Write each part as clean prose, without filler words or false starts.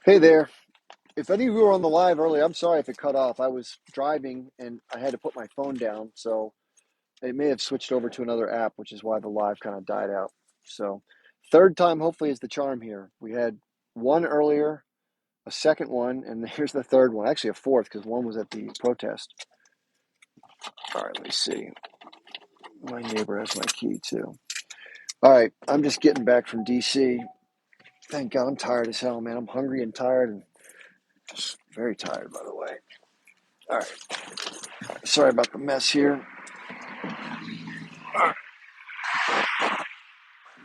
Hey there. If any of you were on the live earlier, I'm sorry if it cut off. I was driving and I had to put my phone down, so it may have switched over to another app, which is why the live kind of died out. So, third time hopefully is the charm here. We had one earlier, a second one, and here's the third one. Actually, a fourth because one was at the protest. All right, let me see. My neighbor has my key too. All right, I'm just getting back from DC. Thank God I'm tired as hell, man. I'm hungry and tired and just very tired, by the way. All right. Sorry about the mess here.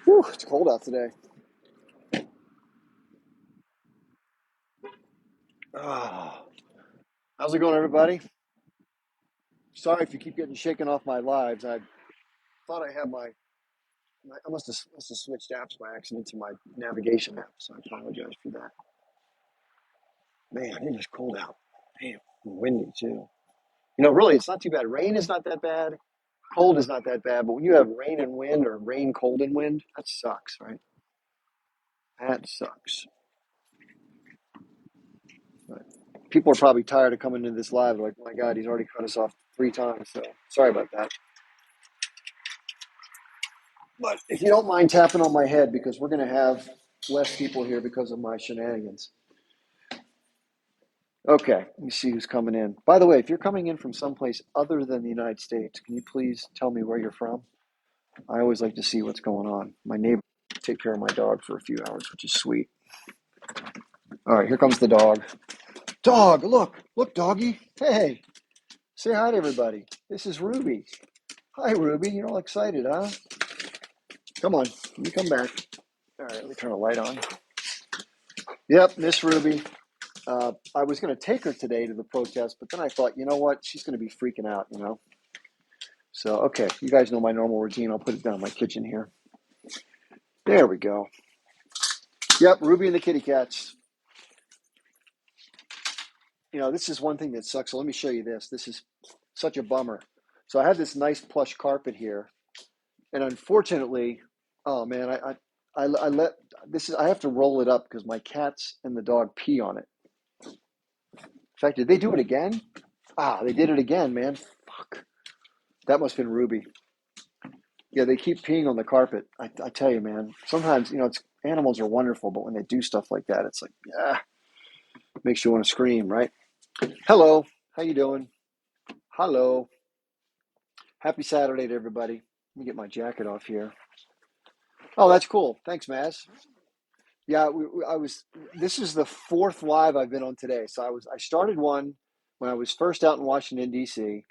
Whew, it's cold out today. Oh, how's it going, everybody? Sorry if you keep getting shaken off my lives. I thought I had I must have switched apps by accident to my navigation app, so I apologize for that. Man, it is cold out. Damn, and windy too. Really, it's not too bad. Rain is not that bad. Cold is not that bad. But when you have rain and wind, or rain, cold, and wind, that sucks, right? That sucks. But people are probably tired of coming into this live. Like, my God, he's already cut us off 3 times. So sorry about that. But if you don't mind tapping on my head, because we're going to have less people here because of my shenanigans. Okay, let me see who's coming in. By the way, if you're coming in from someplace other than the United States, can you please tell me where you're from? I always like to see what's going on. My neighbor take care of my dog for a few hours, which is sweet. All right, here comes the dog. Dog, look, doggy. Hey, say hi to everybody. This is Ruby. Hi, Ruby. You're all excited, huh? Come on, you come back. All right, let me turn the light on. Yep, Miss Ruby. I was going to take her today to the protest, but then I thought, you know what? She's going to be freaking out. So, okay, you guys know my normal routine. I'll put it down in my kitchen here. There we go. Yep, Ruby and the kitty cats. This is one thing that sucks. So let me show you this. This is such a bummer. So I have this nice plush carpet here, and unfortunately, oh man, I let this is I have to roll it up because my cats and the dog pee on it. In fact, did they do it again? They did it again, man. Fuck. That must have been Ruby. Yeah, they keep peeing on the carpet. I tell you, man. Sometimes, animals are wonderful, but when they do stuff like that, it's like, yeah, makes you want to scream, right? Hello, how you doing? Hello. Happy Saturday to everybody. Let me get my jacket off here. Oh, that's cool. Thanks, Maz. Yeah, I was. This is the fourth live I've been on today. So I started one when I was first out in Washington D.C.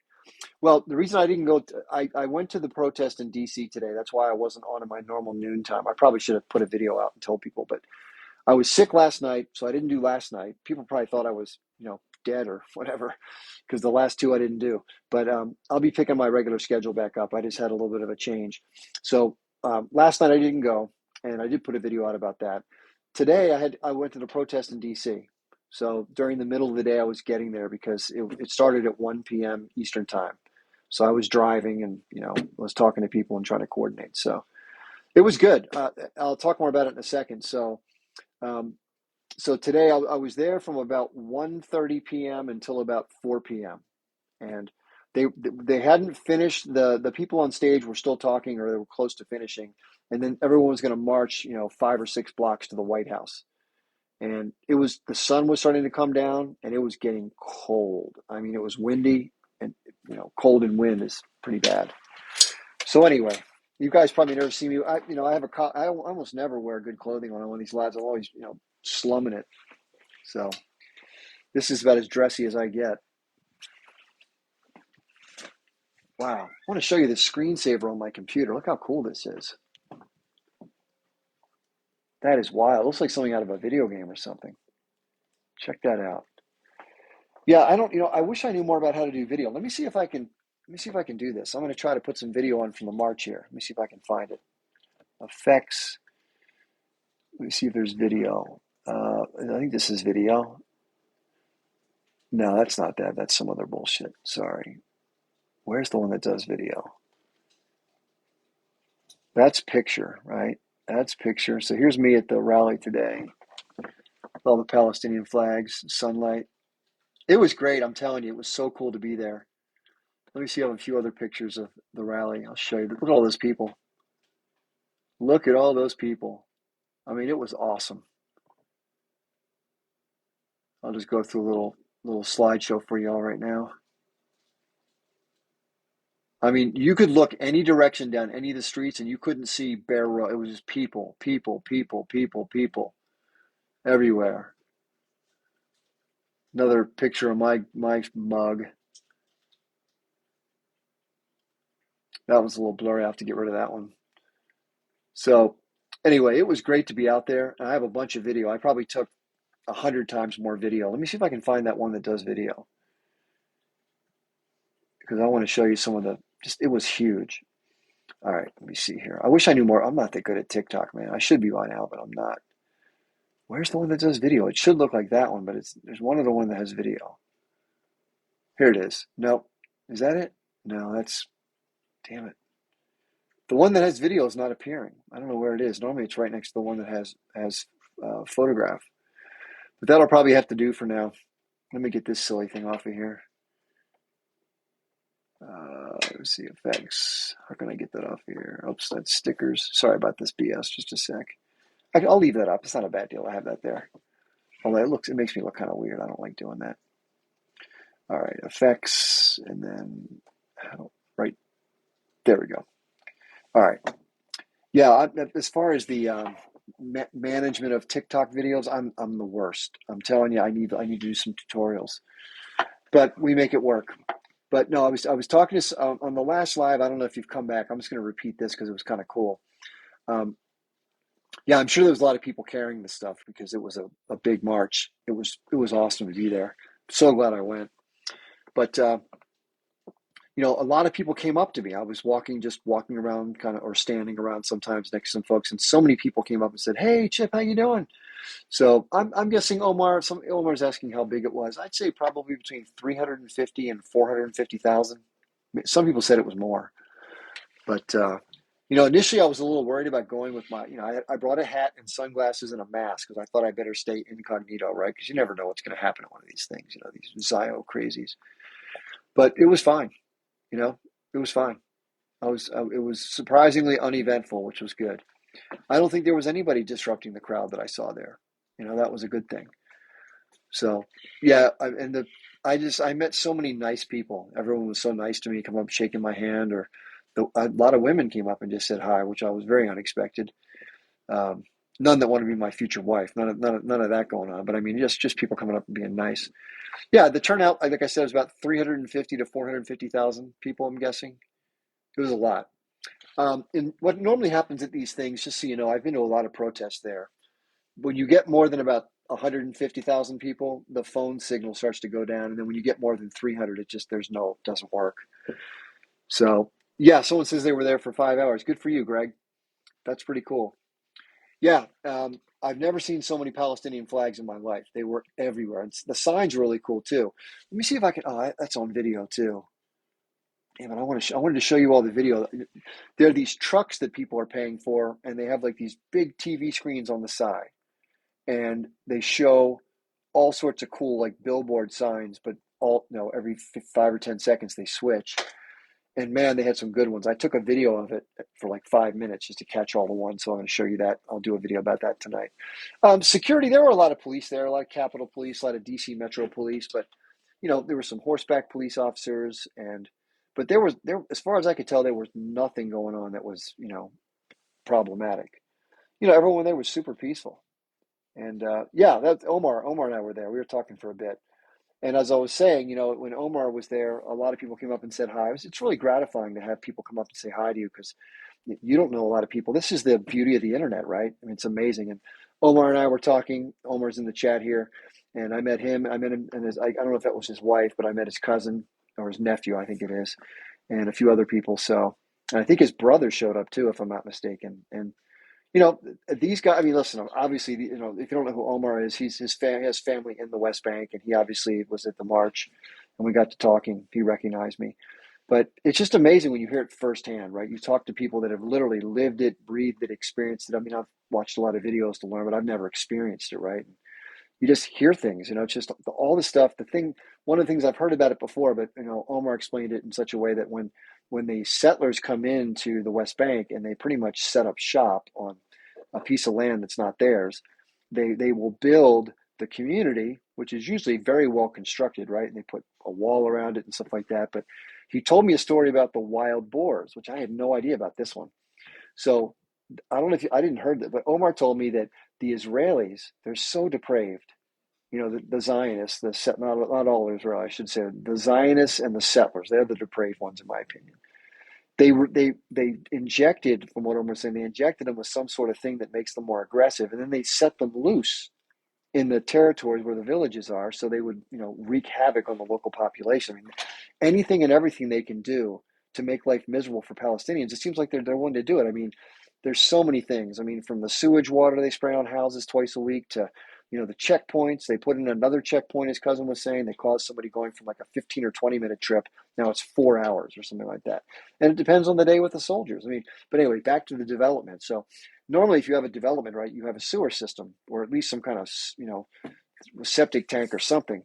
Well, the reason I didn't go, I went to the protest in D.C. today. That's why I wasn't on at my normal noon time. I probably should have put a video out and told people, but I was sick last night, so I didn't do last night. People probably thought I was, dead or whatever, because the last two I didn't do. But I'll be picking my regular schedule back up. I just had a little bit of a change. So last night I didn't go, and I did put a video out about that. Today I went to the protest in D.C. So during the middle of the day I was getting there because it started at 1 p.m. Eastern time. So I was driving and was talking to people and trying to coordinate. So it was good. I'll talk more about it in a second. Um, so today I was there from about 1:30 p.m. until about 4 p.m. and they hadn't finished. The people on stage were still talking, or they were close to finishing, and then everyone was going to march 5 or 6 blocks to the White House. And the sun was starting to come down, and it was getting cold. I mean, it was windy, and cold and wind is pretty bad. So anyway, you guys probably never see me. I almost never wear good clothing on one of these lives. I'm always slumming it. So this is about as dressy as I get. Wow. I want to show you the screensaver on my computer. Look how cool this is. That is wild. It looks like something out of a video game or something. Check that out. Yeah, I wish I knew more about how to do video. Let me see if I can do this. I'm going to try to put some video on from the march here. Let me see if I can find it. Effects. Let me see if there's video. I think this is video. No, that's not that. That's some other bullshit. Sorry. Where's the one that does video? That's picture, right? That's picture. So here's me at the rally today. all the Palestinian flags, sunlight. It was great. I'm telling you, it was so cool to be there. Let me see. I have a few other pictures of the rally. I'll show you. Look at all those people. Look at all those people. I mean, it was awesome. I'll just go through a little slideshow for y'all right now. I mean, you could look any direction down any of the streets and you couldn't see bare road. It was just people, people, people, people, people everywhere. Another picture of my mug. That was a little blurry. I have to get rid of that one. So anyway, it was great to be out there. I have a bunch of video. I probably took 100 times more video. Let me see if I can find that one that does video, because I want to show you some of the, just, it was huge. All right, let me see here. I wish I knew more. I'm not that good at TikTok, man. I should be by now, but I'm not. Where's the one that does video? It should look like that one, but there's one other one that has video. Here it is. Nope. Is that it? No, damn it. The one that has video is not appearing. I don't know where it is. Normally it's right next to the one that has photograph. But that'll probably have to do for now. Let me get this silly thing off of here. Let's see, effects. How can I get that off here? Oops, that's stickers. Sorry about this BS. Just a sec. I'll leave that up. It's not a bad deal. I have that there. Although it makes me look kind of weird. I don't like doing that. All right, effects, and then right there we go. All right. Yeah, as far as the management of TikTok videos, I'm the worst. I'm telling you, I need to do some tutorials, but we make it work. But no, I was talking to on the last live. I don't know if you've come back. I'm just going to repeat this because it was kind of cool. Yeah, I'm sure there was a lot of people carrying this stuff because it was a big march. It was awesome to be there. So glad I went. But a lot of people came up to me. I was just walking around kind of, or standing around sometimes next to some folks, and so many people came up and said, "Hey, Chip, how you doing?" So I'm guessing Omar's asking how big it was. I'd say probably between 350 and 450,000. Some people said it was more, but initially I was a little worried about going with I brought a hat and sunglasses and a mask because I thought I better stay incognito, right? Because you never know what's going to happen at one of these things, these Zio crazies. But it was fine. It was fine. It was surprisingly uneventful, which was good. I don't think there was anybody disrupting the crowd that I saw there. That was a good thing. So, yeah, I met so many nice people. Everyone was so nice to me, come up shaking my hand, or a lot of women came up and just said hi, which I was very unexpected. None that want to be my future wife. None of that going on. But I mean, just people coming up and being nice. Yeah, the turnout, like I said, was about 350 to 450,000 people. I'm guessing it was a lot. And what normally happens at these things, just so you know, I've been to a lot of protests there. When you get more than about 150,000 people, the phone signal starts to go down, and then when you get more than 300, it doesn't work. So yeah, someone says they were there for 5 hours. Good for you, Greg. That's pretty cool. Yeah, I've never seen so many Palestinian flags in my life. They were everywhere, and the signs are really cool too. Let me see if I can. Oh, that's on video too. Damn it! I wanted to show you all the video. There are these trucks that people are paying for, and they have like these big TV screens on the side, and they show all sorts of cool like billboard signs, but every 5 or 10 seconds they switch. And man, they had some good ones. I took a video of it for like 5 minutes just to catch all the ones. So I'm going to show you that. I'll do a video about that tonight. Security, there were a lot of police there, a lot of Capitol Police, a lot of DC Metro Police, but there were some horseback police officers, but there as far as I could tell, there was nothing going on that was problematic. Everyone there was super peaceful, and yeah, that Omar and I were there. We were talking for a bit. And as I was saying, when Omar was there, a lot of people came up and said hi. It's really gratifying to have people come up and say hi to you because you don't know a lot of people. This is the beauty of the internet, right? I mean, it's amazing. And Omar and I were talking. Omar's in the chat here, and I met him. I met him, and I don't know if that was his wife, but I met his cousin or his nephew, I think it is, and a few other people. So, and I think his brother showed up too, if I'm not mistaken. And these guys, I mean, listen, obviously, if you don't know who Omar is, he has family in the West Bank, and he obviously was at the march, and we got to talking. He recognized me. But it's just amazing when you hear it firsthand, right? You talk to people that have literally lived it, breathed it, experienced it. I mean, I've watched a lot of videos to learn, but I've never experienced it, right? you just hear things, it's just all the stuff. One of the things I've heard about it before, but Omar explained it in such a way that when the settlers come into the West Bank and they pretty much set up shop on a piece of land that's not theirs, they will build the community, which is usually very well constructed, right? And they put a wall around it and stuff like that. But he told me a story about the wild boars, which I had no idea about this one. So I don't know if I didn't heard that, but Omar told me that the Israelis, they're so depraved. The Zionists, not all Israel, I should say, the Zionists and the settlers, they're the depraved ones, in my opinion. They injected, from what Omar was saying, they injected them with some sort of thing that makes them more aggressive, and then they set them loose in the territories where the villages are, so they would, wreak havoc on the local population. I mean, anything and everything they can do to make life miserable for Palestinians, it seems like they're wanting to do it. I mean, there's so many things. I mean, from the sewage water they spray on houses twice a week to, the checkpoints. They put in another checkpoint, his cousin was saying. They caused somebody going from like a 15 or 20-minute trip. Now it's 4 hours or something like that. And it depends on the day with the soldiers. I mean, but anyway, back to the development. So normally if you have a development, right, you have a sewer system or at least some kind of, septic tank or something.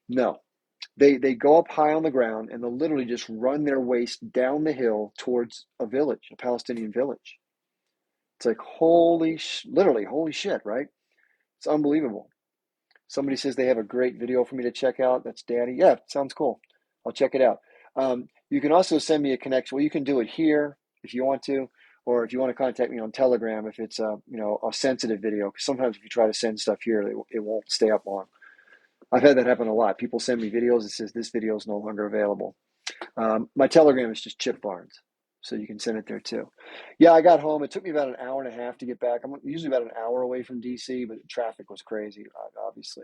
No, they go up high on the ground and they'll literally just run their waste down the hill towards a village, a Palestinian village. It's like, literally, holy shit, right? It's unbelievable. Somebody says they have a great video for me to check out. That's Danny. Yeah, sounds cool. I'll check it out. You can also send me a connection. Well, you can do it here if you want to, or if you want to contact me on Telegram if it's a sensitive video. Because sometimes if you try to send stuff here, it won't stay up long. I've had that happen a lot. People send me videos that says this video is no longer available. My Telegram is just Chip Barnes, so you can send it there too. Yeah, I got home. It took me about an hour and a half to get back. I'm usually about an hour away from DC, but traffic was crazy, obviously.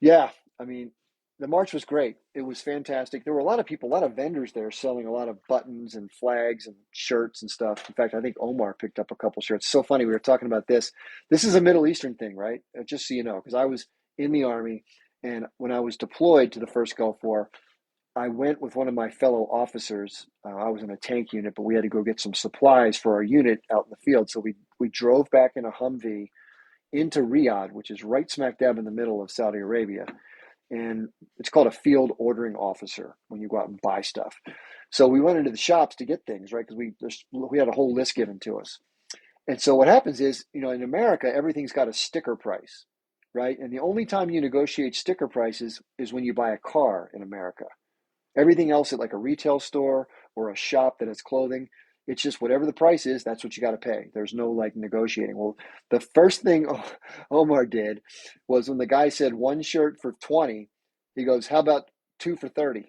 Yeah, I mean, the march was great. It was fantastic. There were a lot of people, a lot of vendors there selling a lot of buttons and flags and shirts and stuff. In fact, I think Omar picked up a couple shirts. So funny. We were talking about this. This is a Middle Eastern thing, right? Just so you know, because I was in the Army, and when I was deployed to the first Gulf War, I went with one of my fellow officers. I was in a tank unit, but we had to go get some supplies for our unit out in the field. So we drove back in a Humvee into Riyadh, which is right smack dab in the middle of Saudi Arabia. And it's called a field ordering officer when you go out and buy stuff. So we went into the shops to get things, right? Because we had a whole list given to us. And so what happens is, in America, everything's got a sticker price, right? And the only time you negotiate sticker prices is when you buy a car in America. Everything else at like a retail store or a shop that has clothing, it's just whatever the price is, that's what you got to pay. There's no like negotiating. Well, the first thing Omar did was when the guy said one shirt for 20, he goes, "How about two for 30?"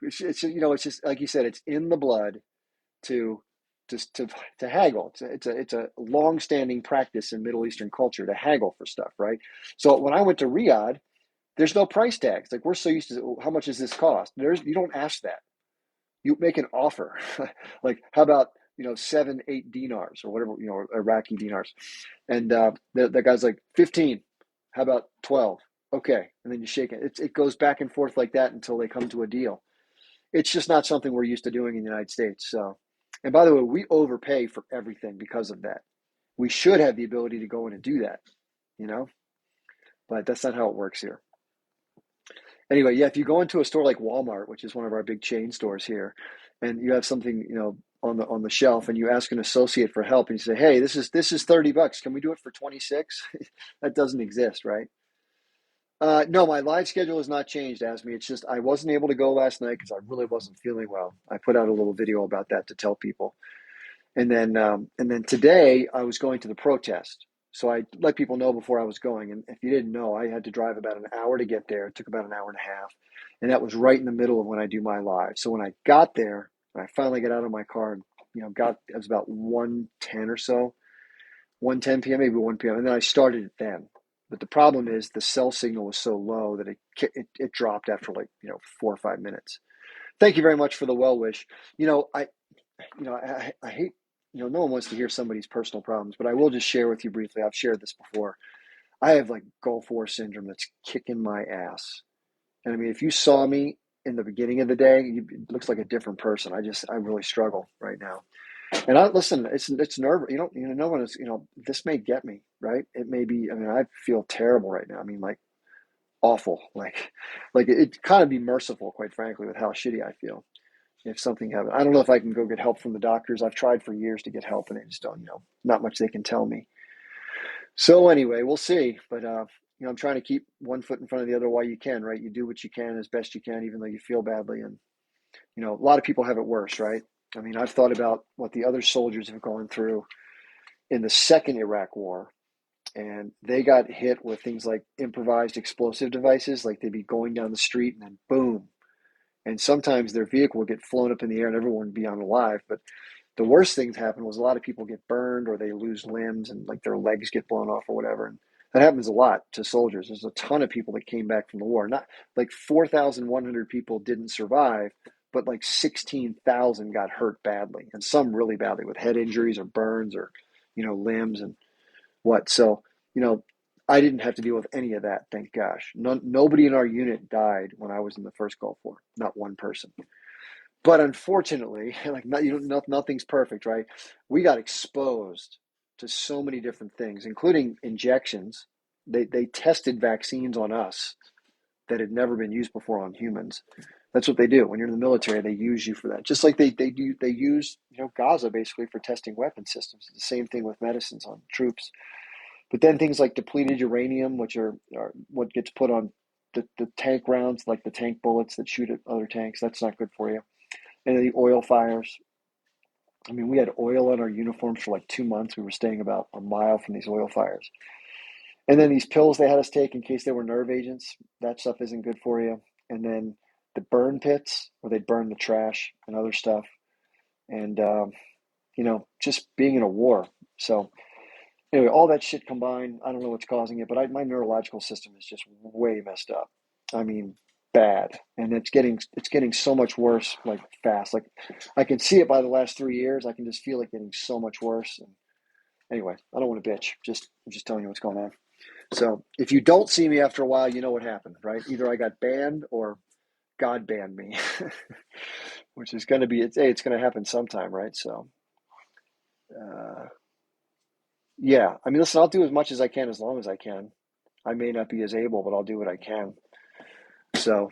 It's just like you said, it's in the blood to just to haggle. It's a long-standing practice in Middle Eastern culture to haggle for stuff, right? So when I went to Riyadh, there's no price tags. Like we're so used to, how much does this cost? You don't ask that. You make an offer. Like, how about, 7, 8 dinars or whatever, Iraqi dinars. And the guy's like, 15. How about 12? Okay. And then you shake it. It goes back and forth like that until they come to a deal. It's just not something we're used to doing in the United States. So, and by the way, we overpay for everything because of that. We should have the ability to go in and do that, you know, but that's not how it works here. Anyway, yeah, if you go into a store like Walmart, which is one of our big chain stores here, and you have something, on the shelf, and you ask an associate for help, and you say, "Hey, this is $30. Can we do it for 26?" That doesn't exist, right? No, my live schedule has not changed, Asmi. It's just I wasn't able to go last night because I really wasn't feeling well. I put out a little video about that to tell people. And then today I was going to the protest. So I let people know before I was going. And if you didn't know, I had to drive about an hour to get there. It took about an hour and a half. And that was right in the middle of when I do my live. So when I got there, I finally got out of my car and, it was about 1:10 or so, 1:10 p.m., maybe 1 p.m. And then I started it then. But the problem is the cell signal was so low that it dropped after like, 4 or 5 minutes. Thank you very much for the well wish. I hate, no one wants to hear somebody's personal problems, but I will just share with you briefly. I've shared this before. I have like Gulf War syndrome that's kicking my ass. And I mean, if you saw me in the beginning of the day, it looks like a different person. I really struggle right now. And listen, it's nerve. No one is, this may get me. right? It may be, I mean, I feel terrible right now. I mean, like awful, like it kind of be merciful, quite frankly, with how shitty I feel. If something happened, I don't know if I can go get help from the doctors. I've tried for years to get help and they just don't, not much they can tell me. So anyway, we'll see. But, I'm trying to keep one foot in front of the other while you can, right? You do what you can as best you can, even though you feel badly. And, a lot of people have it worse, right? I mean, I've thought about what the other soldiers have gone through in the second Iraq war, and they got hit with things like improvised explosive devices, like they'd be going down the street and then boom. And sometimes their vehicle would get flown up in the air and everyone would be unalive. But the worst things happen was a lot of people get burned or they lose limbs and like their legs get blown off or whatever. And that happens a lot to soldiers. There's a ton of people that came back from the war. Not like 4,100 people didn't survive, but like 16,000 got hurt badly, and some really badly with head injuries or burns or, limbs and what. So, you know, I didn't have to deal with any of that, thank gosh. Nobody in our unit died when I was in the first Gulf War, not one person. But unfortunately, like nothing's perfect, right? We got exposed to so many different things, including injections. They tested vaccines on us that had never been used before on humans. That's what they do when you're in the military. They use you for that, just like they use Gaza basically for testing weapon systems. It's the same thing with medicines on troops. But then things like depleted uranium, which are what gets put on the tank rounds, like the tank bullets that shoot at other tanks, that's not good for you. And the oil fires. I mean, we had oil on our uniforms for like 2 months. We were staying about a mile from these oil fires. And then these pills they had us take in case they were nerve agents. That stuff isn't good for you. And then the burn pits where they burn the trash and other stuff. And, just being in a war. So anyway, all that shit combined, I don't know what's causing it, but my neurological system is just way messed up. I mean, bad, and it's getting so much worse, like fast. Like I can see it by the last 3 years. I can just feel it getting so much worse. And anyway, I don't want to bitch. I'm just telling you what's going on. So if you don't see me after a while, you know what happened, right? Either I got banned or God banned me, which is going to be it's going to happen sometime, right? So. Uh, Yeah, I mean, listen, I'll do as much as I can as long as I can. I may not be as able, but I'll do what I can. So,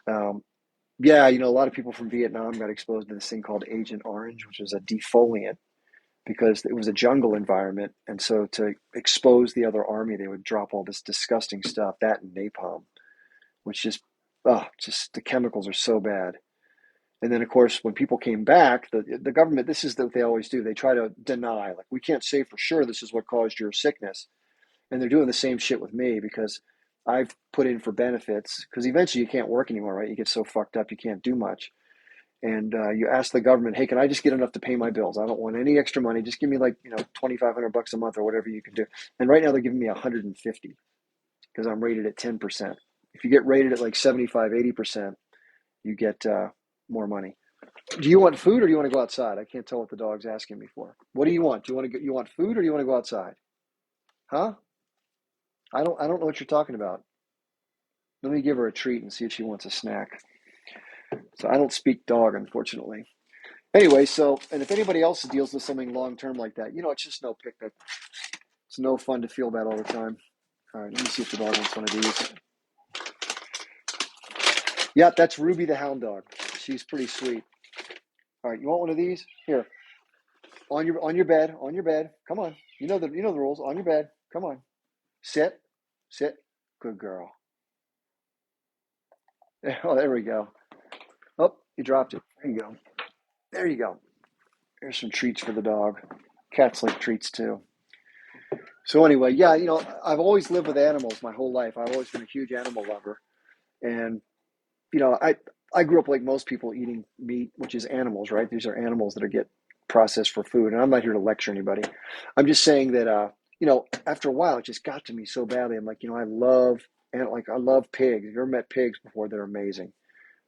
um, yeah, a lot of people from Vietnam got exposed to this thing called Agent Orange, which was a defoliant because it was a jungle environment. And so to expose the other army, they would drop all this disgusting stuff, that and napalm, which just the chemicals are so bad. And then, of course, when people came back, the government, this is what they always do. They try to deny, like, we can't say for sure this is what caused your sickness. And they're doing the same shit with me because I've put in for benefits because eventually you can't work anymore, right? You get so fucked up you can't do much. And you ask the government, hey, can I just get enough to pay my bills? I don't want any extra money. Just give me like, $2,500 a month or whatever you can do. And right now they're giving me 150 because I'm rated at 10%. If you get rated at like 75, 80%, you get more money. Do you want food or do you want to go outside? I can't tell what the dog's asking me for. What do you want? You want food or do you want to go outside? Huh? I don't know what you're talking about. Let me give her a treat and see if she wants a snack. So I don't speak dog, unfortunately. Anyway, and if anybody else deals with something long term like that, it's just no picnic. It's no fun to feel bad all the time. All right, let me see if the dog wants one of these. Yeah, that's Ruby the hound dog. She's pretty sweet. All right, you want one of these? Here, on your bed, on your bed. Come on, you know the rules. On your bed. Come on, sit. Good girl. Oh, there we go. Oh, you dropped it. There you go. There you go. Here's some treats for the dog. Cats like treats too. So anyway, yeah, I've always lived with animals my whole life. I've always been a huge animal lover. And, I grew up like most people eating meat, which is animals, right? These are animals that are get processed for food. And I'm not here to lecture anybody. I'm just saying that, after a while, it just got to me so badly. I'm like, I love pigs. Have you ever met pigs before? They're amazing.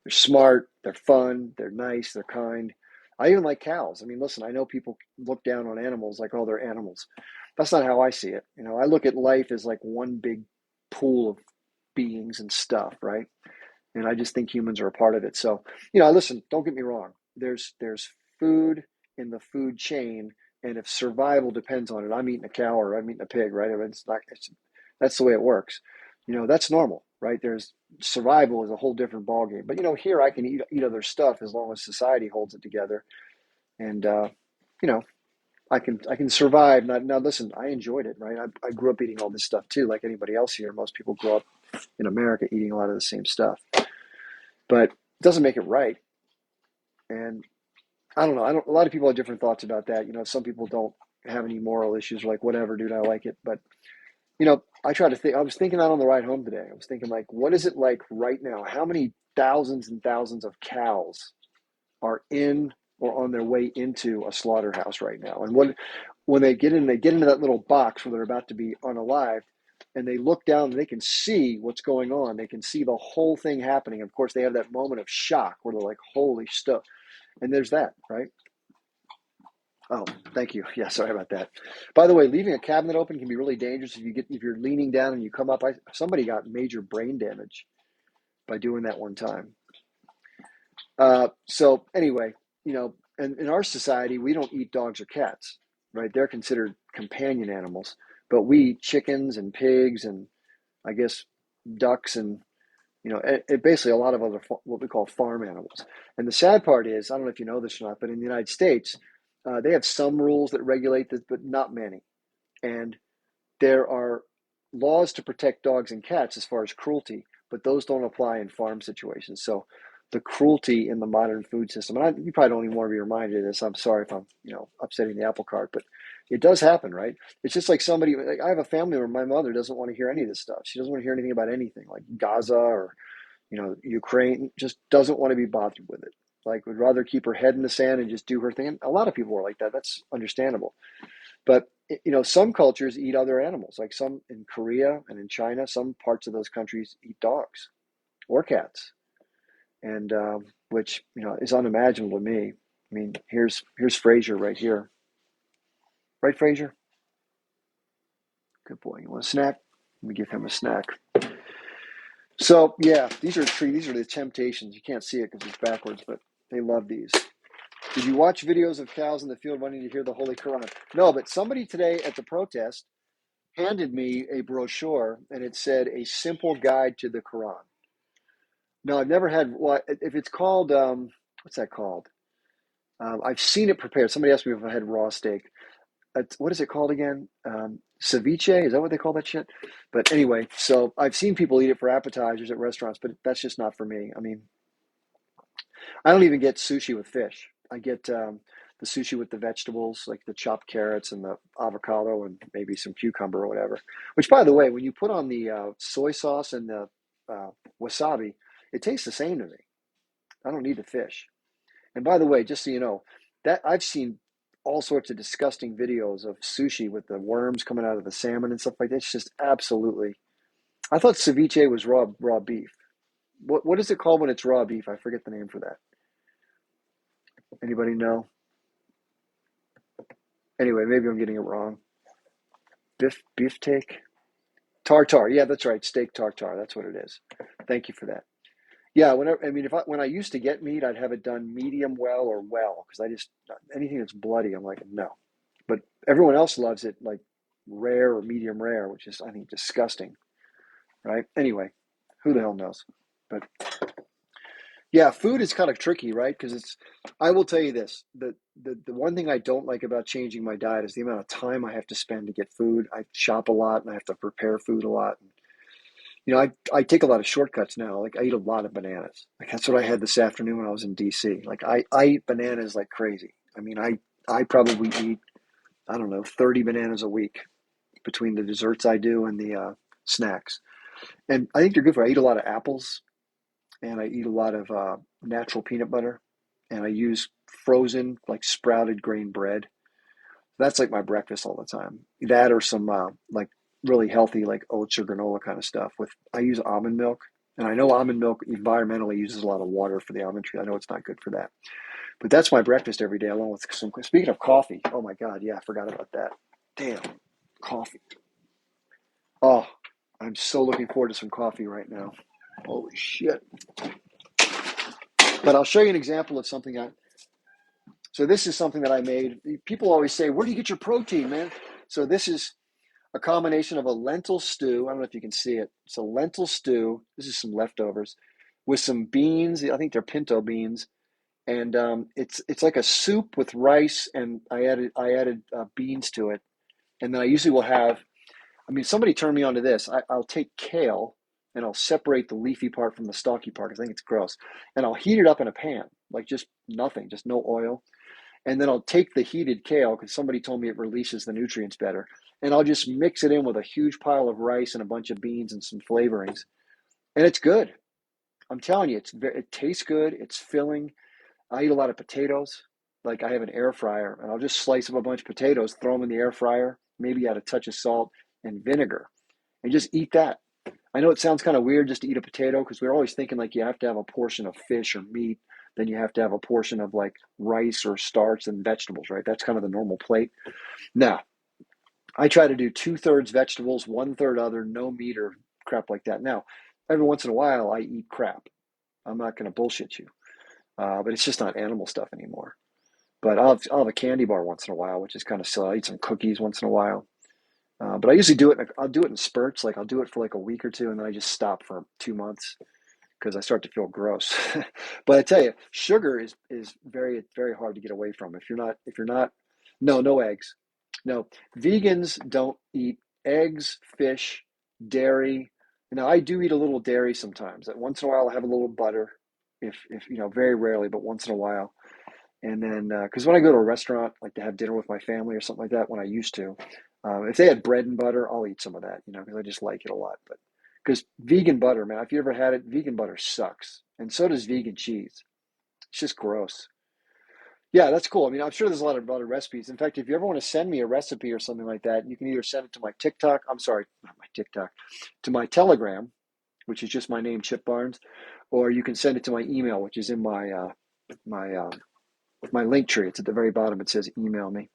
They're smart, they're fun, they're nice, they're kind. I even like cows. I mean, listen, I know people look down on animals like, oh, they're animals. That's not how I see it. I look at life as like one big pool of beings and stuff, right? And I just think humans are a part of it. So, listen, don't get me wrong. There's food in the food chain, And if survival depends on it, I'm eating a cow or I'm eating a pig, right? I mean, that's the way it works. That's normal, right? There's survival is a whole different ballgame. But here I can eat other stuff as long as society holds it together. And you know, I can survive. Now listen, I enjoyed it, right? I grew up eating all this stuff too, like anybody else here. Most people grow up in America eating a lot of the same stuff, but it doesn't make it right. And I don't know. A lot of people have different thoughts about that. Some people don't have any moral issues, like whatever, dude, I like it. But I try to think. I was thinking that on the ride home today. I was thinking, like, what is it like right now? How many thousands and thousands of cows are in or on their way into a slaughterhouse right now? And when they get into that little box where they're about to be unalived, and they look down and they can see what's going on. They can see the whole thing happening. Of course, they have that moment of shock where they're like, "Holy stuff!" And there's that, right? Oh, thank you. Yeah, sorry about that. By the way, leaving a cabinet open can be really dangerous if you're leaning down and you come up. Somebody got major brain damage by doing that one time. So anyway, and in our society, we don't eat dogs or cats, right? They're considered companion animals, but we eat chickens and pigs and I guess ducks and basically a lot of other what we call farm animals. And the sad part is, I don't know if you know this or not, but in the United States, they have some rules that regulate this, but not many. And there are laws to protect dogs and cats as far as cruelty, but those don't apply in farm situations. So the cruelty in the modern food system, and you probably don't even want to be reminded of this. I'm sorry if I'm, upsetting the apple cart, but it does happen, right? It's just like I have a family where my mother doesn't want to hear any of this stuff. She doesn't want to hear anything about anything like Gaza or, Ukraine, just doesn't want to be bothered with it. Like would rather keep her head in the sand and just do her thing. And a lot of people are like that. That's understandable. But some cultures eat other animals, like some in Korea and in China. Some parts of those countries eat dogs or cats, and which is unimaginable to me. I mean, here's Fraser right here, right, Fraser? Good boy. You want a snack? Let me give him a snack. So yeah, these are the temptations. You can't see it because it's backwards, but they love these. Did you watch videos of cows in the field wanting to hear the Holy Quran? No, but somebody today at the protest handed me a brochure and it said a simple guide to the Quran. No, I've never had if it's called what's that called? I've seen it prepared. Somebody asked me if I had raw steak. What is it called again? Ceviche? Is that what they call that shit? But anyway, so I've seen people eat it for appetizers at restaurants, but that's just not for me. I mean, I don't even get sushi with fish. I get the sushi with the vegetables, like the chopped carrots and the avocado and maybe some cucumber or whatever. Which, by the way, when you put on the soy sauce and the wasabi, it tastes the same to me. I don't need the fish. And by the way, just so you know, that I've seen all sorts of disgusting videos of sushi with the worms coming out of the salmon and stuff like that. It's just absolutely. I thought ceviche was raw beef. What is it called when it's raw beef? I forget the name for that. Anybody know? Anyway, maybe I'm getting it wrong. Beefsteak? Tartar. Yeah, that's right. Steak tartare. That's what it is. Thank you for that. Yeah, when I used to get meat, I'd have it done medium well or well because anything that's bloody, I'm like no. But everyone else loves it like rare or medium rare, which is I think disgusting, right? Anyway, who the hell knows? But yeah, food is kind of tricky, right? Because I will tell you this, the one thing I don't like about changing my diet is the amount of time I have to spend to get food. I shop a lot and I have to prepare food a lot. I take a lot of shortcuts now. Like I eat a lot of bananas. Like that's what I had this afternoon when I was in DC. Like I eat bananas like crazy. I mean, I probably eat, I don't know, 30 bananas a week between the desserts I do and the snacks. And I think they're good for, I eat a lot of apples and I eat a lot of natural peanut butter and I use frozen, like sprouted grain bread. That's like my breakfast all the time. That or some like really healthy like oats or granola kind of stuff. I use almond milk, and I know almond milk environmentally uses a lot of water for the almond tree. I know it's not good for that, but that's my breakfast every day, along with some. Speaking of coffee, oh my God, yeah, I forgot about that. Damn, coffee. Oh, I'm so looking forward to some coffee right now. Holy shit! But I'll show you an example of something So this is something that I made. People always say, where do you get your protein, man? So this is a combination of a lentil stew. I don't know if you can see it. It's a lentil stew. This is some leftovers with some beans. I think they're pinto beans, and it's like a soup with rice. And I added beans to it, and then I usually will have. I mean, somebody turned me onto this. I'll take kale and I'll separate the leafy part from the stalky part because I think it's gross, and I'll heat it up in a pan, like just nothing, just no oil, and then I'll take the heated kale because somebody told me it releases the nutrients better, and I'll just mix it in with a huge pile of rice and a bunch of beans and some flavorings, and it's good. I'm telling you, it tastes good. It's filling. I eat a lot of potatoes. Like I have an air fryer, and I'll just slice up a bunch of potatoes, throw them in the air fryer, maybe add a touch of salt and vinegar, and just eat that. I know it sounds kind of weird just to eat a potato because we're always thinking like you have to have a portion of fish or meat, then you have to have a portion of like rice or starch and vegetables, right? That's kind of the normal plate. Now, I try to do 2/3 vegetables, 1/3 other, no meat or crap like that. Now, every once in a while, I eat crap. I'm not going to bullshit you, but it's just not animal stuff anymore. But I'll have a candy bar once in a while, which is kind of silly. I eat some cookies once in a while. But I usually do it. I'll do it in spurts. Like I'll do it for like a week or two, and then I just stop for 2 months because I start to feel gross. But I tell you, sugar is very hard to get away from. If you're not, no eggs. No, vegans don't eat eggs, fish, dairy. Now I do eat a little dairy sometimes. Once in a while, I have a little butter. If very rarely, but once in a while. And then, because when I go to a restaurant, like to have dinner with my family or something like that, when I used to, if they had bread and butter, I'll eat some of that, because I just like it a lot. But because vegan butter, man, if you ever had it, vegan butter sucks. And so does vegan cheese. It's just gross. Yeah, that's cool. I mean, I'm sure there's a lot of other recipes. In fact, if you ever want to send me a recipe or something like that, you can either send it to my TikTok. I'm sorry, not my TikTok, to my Telegram, which is just my name, Chip Barnes, or you can send it to my email, which is in my link tree. It's at the very bottom. It says email me.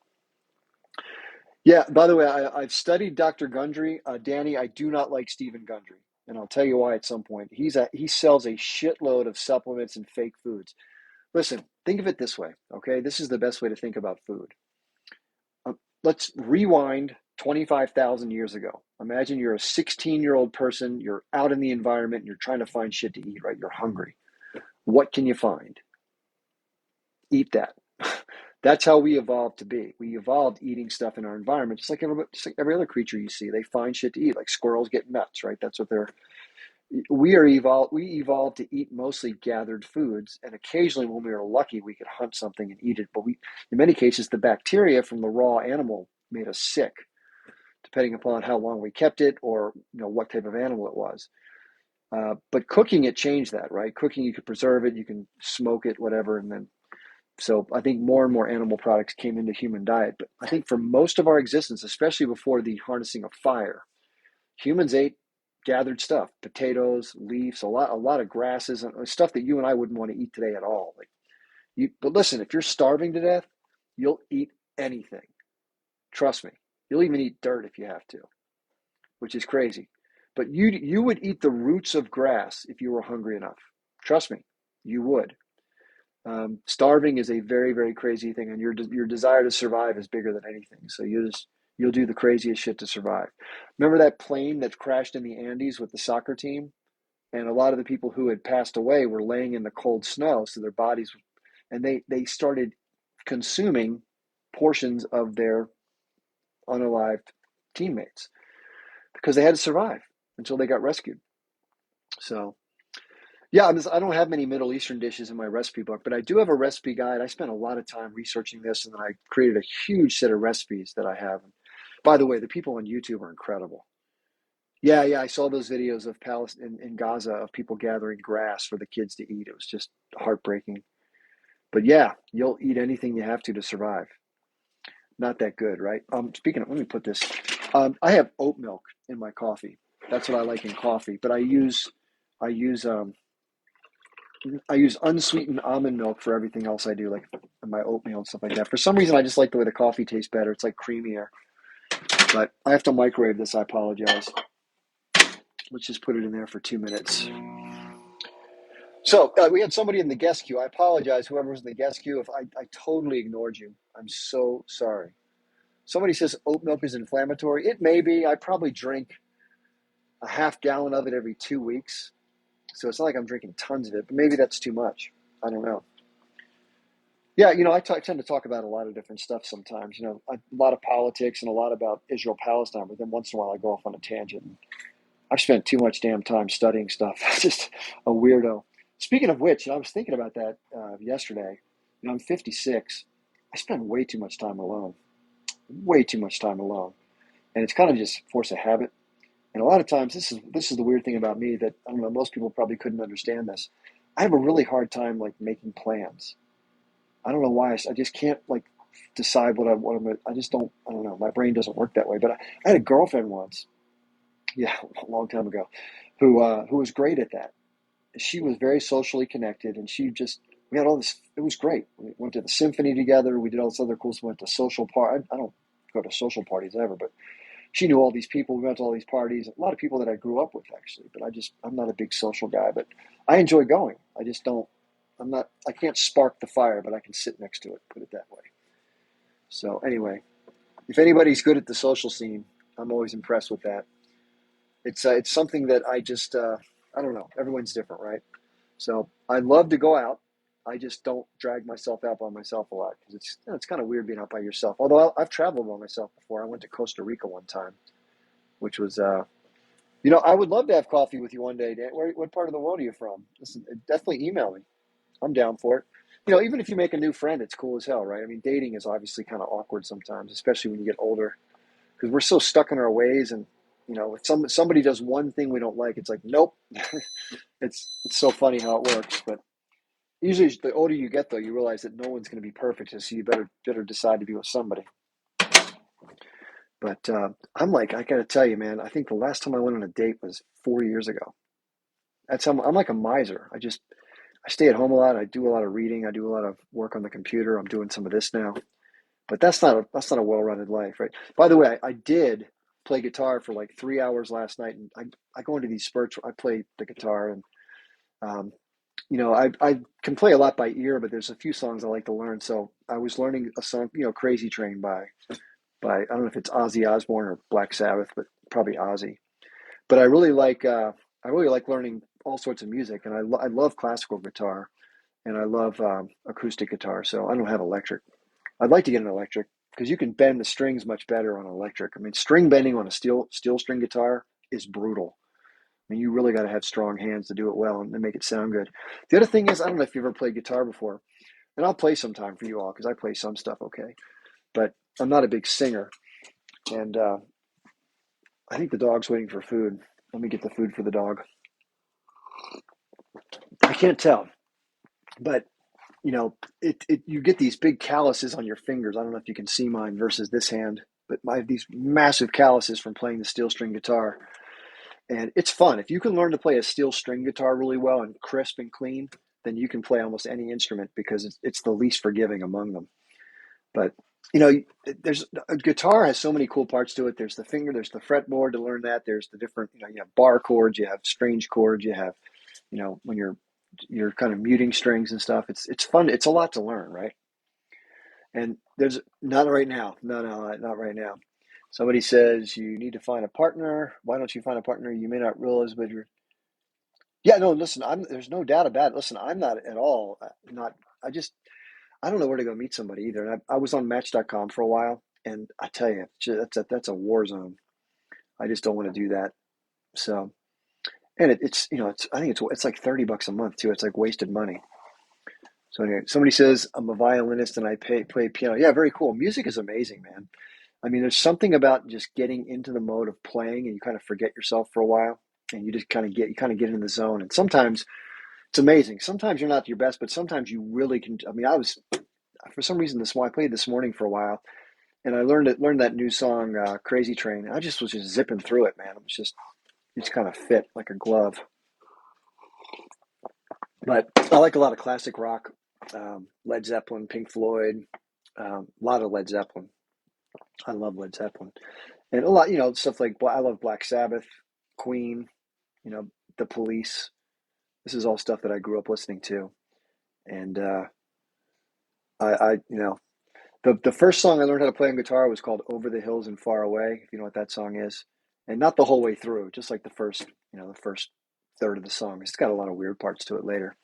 Yeah, by the way, I've studied Dr. Gundry. Danny, I do not like Stephen Gundry, and I'll tell you why at some point. He sells a shitload of supplements and fake foods. Listen, think of it this way, okay? This is the best way to think about food. Let's rewind 25,000 years ago. Imagine you're a 16-year-old person, you're out in the environment, and you're trying to find shit to eat, right? You're hungry. What can you find? Eat that. That's how we evolved to be. We evolved eating stuff in our environment, just like every other creature you see. They find shit to eat, like squirrels get nuts, right? That's what they're. We are evolved. We evolved to eat mostly gathered foods, and occasionally, when we were lucky, we could hunt something and eat it. But in many cases, the bacteria from the raw animal made us sick, depending upon how long we kept it or what type of animal it was. But cooking it changed that, right? Cooking, you could preserve it, you can smoke it, whatever, and then so I think more and more animal products came into human diet. But I think for most of our existence, especially before the harnessing of fire, humans ate gathered stuff, potatoes, leaves, a lot of grasses, and stuff that you and I wouldn't want to eat today at all. But listen, if you're starving to death, you'll eat anything. Trust me. You'll even eat dirt if you have to, which is crazy. But you would eat the roots of grass if you were hungry enough. Trust me, you would. Starving is a very, very crazy thing, and your desire to survive is bigger than anything. So you'll do the craziest shit to survive. Remember that plane that crashed in the Andes with the soccer team, and a lot of the people who had passed away were laying in the cold snow, so their bodies, and they started consuming portions of their unalived teammates because they had to survive until they got rescued. So yeah, I don't have many Middle Eastern dishes in my recipe book, but I do have a recipe guide. I spent a lot of time researching this, and then I created a huge set of recipes that I have. By the way, the people on YouTube are incredible. Yeah, I saw those videos of Palestine in Gaza of people gathering grass for the kids to eat. It was just heartbreaking. But yeah, you'll eat anything you have to survive. Not that good, right? Speaking of, let me put this. I have oat milk in my coffee. That's what I like in coffee. But I use unsweetened almond milk for everything else I do, like my oatmeal and stuff like that. For some reason, I just like the way the coffee tastes better. It's like creamier. But I have to microwave this. I apologize. Let's just put it in there for 2 minutes. So we had somebody in the guest queue. I apologize, whoever was in the guest queue, if I totally ignored you. I'm so sorry. Somebody says oat milk is inflammatory. It may be. I probably drink a half gallon of it every 2 weeks. So it's not like I'm drinking tons of it, but maybe that's too much. I don't know. Yeah, I tend to talk about a lot of different stuff sometimes. A lot of politics and a lot about Israel Palestine, but then once in a while I go off on a tangent. I've spent too much damn time studying stuff. Just a weirdo. Speaking of which, I was thinking about that yesterday. I'm 56. I spend way too much time alone. Way too much time alone, and it's kind of just force of habit. And a lot of times, this is the weird thing about me that I don't know. Most people probably couldn't understand this. I have a really hard time like making plans. I don't know why. I just can't like decide what I'm. I just don't. I don't know. My brain doesn't work that way. But I had a girlfriend once, yeah, a long time ago, who was great at that. She was very socially connected, and we had all this. It was great. We went to the symphony together. We did all this other cool stuff. We went to social part. I don't go to social parties ever, but she knew all these people. We went to all these parties. A lot of people that I grew up with actually, but I'm not a big social guy, but I enjoy going. I just don't. I'm not. I can't spark the fire, but I can sit next to it. Put it that way. So anyway, if anybody's good at the social scene, I'm always impressed with that. It's something that I don't know. Everyone's different, right? So I love to go out. I just don't drag myself out by myself a lot because it's kind of weird being out by yourself. Although I've traveled by myself before. I went to Costa Rica one time, which was I would love to have coffee with you one day, Dan. What part of the world are you from? Listen, definitely email me. I'm down for it. Even if you make a new friend, it's cool as hell, right? I mean, dating is obviously kind of awkward sometimes, especially when you get older, because we're so stuck in our ways. And if somebody does one thing we don't like, it's like, nope. It's so funny how it works. But usually, the older you get, though, you realize that no one's going to be perfect, so you better decide to be with somebody. But I'm like, I got to tell you, man, I think the last time I went on a date was 4 years ago. That's how I'm like a miser. I stay at home a lot. I do a lot of reading. I do a lot of work on the computer. I'm doing some of this now, but that's not a well-rounded life, right? By the way, I did play guitar for like 3 hours last night, and I go into these spurts where I play the guitar, and um, I can play a lot by ear, but there's a few songs I like to learn. So I was learning a song, "Crazy Train" by I don't know if it's Ozzy Osbourne or Black Sabbath, but probably Ozzy. But I really like learning all sorts of music, and I love classical guitar, and I love acoustic guitar. So I don't have electric. I'd like to get an electric because you can bend the strings much better on electric. I mean, string bending on a steel string guitar is brutal. I mean, you really got to have strong hands to do it well and make it sound good. The other thing is, I don't know if you've ever played guitar before, and I'll play sometime for you all because I play some stuff okay, but I'm not a big singer. And I think the dog's waiting for food. Let me get the food for the dog. I can't tell, but you get these big calluses on your fingers. I don't know if you can see mine versus this hand, but I have these massive calluses from playing the steel string guitar. And it's fun. If you can learn to play a steel string guitar really well and crisp and clean, then you can play almost any instrument because it's the least forgiving among them. But you know, there's a guitar has so many cool parts to it. There's the finger, there's the fretboard to learn that. There's the different, you have bar chords, you have strange chords, you have, when you're kind of muting strings and stuff. It's fun. It's a lot to learn, right? And there's not right now. No, no, not right now. Somebody says you need to find a partner. Why don't you find a partner? You may not realize, but you're. Yeah, no. Listen, There's no doubt about it. Listen, I'm not at all. Not. I just. I don't know where to go meet somebody either. And I was on Match.com for a while, and I tell you, that's a war zone. I just don't want to do that. So, and it's. I think it's like $30 a month too. It's like wasted money. So anyway, somebody says I'm a violinist and I play piano. Yeah, very cool. Music is amazing, man. I mean, there's something about just getting into the mode of playing and you kind of forget yourself for a while and you just kind of get in the zone. And sometimes it's amazing. Sometimes you're not your best, but sometimes you really can. I mean, for some reason, I played this morning for a while and I learned that new song, Crazy Train. I just was just zipping through it, man. It's kind of fit like a glove. But I like a lot of classic rock, Led Zeppelin, Pink Floyd, a lot of Led Zeppelin. I love Led Zeppelin. And a lot, stuff like I love Black Sabbath, Queen, you know, The Police. This is all stuff that I grew up listening to, and I you know, the first song I learned how to play on guitar was called "Over the Hills and Far Away," if you know what that song is, and not the whole way through, just like the first, the first third of the song. It's got a lot of weird parts to it later.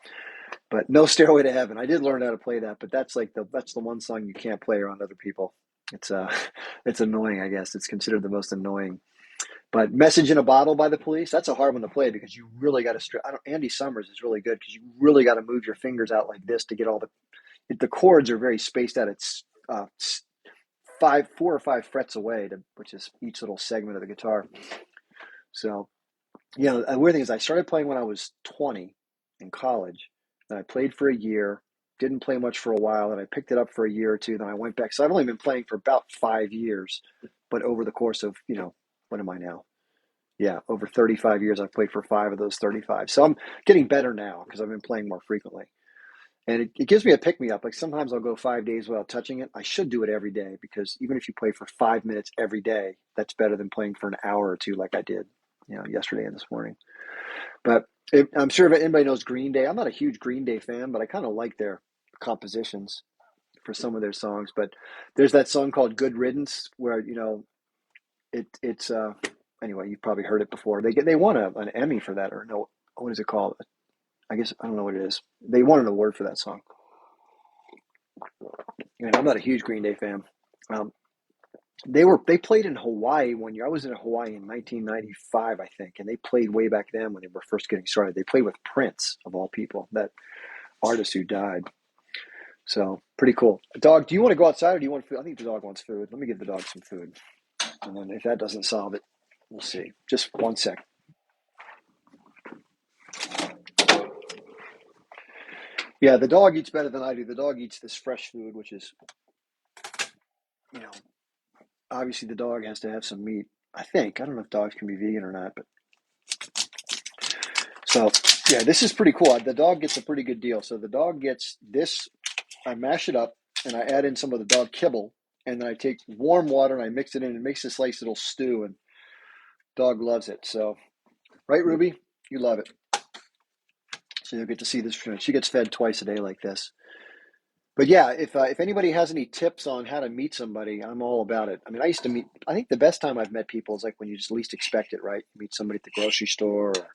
But no Stairway to Heaven. I did learn how to play that, but that's the one song you can't play around other people. It's it's annoying, I guess. It's considered the most annoying. But Message in a Bottle by the Police, that's a hard one to play because you really got to Andy Summers is really good because you really got to move your fingers out like this to get all the chords are very spaced out. It's 4 or 5 frets away, which is each little segment of the guitar. So, the weird thing is I started playing when I was 20 in college. Then I played for a year, didn't play much for a while, and I picked it up for a year or two. Then I went back. So I've only been playing for about 5 years, but over the course of, what am I now? Yeah, over 35 years, I've played for 5 of those 35. So I'm getting better now because I've been playing more frequently. And it gives me a pick me up. Like sometimes I'll go 5 days without touching it. I should do it every day because even if you play for 5 minutes every day, that's better than playing for an hour or two like I did, yesterday and this morning. But I'm sure if anybody knows Green Day, I'm not a huge Green Day fan, but I kind of like their compositions for some of their songs. But there's that song called "Good Riddance" where it's anyway, you've probably heard it before. They won an Emmy for that, or no, what is it called? I guess I don't know what it is. They won an award for that song. And I'm not a huge Green Day fan. Um, they played in Hawaii one year. I was in Hawaii in 1995, I think, and they played way back then when they were first getting started. They played with Prince of all people, that artist who died. So pretty cool. Dog, do you want to go outside or do you want food? I think the dog wants food. Let me give the dog some food, and then if that doesn't solve it, we'll see. Just one sec. Yeah, the dog eats better than I do. The dog eats this fresh food, which is, you know, obviously the dog has to have some meat. I think. I don't know if dogs can be vegan or not, but so yeah, this is pretty cool. The dog gets a pretty good deal. So the dog gets this. I mash it up and I add in some of the dog kibble, and then I take warm water and I mix it in and it makes this nice little stew, and dog loves it. So right, Ruby, you love it. So you'll get to see this. She gets fed twice a day like this. But yeah, if anybody has any tips on how to meet somebody, I'm all about it. I mean, I used to meet. I think the best time I've met people is like when you just least expect it. Right, you meet somebody at the grocery store, or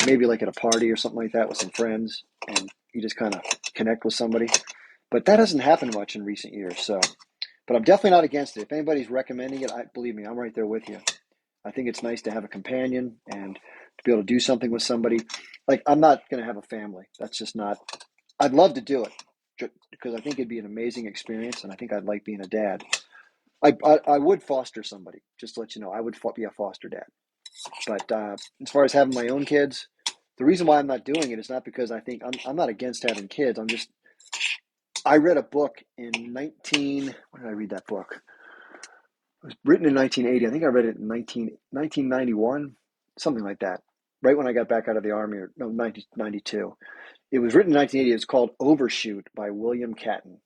maybe like at a party or something like that with some friends, and you just kind of connect with somebody. But that hasn't happened much in recent years. So, but I'm definitely not against it. If anybody's recommending it, believe me, I'm right there with you. I think it's nice to have a companion and to be able to do something with somebody. Like I'm not going to have a family. That's just not. I'd love to do it because I think it'd be an amazing experience, and I think I'd like being a dad. I would foster somebody. Just to let you know, I would be a foster dad. But as far as having my own kids, the reason why I'm not doing it is not because I think I'm not against having kids. I read a book in 19. When did I read that book? It was written in 1980. I think I read it in 1991, something like that. Right when I got back out of the army, or no, 1992. It was written in 1980. It's called Overshoot by William Catton.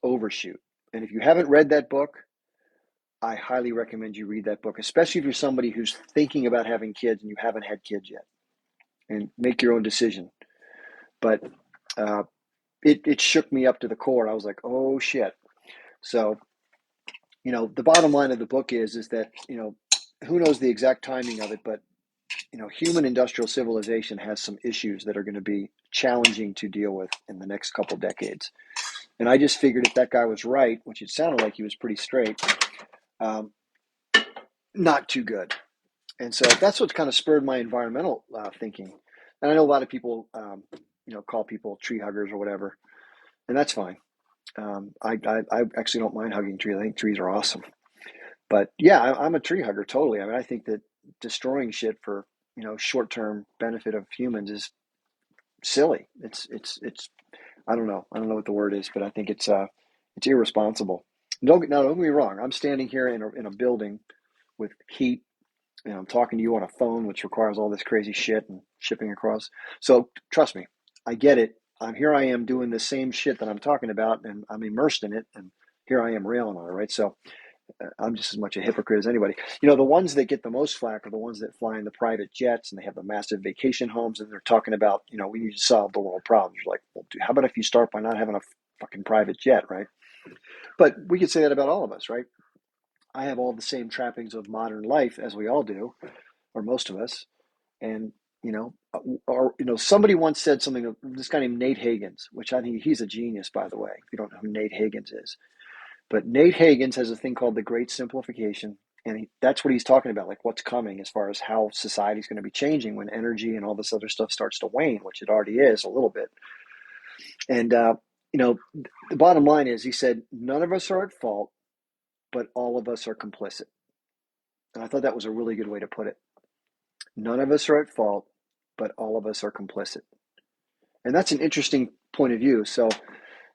Overshoot. And if you haven't read that book, I highly recommend you read that book, especially if you're somebody who's thinking about having kids and you haven't had kids yet, and make your own decision. But uh, it shook me up to the core. I was like, oh shit. So, the bottom line of the book is that, who knows the exact timing of it, but, human industrial civilization has some issues that are going to be challenging to deal with in the next couple decades. And I just figured if that guy was right, which it sounded like he was pretty straight, um, not too good. And so that's what kind of spurred my environmental thinking. And I know a lot of people, call people tree huggers or whatever, and that's fine. I actually don't mind hugging trees. I think trees are awesome. But yeah, I'm a tree hugger totally. I mean, I think that destroying shit for short term benefit of humans is silly. It's I don't know. I don't know what the word is, but I think it's irresponsible. Don't get me wrong. I'm standing here in a building with heat. I'm talking to you on a phone, which requires all this crazy shit and shipping across. So trust me, I get it. Here I am doing the same shit that I'm talking about, and I'm immersed in it, and here I am railing on it, right? So I'm just as much a hypocrite as anybody. You know, the ones that get the most flack are the ones that fly in the private jets and they have the massive vacation homes and they're talking about, you know, we need to solve the world problems. You're like, well, dude, how about if you start by not having a fucking private jet, right? But we could say that about all of us, right? I have all the same trappings of modern life as we all do, or most of us. And, or, somebody once said something, this guy named Nate Higgins, which I think he's a genius, by the way, if you don't know who Nate Higgins is. But Nate Higgins has a thing called the Great Simplification. And that's what he's talking about, like what's coming as far as how society's going to be changing when energy and all this other stuff starts to wane, which it already is a little bit. And, the bottom line is he said, none of us are at fault, but all of us are complicit. And I thought that was a really good way to put it. None of us are at fault, but all of us are complicit. And that's an interesting point of view. So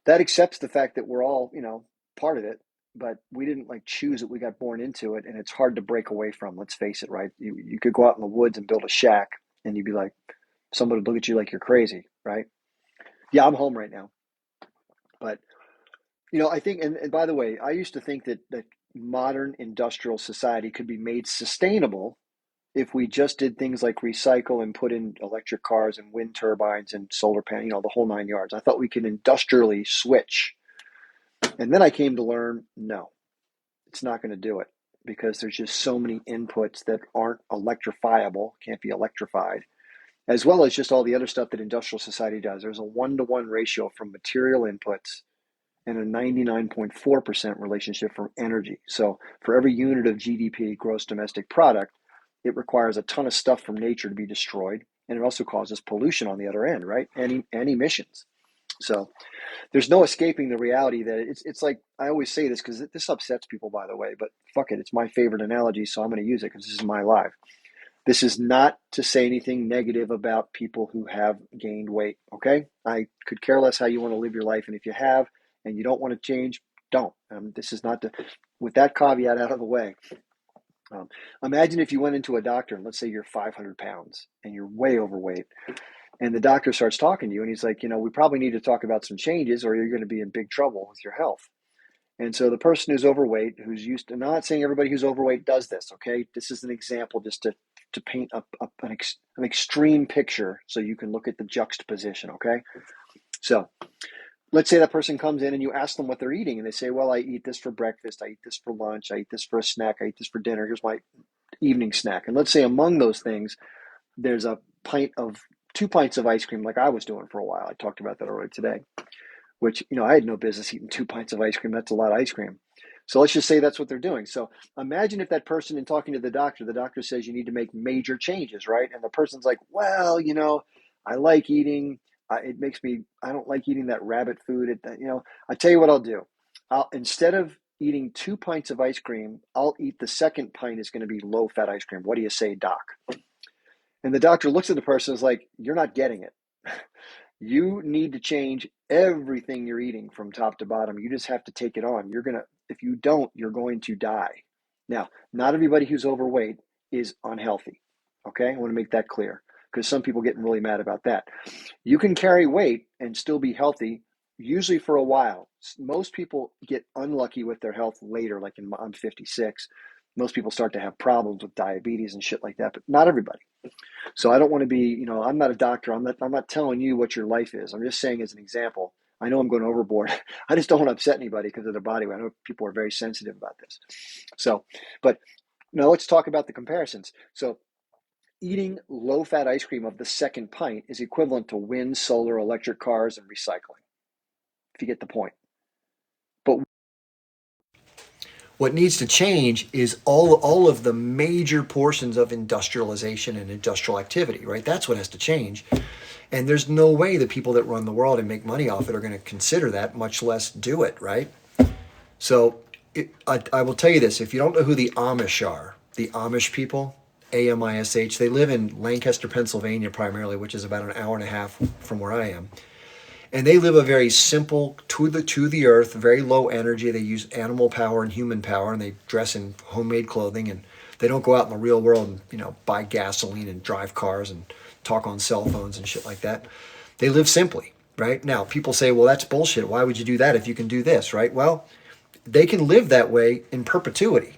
that accepts the fact that we're all, part of it, but we didn't like choose it. We got born into it, and it's hard to break away from. Let's face it, right? You could go out in the woods and build a shack, and you'd be like, somebody would look at you like you're crazy, right? Yeah, I'm home right now. But, I think, and by the way, I used to think that modern industrial society could be made sustainable if we just did things like recycle and put in electric cars and wind turbines and solar panels, the whole 9 yards. I thought we could industrially switch. And then I came to learn, no, it's not going to do it because there's just so many inputs that aren't electrifiable, can't be electrified, as well as just all the other stuff that industrial society does. There's a 1-to-1 ratio from material inputs and a 99.4% relationship for energy. So for every unit of GDP, gross domestic product, it requires a ton of stuff from nature to be destroyed. And it also causes pollution on the other end, right? And emissions. So there's no escaping the reality that it's like, I always say this because this upsets people, by the way, but fuck it. It's my favorite analogy, so I'm going to use it because this is my life. This is not to say anything negative about people who have gained weight, okay? I could care less how you want to live your life. And if you have and you don't want to change, don't. This is not with that caveat out of the way. Imagine if you went into a doctor and let's say you're 500 pounds and you're way overweight and the doctor starts talking to you and he's like, we probably need to talk about some changes or you're going to be in big trouble with your health. And so the person who's overweight, who's used to, I'm not saying everybody who's overweight does this, okay? This is an example just to paint an extreme picture so you can look at the juxtaposition, okay? So let's say that person comes in and you ask them what they're eating and they say, well, I eat this for breakfast, I eat this for lunch, I eat this for a snack, I eat this for dinner, here's my evening snack. And let's say among those things, there's 2 pints of ice cream like I was doing for a while. I talked about that already today, which, I had no business eating 2 pints of ice cream. That's a lot of ice cream. So let's just say that's what they're doing. So imagine if that person in talking to the doctor says you need to make major changes, right? And the person's like, well, I like eating. I don't like eating that rabbit food. I tell you what I'll do. Instead of eating 2 pints of ice cream, I'll eat the second pint is going to be low fat ice cream. What do you say, doc? And the doctor looks at the person and is like, you're not getting it. You need to change everything you're eating from top to bottom. You just have to take it on. If you don't, you're going to die. Now, not everybody who's overweight is unhealthy. Okay. I want to make that clear because some people get really mad about that. You can carry weight and still be healthy, usually for a while. Most people get unlucky with their health later, like I'm 56. Most people start to have problems with diabetes and shit like that, but not everybody. So I don't want to be, I'm not a doctor. I'm not telling you what your life is. I'm just saying as an example. I know I'm going overboard. I just don't want to upset anybody because of their body weight. I know people are very sensitive about this. So, but now let's talk about the comparisons. So eating low-fat ice cream of the second pint is equivalent to wind, solar, electric cars, and recycling, if you get the point. But what needs to change is all of the major portions of industrialization and industrial activity, right? That's what has to change. And there's no way the people that run the world and make money off it are going to consider that, much less do it, right? So I will tell you this. If you don't know who the Amish are, the Amish people, AMISH, they live in Lancaster, Pennsylvania primarily, which is about an hour and a half from where I am. And they live a very simple, to the earth, very low energy. They use animal power and human power, and they dress in homemade clothing, and they don't go out in the real world and buy gasoline and drive cars and talk on cell phones and shit like that. They live simply, right? Now, people say, well, that's bullshit. Why would you do that if you can do this, right? Well, they can live that way in perpetuity.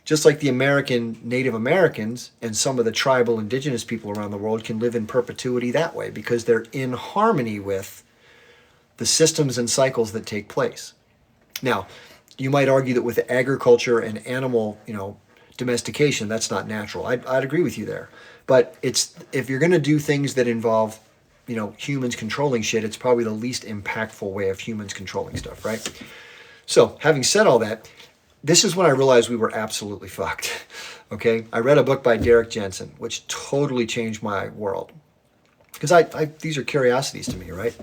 Just like the American Native Americans and some of the tribal indigenous people around the world can live in perpetuity that way because they're in harmony with the systems and cycles that take place. Now, you might argue that with agriculture and animal, domestication, that's not natural. I'd agree with you there. But it's if you're going to do things that involve, humans controlling shit, it's probably the least impactful way of humans controlling stuff, right? So, having said all that, this is when I realized we were absolutely fucked. Okay, I read a book by Derek Jensen, which totally changed my world because these are curiosities to me, right?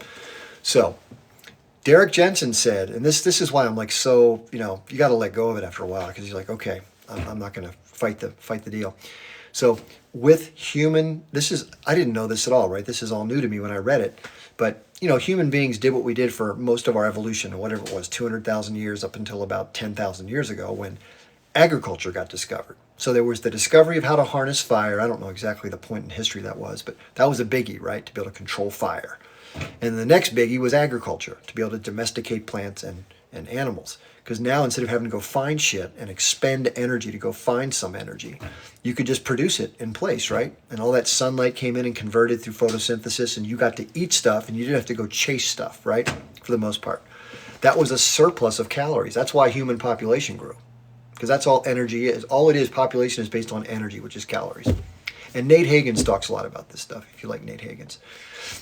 So, Derek Jensen said, and this is why I'm like so, you got to let go of it after a while because you're like, okay, I'm not going to fight the deal. So with human, I didn't know this at all, right? This is all new to me when I read it. But, human beings did what we did for most of our evolution, or whatever it was, 200,000 years up until about 10,000 years ago when agriculture got discovered. So there was the discovery of how to harness fire. I don't know exactly the point in history that was, but that was a biggie, right? To be able to control fire. And the next biggie was agriculture, to be able to domesticate plants and animals. Because now instead of having to go find shit and expend energy to go find some energy, you could just produce it in place, right? And all that sunlight came in and converted through photosynthesis, and you got to eat stuff and you didn't have to go chase stuff, right? For the most part. That was a surplus of calories. That's why human population grew. Because that's all energy is. All it is, population is based on energy, which is calories. And Nate Hagens talks a lot about this stuff, if you like Nate Hagens.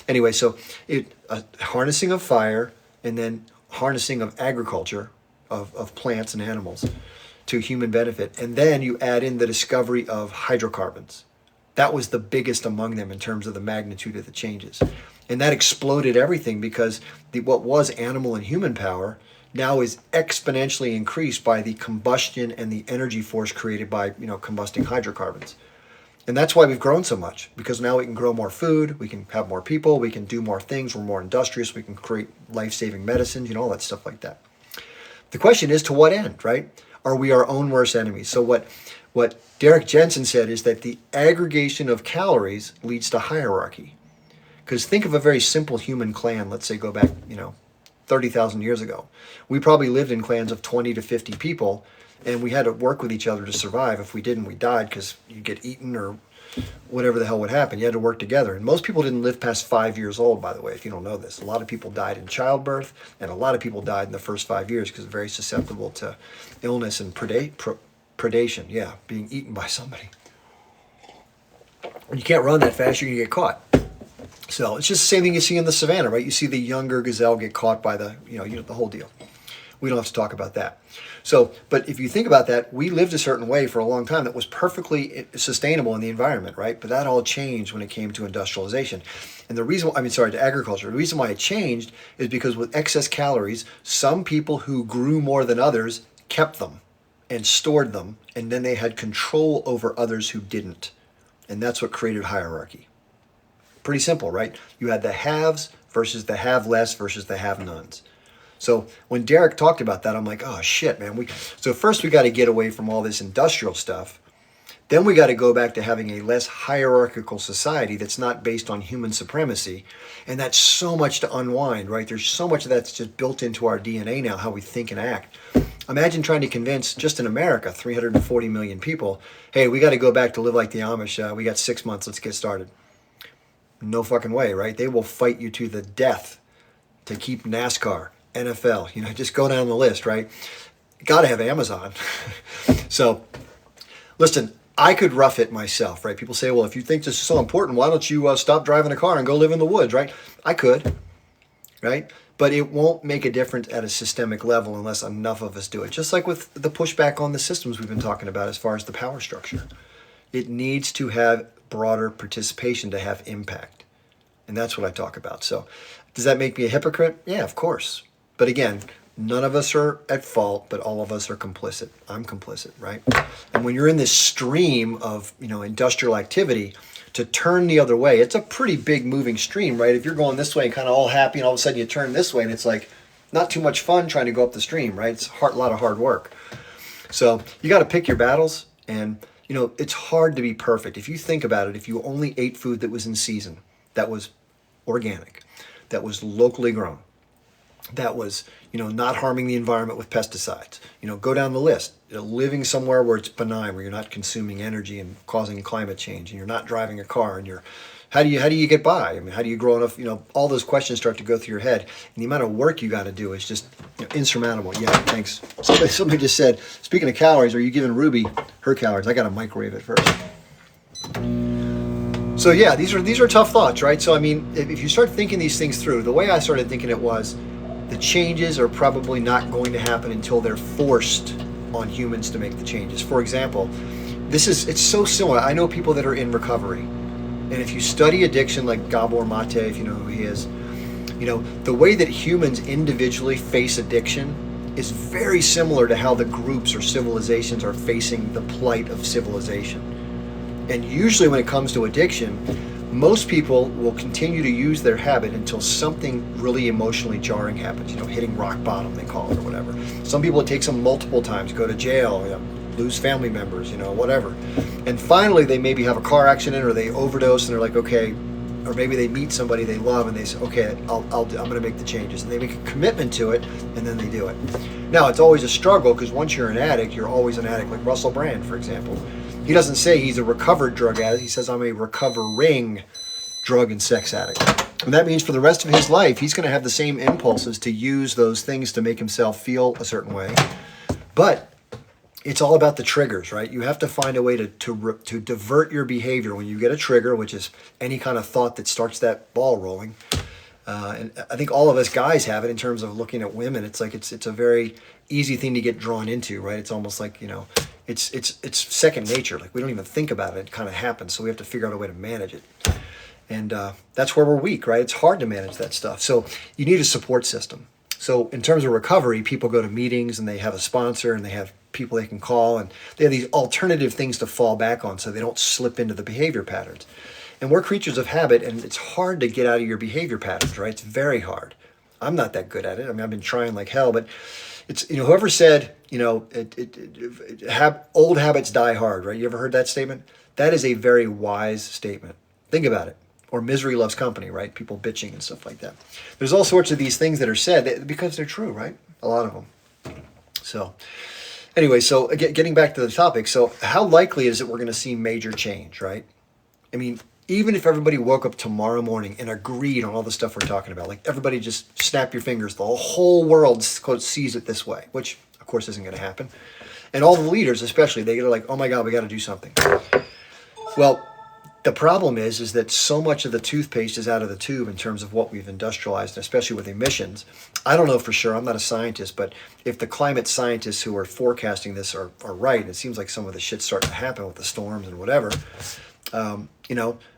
Anyway, so harnessing of fire and then harnessing of agriculture, of plants and animals to human benefit. And then you add in the discovery of hydrocarbons. That was the biggest among them in terms of the magnitude of the changes. And that exploded everything because what was animal and human power now is exponentially increased by the combustion and the energy force created by, combusting hydrocarbons. And that's why we've grown so much, because now we can grow more food, we can have more people, we can do more things, we're more industrious, we can create life-saving medicines, all that stuff like that. The question is, to what end, right? Are we our own worst enemies? So what Derek Jensen said is that the aggregation of calories leads to hierarchy. Because think of a very simple human clan, let's say go back, 30,000 years ago. We probably lived in clans of 20 to 50 people, and we had to work with each other to survive. If we didn't, we died because you'd get eaten or whatever the hell would happen. You had to work together. And most people didn't live past 5 years old, by the way, if you don't know this. A lot of people died in childbirth, and a lot of people died in the first 5 years because they're very susceptible to illness and predation. Yeah, being eaten by somebody. When you can't run that fast, you're going to get caught. So it's just the same thing you see in the savannah, right? You see the younger gazelle get caught by the whole deal. We don't have to talk about that. So, but if you think about that, we lived a certain way for a long time that was perfectly sustainable in the environment, right? But that all changed when it came to industrialization. And to agriculture. The reason why it changed is because with excess calories, some people who grew more than others kept them and stored them, and then they had control over others who didn't. And that's what created hierarchy. Pretty simple, right? You had the haves versus the have less versus the have nones. So when Derek talked about that, I'm like, oh shit, man. So first we got to get away from all this industrial stuff. Then we got to go back to having a less hierarchical society that's not based on human supremacy. And that's so much to unwind, right? There's so much of that's just built into our DNA now, how we think and act. Imagine trying to convince, just in America, 340 million people, hey, we got to go back to live like the Amish. We got 6 months. Let's get started. No fucking way, right? They will fight you to the death to keep NASCAR, NFL, just go down the list, right? Got to have Amazon. So, listen, I could rough it myself, right? People say, well, if you think this is so important, why don't you stop driving a car and go live in the woods, right? I could, right? But it won't make a difference at a systemic level unless enough of us do it. Just like with the pushback on the systems we've been talking about as far as the power structure. It needs to have broader participation to have impact. And that's what I talk about. So does that make me a hypocrite? Yeah, of course. But again, none of us are at fault, but all of us are complicit. I'm complicit, right? And when you're in this stream of, industrial activity, to turn the other way, it's a pretty big moving stream, right? If you're going this way and kind of all happy and all of a sudden you turn this way and it's like not too much fun trying to go up the stream, right? It's a lot of hard work. So you got to pick your battles, and it's hard to be perfect. If you think about it, if you only ate food that was in season, that was organic, that was locally grown, that was, not harming the environment with pesticides. Go down the list. Living somewhere where it's benign, where you're not consuming energy and causing climate change, and you're not driving a car, and you're how do you get by? I mean, how do you grow enough? All those questions start to go through your head, and the amount of work you got to do is just insurmountable. Yeah, thanks. Somebody just said, speaking of calories, are you giving Ruby her calories? I got to microwave it first. So yeah, these are tough thoughts, right? So I mean, if you start thinking these things through, the way I started thinking it was, the changes are probably not going to happen until they're forced on humans to make the changes. For example, it's so similar. I know people that are in recovery, and if you study addiction, like Gabor Mate, if you know who he is, the way that humans individually face addiction is very similar to how the groups or civilizations are facing the plight of civilization. And usually when it comes to addiction, most people will continue to use their habit until something really emotionally jarring happens, hitting rock bottom, they call it, or whatever. Some people, it takes them multiple times, go to jail, lose family members, whatever. And finally, they maybe have a car accident, or they overdose, and they're like, okay, or maybe they meet somebody they love, and they say, okay, I'm going to make the changes. And they make a commitment to it, and then they do it. Now, it's always a struggle, because once you're an addict, you're always an addict. Like Russell Brand, for example. He doesn't say he's a recovered drug addict. He says, I'm a recovering drug and sex addict. And that means for the rest of his life, he's going to have the same impulses to use those things to make himself feel a certain way. But it's all about the triggers, right? You have to find a way to divert your behavior when you get a trigger, which is any kind of thought that starts that ball rolling. And I think all of us guys have it in terms of looking at women. It's like it's a very easy thing to get drawn into, right? It's almost like, it's second nature. Like we don't even think about it. It kind of happens. So we have to figure out a way to manage it. And that's where we're weak, right? It's hard to manage that stuff. So you need a support system. So in terms of recovery, people go to meetings and they have a sponsor and they have people they can call, and they have these alternative things to fall back on so they don't slip into the behavior patterns. And we're creatures of habit, and it's hard to get out of your behavior patterns, right? It's very hard. I'm not that good at it. I mean, I've been trying like hell, but it's, whoever said, old habits die hard, right? You ever heard that statement? That is a very wise statement. Think about it. Or misery loves company, right? People bitching and stuff like that. There's all sorts of these things that are said because they're true, right? A lot of them. So anyway, so getting back to the topic. So how likely is it we're going to see major change, right? I mean, even if everybody woke up tomorrow morning and agreed on all the stuff we're talking about, like everybody just snap your fingers, the whole world sees it this way, which of course isn't going to happen. And all the leaders, especially, they're like, oh my God, we got to do something. Well, the problem is that so much of the toothpaste is out of the tube in terms of what we've industrialized, especially with emissions. I don't know for sure. I'm not a scientist, but if the climate scientists who are forecasting this are right, it seems like some of the shit's starting to happen with the storms and whatever.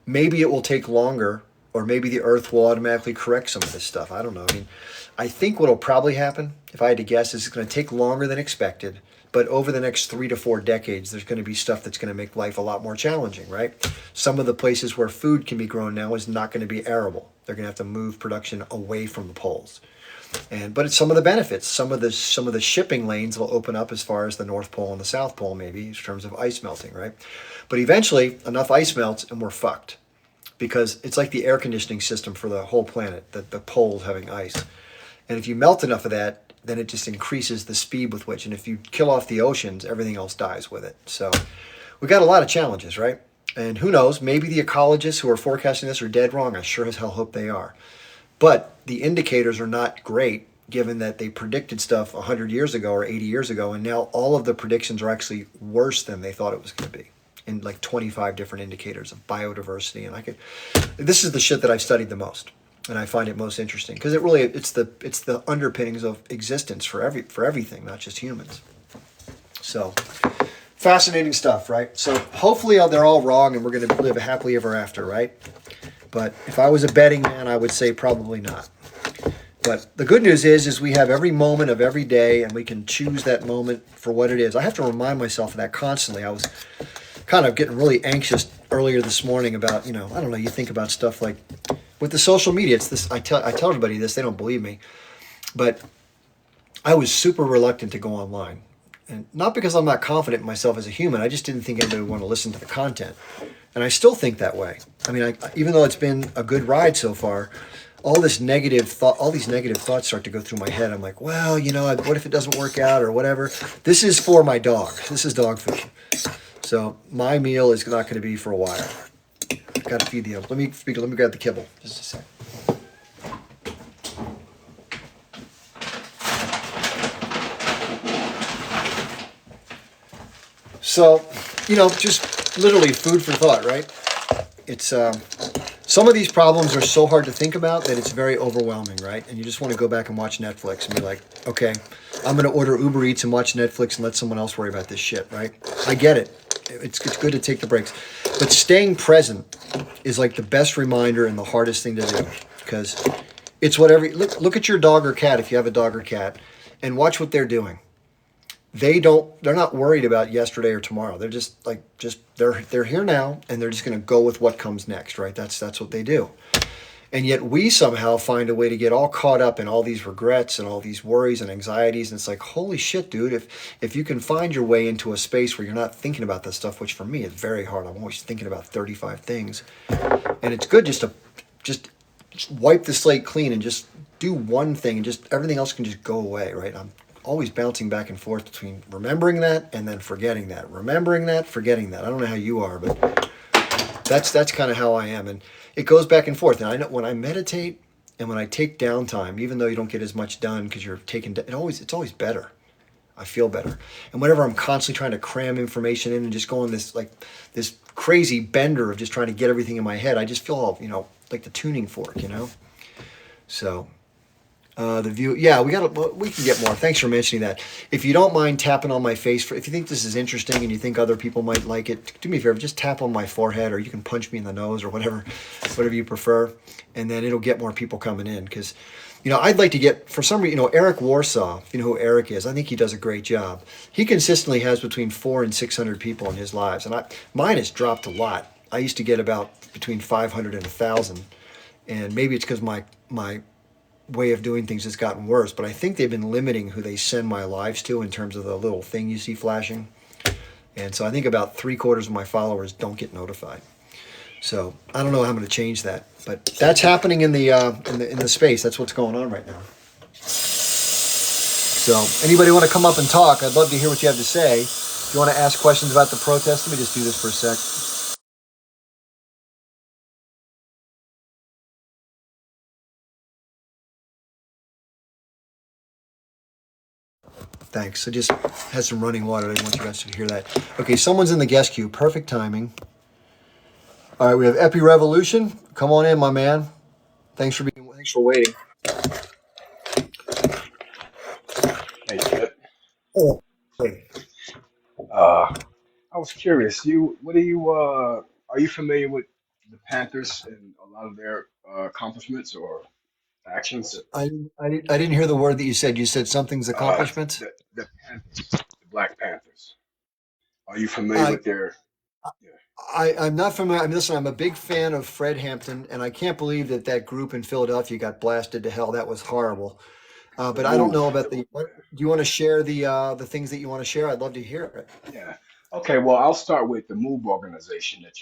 Maybe it will take longer, or maybe the earth will automatically correct some of this stuff. I don't know. I mean, I think what will probably happen, if I had to guess, is it's going to take longer than expected. But over the next 3 to 4 decades, there's going to be stuff that's going to make life a lot more challenging, right? Some of the places where food can be grown now is not going to be arable. They're going to have to move production away from the poles. But it's some of the benefits. Some of the shipping lanes will open up as far as the North Pole and the South Pole, maybe, in terms of ice melting, right? But eventually, enough ice melts and we're fucked. Because it's like the air conditioning system for the whole planet, the poles having ice. And if you melt enough of that, then it just increases the speed with which, and if you kill off the oceans, everything else dies with it. So we got a lot of challenges, right? And who knows, maybe the ecologists who are forecasting this are dead wrong. I sure as hell hope they are. But the indicators are not great, given that they predicted stuff 100 years ago or 80 years ago, and now all of the predictions are actually worse than they thought it was going to be, in like 25 different indicators of biodiversity. And this is the shit that I've studied the most. And I find it most interesting because it's the underpinnings of existence for everything, not just humans. So fascinating stuff, right? So hopefully they're all wrong and we're going to live happily ever after, right? But if I was a betting man, I would say probably not. But the good news is we have every moment of every day and we can choose that moment for what it is. I have to remind myself of that constantly. I was kind of getting really anxious earlier this morning about, I don't know, you think about stuff like with the social media, it's this. I tell everybody this, they don't believe me, but I was super reluctant to go online, and not because I'm not confident in myself as a human. I just didn't think anybody would want to listen to the content, and I still think that way. I mean, even though it's been a good ride so far, all these negative thoughts start to go through my head. I'm like, well, what if it doesn't work out or whatever? This is for my dog. This is dog food. So my meal is not going to be for a while. Got to feed the. Let me grab the kibble. Just a sec. So, just literally food for thought, right? It's some of these problems are so hard to think about that it's very overwhelming, right? And you just want to go back and watch Netflix and be like, okay, I'm going to order Uber Eats and watch Netflix and let someone else worry about this shit, right? I get it. It's good to take the breaks, but staying present is like the best reminder and the hardest thing to do because it's whatever. Look at your dog or cat if you have a dog or cat, and watch what they're doing. They're not worried about yesterday or tomorrow. They're they're here now and they're just going to go with what comes next, right? That's what they do. And yet we somehow find a way to get all caught up in all these regrets and all these worries and anxieties. And it's like, holy shit, dude, if you can find your way into a space where you're not thinking about this stuff, which for me is very hard. I'm always thinking about 35 things. And it's good just wipe the slate clean and just do one thing and just everything else can just go away, right? I'm always bouncing back and forth between remembering that and then forgetting that. Remembering that, forgetting that. I don't know how you are, but that's kind of how I am, and it goes back and forth. And I know when I meditate and when I take downtime, even though you don't get as much done because you're taking it's always better. I feel better. And whenever I'm constantly trying to cram information in and just go on this crazy bender of just trying to get everything in my head, I just feel all like the tuning fork. So the view, yeah, we can get more. Thanks for mentioning that. If you don't mind tapping on my face, if you think this is interesting and you think other people might like it, do me a favor, just tap on my forehead, or you can punch me in the nose or whatever you prefer, and then it'll get more people coming in. Because, I'd like to get, for some reason, Eric Warsaw. If you know who Eric is, I think he does a great job. He consistently has between 400 and 600 people in his lives, and mine has dropped a lot. I used to get about between 500 and 1,000, and maybe it's because my way of doing things has gotten worse, but I think they've been limiting who they send my lives to in terms of the little thing you see flashing. And so I think about 3/4 of my followers don't get notified. So I don't know how I'm going to change that, but that's happening in the space. That's what's going on right now. So anybody want to come up and talk? I'd love to hear what you have to say. If you want to ask questions about the protest, let me just do this for a sec. Thanks. I just had some running water. I didn't want you guys to hear that. Okay, someone's in the guest queue. Perfect timing. All right, we have Epi Revolution. Come on in, my man. Thanks for waiting. Hey, Kip. Oh, wait. Uh, I was curious. Are you familiar with the Panthers and a lot of their accomplishments or actions? I didn't hear the word that you said. You said something's Uh, accomplishments. the Panthers, the Black Panthers. Are you familiar I with their? Yeah, I'm not familiar. I mean, listen, I'm a big fan of Fred Hampton, and I can't believe that group in Philadelphia got blasted to hell. That was horrible. the But I don't know move. about the. Do you want to share the things that you want to share? I'd love to hear it. Yeah. Okay. Well, I'll start with the Move organization that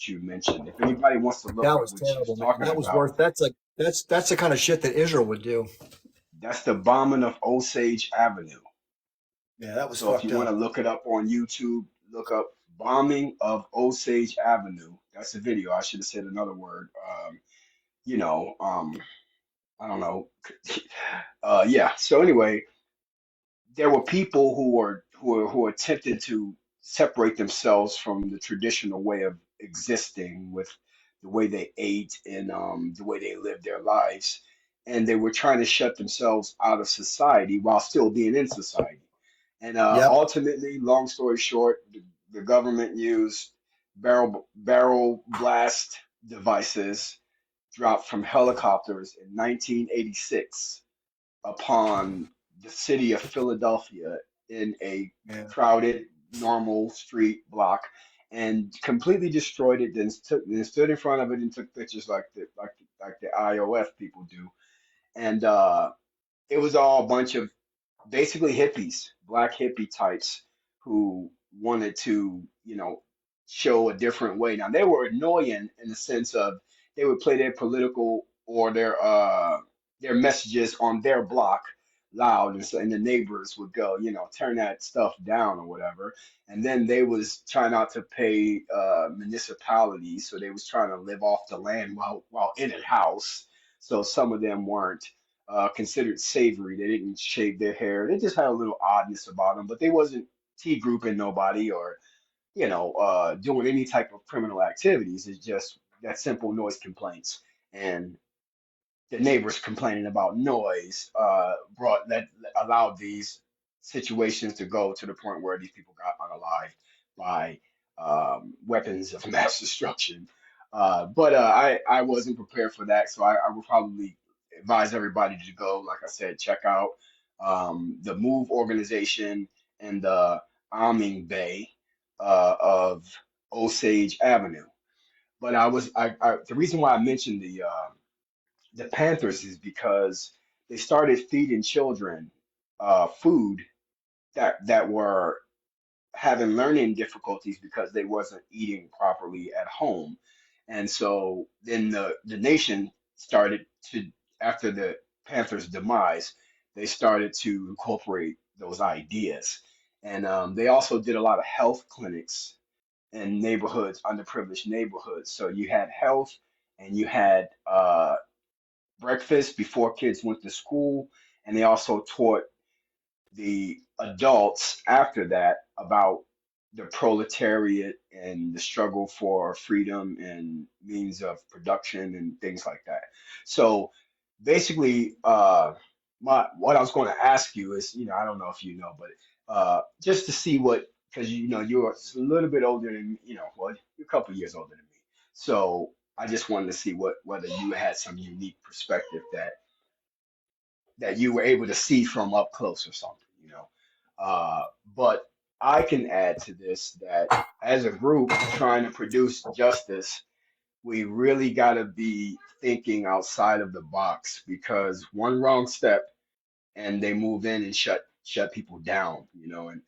you mentioned. If anybody wants to look That up was what she's terrible, man. talking That was about, worth. That's the kind of shit that Israel would do. that's the bombing of Osage Avenue. Yeah, that was So if fucked you want to up. look it up on YouTube, look up bombing of Osage Avenue. That's a video. I should have said another word. You know, I don't know. Yeah. So anyway, there were people who attempted to separate themselves from the traditional way of existing with the way they ate and the way they lived their lives, and they were trying to shut themselves out of society while still being in society. And Yep. ultimately, long story short, the government used barrel blast devices dropped from helicopters in 1986 upon the city of Philadelphia in a Yeah. crowded, normal street block, and completely destroyed it. Then stood in front of it and took pictures like the IOF people do. And it was all a bunch of basically hippies, black hippie types who wanted to, show a different way. Now they were annoying in the sense of they would play their political or their messages on their block loud, and so and the neighbors would go, turn that stuff down or whatever. And then they was trying not to pay municipalities, so they was trying to live off the land while in a house. So some of them weren't considered savory. They didn't shave their hair. They just had a little oddness about them, but they wasn't T grouping nobody or doing any type of criminal activities. It's just that simple noise complaints. And the neighbors complaining about noise brought that allowed these situations to go to the point where these people got unalived by weapons of mass destruction. But I wasn't prepared for that, so I would probably advise everybody to go. Like I said, check out the Move organization and the Alming Bay of Osage Avenue. But the reason why I mentioned the Panthers is because they started feeding children food that were having learning difficulties because they wasn't eating properly at home. And so then the nation started to, after the Panthers' demise, they started to incorporate those ideas. And they also did a lot of health clinics in neighborhoods, underprivileged neighborhoods. So you had health and you had breakfast before kids went to school, and they also taught the adults after that about the proletariat and the struggle for freedom and means of production and things like that. So basically, my what I was going to ask you is, I don't know if you know, but just to see what, because you're a little bit older than, well, you're a couple years older than me. So I just wanted to see whether you had some unique perspective that you were able to see from up close or something. Uh, but I can add to this that as a group trying to produce justice, we really got to be thinking outside of the box, because one wrong step and they move in and shut people down, and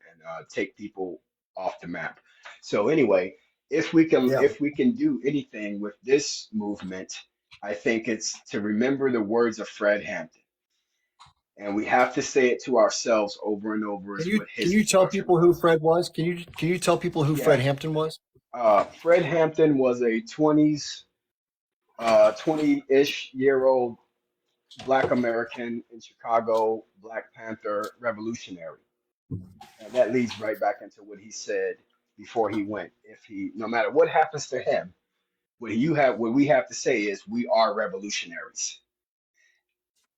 take people off the map. So anyway, Yeah. if we can do anything with this movement, I think it's to remember the words of Fred Hampton, and we have to say it to ourselves over and over, Can is you what can his you tell instruction people who was. Fred was? Can you tell people who Fred Yeah. Hampton was? Fred Hampton was a 20-ish year old Black American in Chicago, Black Panther revolutionary. And that leads right back into what he said before he went. If he, no matter what happens to him, what we have to say is we are revolutionaries.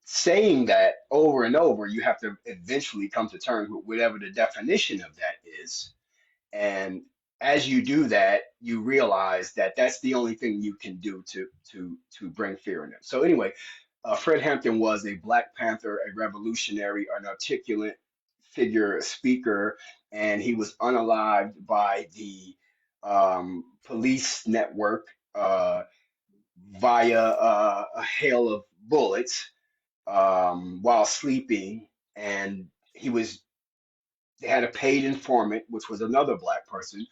Saying that over and over, you have to eventually come to terms with whatever the definition of that is. And as you do that, you realize that that's the only thing you can do to bring fear in them. So anyway, Fred Hampton was a Black Panther, a revolutionary, an articulate figure, a speaker, and he was unalived by the police network via a hail of bullets while sleeping. And he was they had a paid informant, which was another black person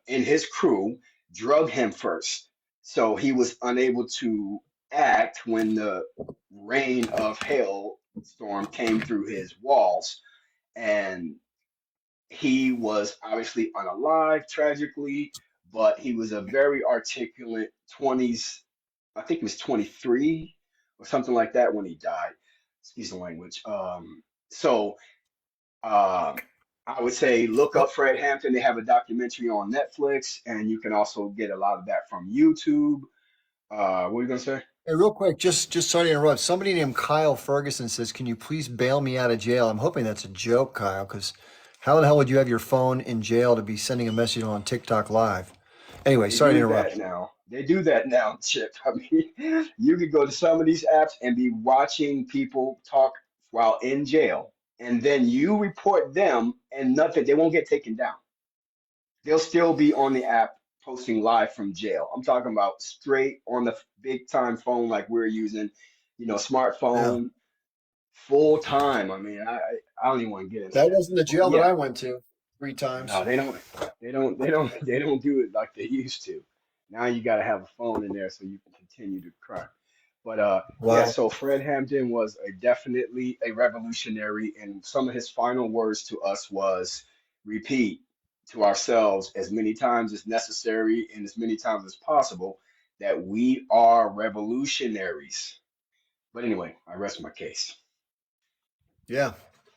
in his crew, drug him first. So he was unable to act when the rain of hail storm came through his walls. And he was obviously unalive, tragically, but he was a very articulate 20s, I think he was 23 or something like that when he died. Excuse the language. So um, I would say look up Fred Hampton. They have a documentary on Netflix, and you can also get a lot of that from YouTube. What are you gonna say? Hey, real quick, just sorry to interrupt. Somebody named Kyle Ferguson says, "Can you please bail me out of jail?" I'm hoping that's a joke, Kyle, because how the hell would you have your phone in jail to be sending a message on TikTok Live? Anyway, They sorry to do interrupt that you. now. They do that now, Chip. I mean, you could go to some of these apps and be watching people talk while in jail, and then you report them, and nothing. They won't get taken down. They'll still be on the app posting live from jail. I'm talking about straight on the big time phone like we're using, Yeah, smartphone full time. I mean, I don't even want to get into that that. wasn't the But jail that yeah, I went to 3 times. no, they don't. They don't do it like they used to. Now you got to have a phone in there so you can continue to cry. But yeah, Wow. so Fred Hampton was definitely a revolutionary, and some of his final words to us was repeat to ourselves as many times as necessary and as many times as possible that we are revolutionaries. But anyway, I rest my case. Yeah.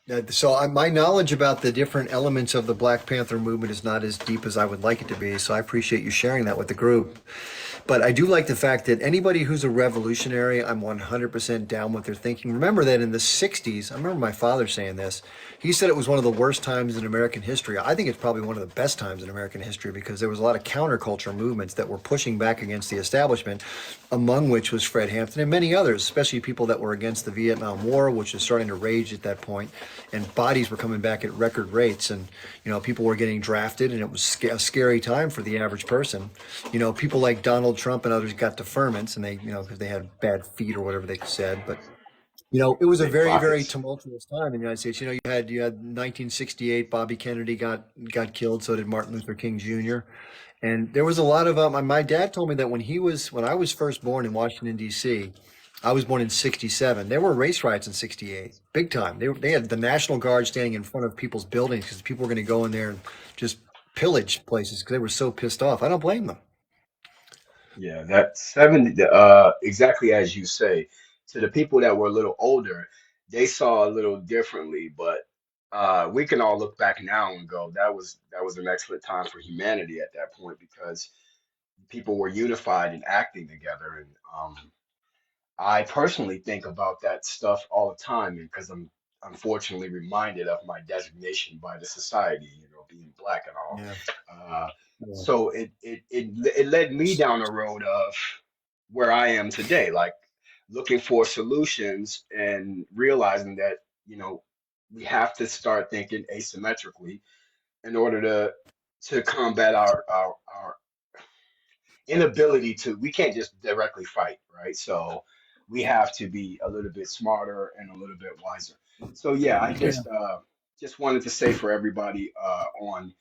My knowledge about the different elements of the Black Panther movement is not as deep as I would like it to be. So I appreciate you sharing that with the group. But I do like the fact that anybody who's a revolutionary, I'm 100% down with their thinking. Remember that in the 60s, I remember my father saying this. He said it was one of the worst times in American history. I think it's probably one of the best times in American history because there was a lot of counterculture movements that were pushing back against the establishment, among which was Fred Hampton and many others, especially people that were against the Vietnam War, which was starting to rage at that point, and bodies were coming back at record rates, and people were getting drafted, and it was a scary time for the average person. People like Donald Trump and others got deferments, and they, because they had bad feet or whatever they said, but it was a Big very, very pockets. tumultuous time in the United States. You had 1968. Bobby Kennedy got killed. So did Martin Luther King Jr. And there was a lot of my dad told me that when I was first born in Washington D.C. I was born in '67. There were race riots in '68, big time. They had the National Guard standing in front of people's buildings because people were going to go in there and just pillage places because they were so pissed off. I don't blame them. Yeah, that 70, exactly as you say, to the people that were a little older, they saw a little differently, but we can all look back now and go, that was an excellent time for humanity at that point because people were unified and acting together. And I personally think about that stuff all the time because I'm unfortunately reminded of my designation by the society, being black and all. Yeah. Uh, Yeah. so it led me down a road of where I am today, like looking for solutions and realizing that, we have to start thinking asymmetrically in order to combat our inability to, we can't just directly fight, right? So we have to be a little bit smarter and a little bit wiser. So yeah, I just wanted to say for everybody on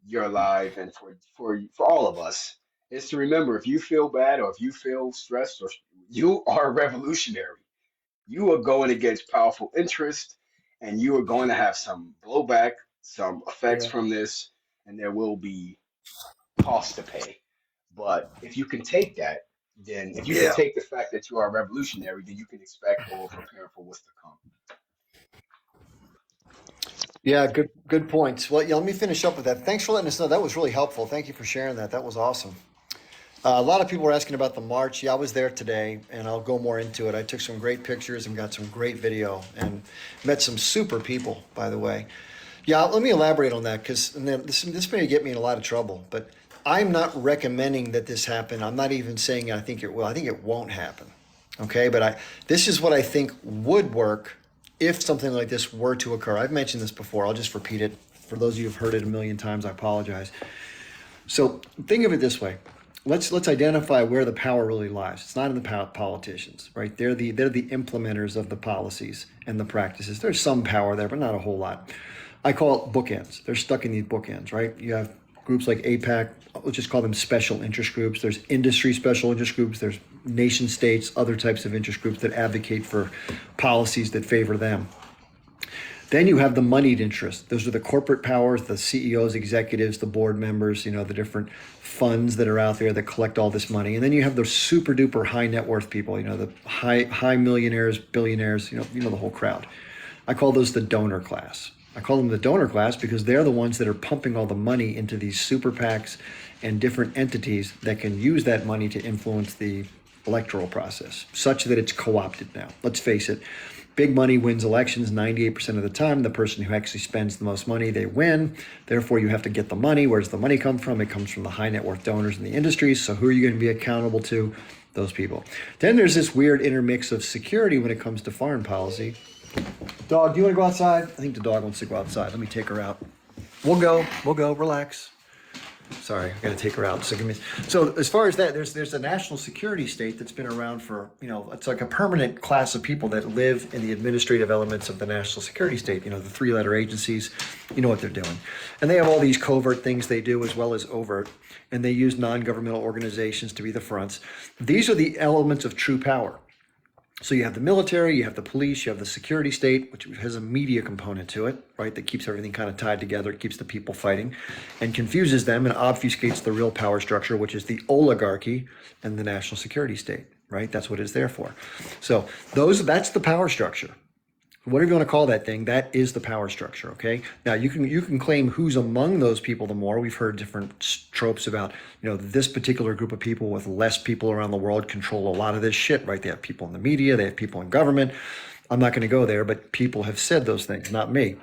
your live and for all of us is to remember, if you feel bad or if you feel stressed, or you are a revolutionary. You are going against powerful interest, and you are going to have some blowback, some effects Yeah. from this, and there will be cost to pay. But if you can take that, then if you can Yeah. take the fact that you are a revolutionary, then you can expect or prepare for what's to come. Yeah, good points. Well, yeah, let me finish up with that. Thanks for letting us know. That was really helpful. Thank you for sharing that. That was awesome. A lot of people were asking about the march. Yeah, I was there today, and I'll go more into it. I took some great pictures and got some great video and met some super people, by the way. Yeah, let me elaborate on that because this may get me in a lot of trouble, but I'm not recommending that this happen. I'm not even saying I think it will. I think it won't happen. Okay, but this is what I think would work if something like this were to occur. I've mentioned this before. I'll just repeat it. For those of you who've heard it a million times, I apologize. So think of it this way. Let's identify where the power really lies. It's not in the politicians, right? They're the implementers of the policies and the practices. There's some power there, but not a whole lot. I call it bookends. They're stuck in these bookends, right? You have groups like APAC, let's just call them special interest groups. There's industry special interest groups. There's nation states, other types of interest groups that advocate for policies that favor them. Then you have the moneyed interest. Those are the corporate powers, the CEOs, executives, the board members, the different funds that are out there that collect all this money. And then you have the super duper high net worth people, the high millionaires, billionaires, the whole crowd. I call those the donor class. I call them the donor class because they're the ones that are pumping all the money into these super PACs and different entities that can use that money to influence the electoral process, such that it's co-opted now. Let's face it, big money wins elections 98% of the time. The person who actually spends the most money, they win. Therefore, you have to get the money. Where does the money come from? It comes from the high net worth donors in the industries. So who are you going to be accountable to? Those people. Then there's this weird intermix of security when it comes to foreign policy. Dog, do you want to go outside? I think the dog wants to go outside. Let me take her out. We'll go. Relax. Sorry, I got to take her out. So as far as that, there's a national security state that's been around for, it's like a permanent class of people that live in the administrative elements of the national security state. The three-letter agencies, you know what they're doing, and they have all these covert things they do as well as overt, and they use non-governmental organizations to be the fronts. These are the elements of true power. So you have the military, you have the police, you have the security state, which has a media component to it, right? That keeps everything kind of tied together, it keeps the people fighting and confuses them and obfuscates the real power structure, which is the oligarchy and the national security state, right? That's what it's there for. So that's the power structure. Whatever you want to call that thing, that is the power structure. Okay. Now you can claim who's among those people the more. We've heard different tropes about, this particular group of people with less people around the world control a lot of this shit, right? They have people in the media, they have people in government. I'm not going to go there, but people have said those things, not me.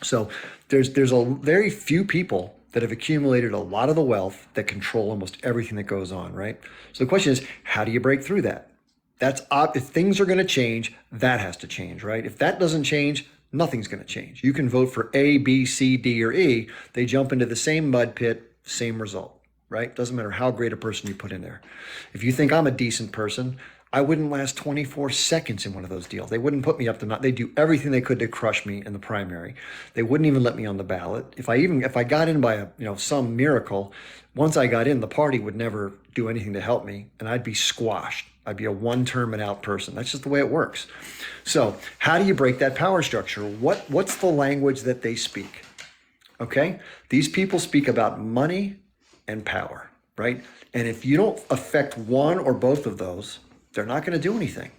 So there's a very few people that have accumulated a lot of the wealth that control almost everything that goes on, right? So the question is, how do you break through that? If things are going to change, that has to change, right? If that doesn't change, nothing's going to change. You can vote for A, B, C, D, or E. They jump into the same mud pit, same result, right? Doesn't matter how great a person you put in there. If you think I'm a decent person, I wouldn't last 24 seconds in one of those deals. They wouldn't put me up to not. They do everything they could to crush me in the primary. They wouldn't even let me on the ballot. If I got in by some miracle, once I got in, the party would never do anything to help me, and I'd be squashed. I'd be a one-term and out person. That's just the way it works. So how do you break that power structure? What's the language that they speak? Okay, these people speak about money and power, right? And if you don't affect one or both of those, they're not going to do anything.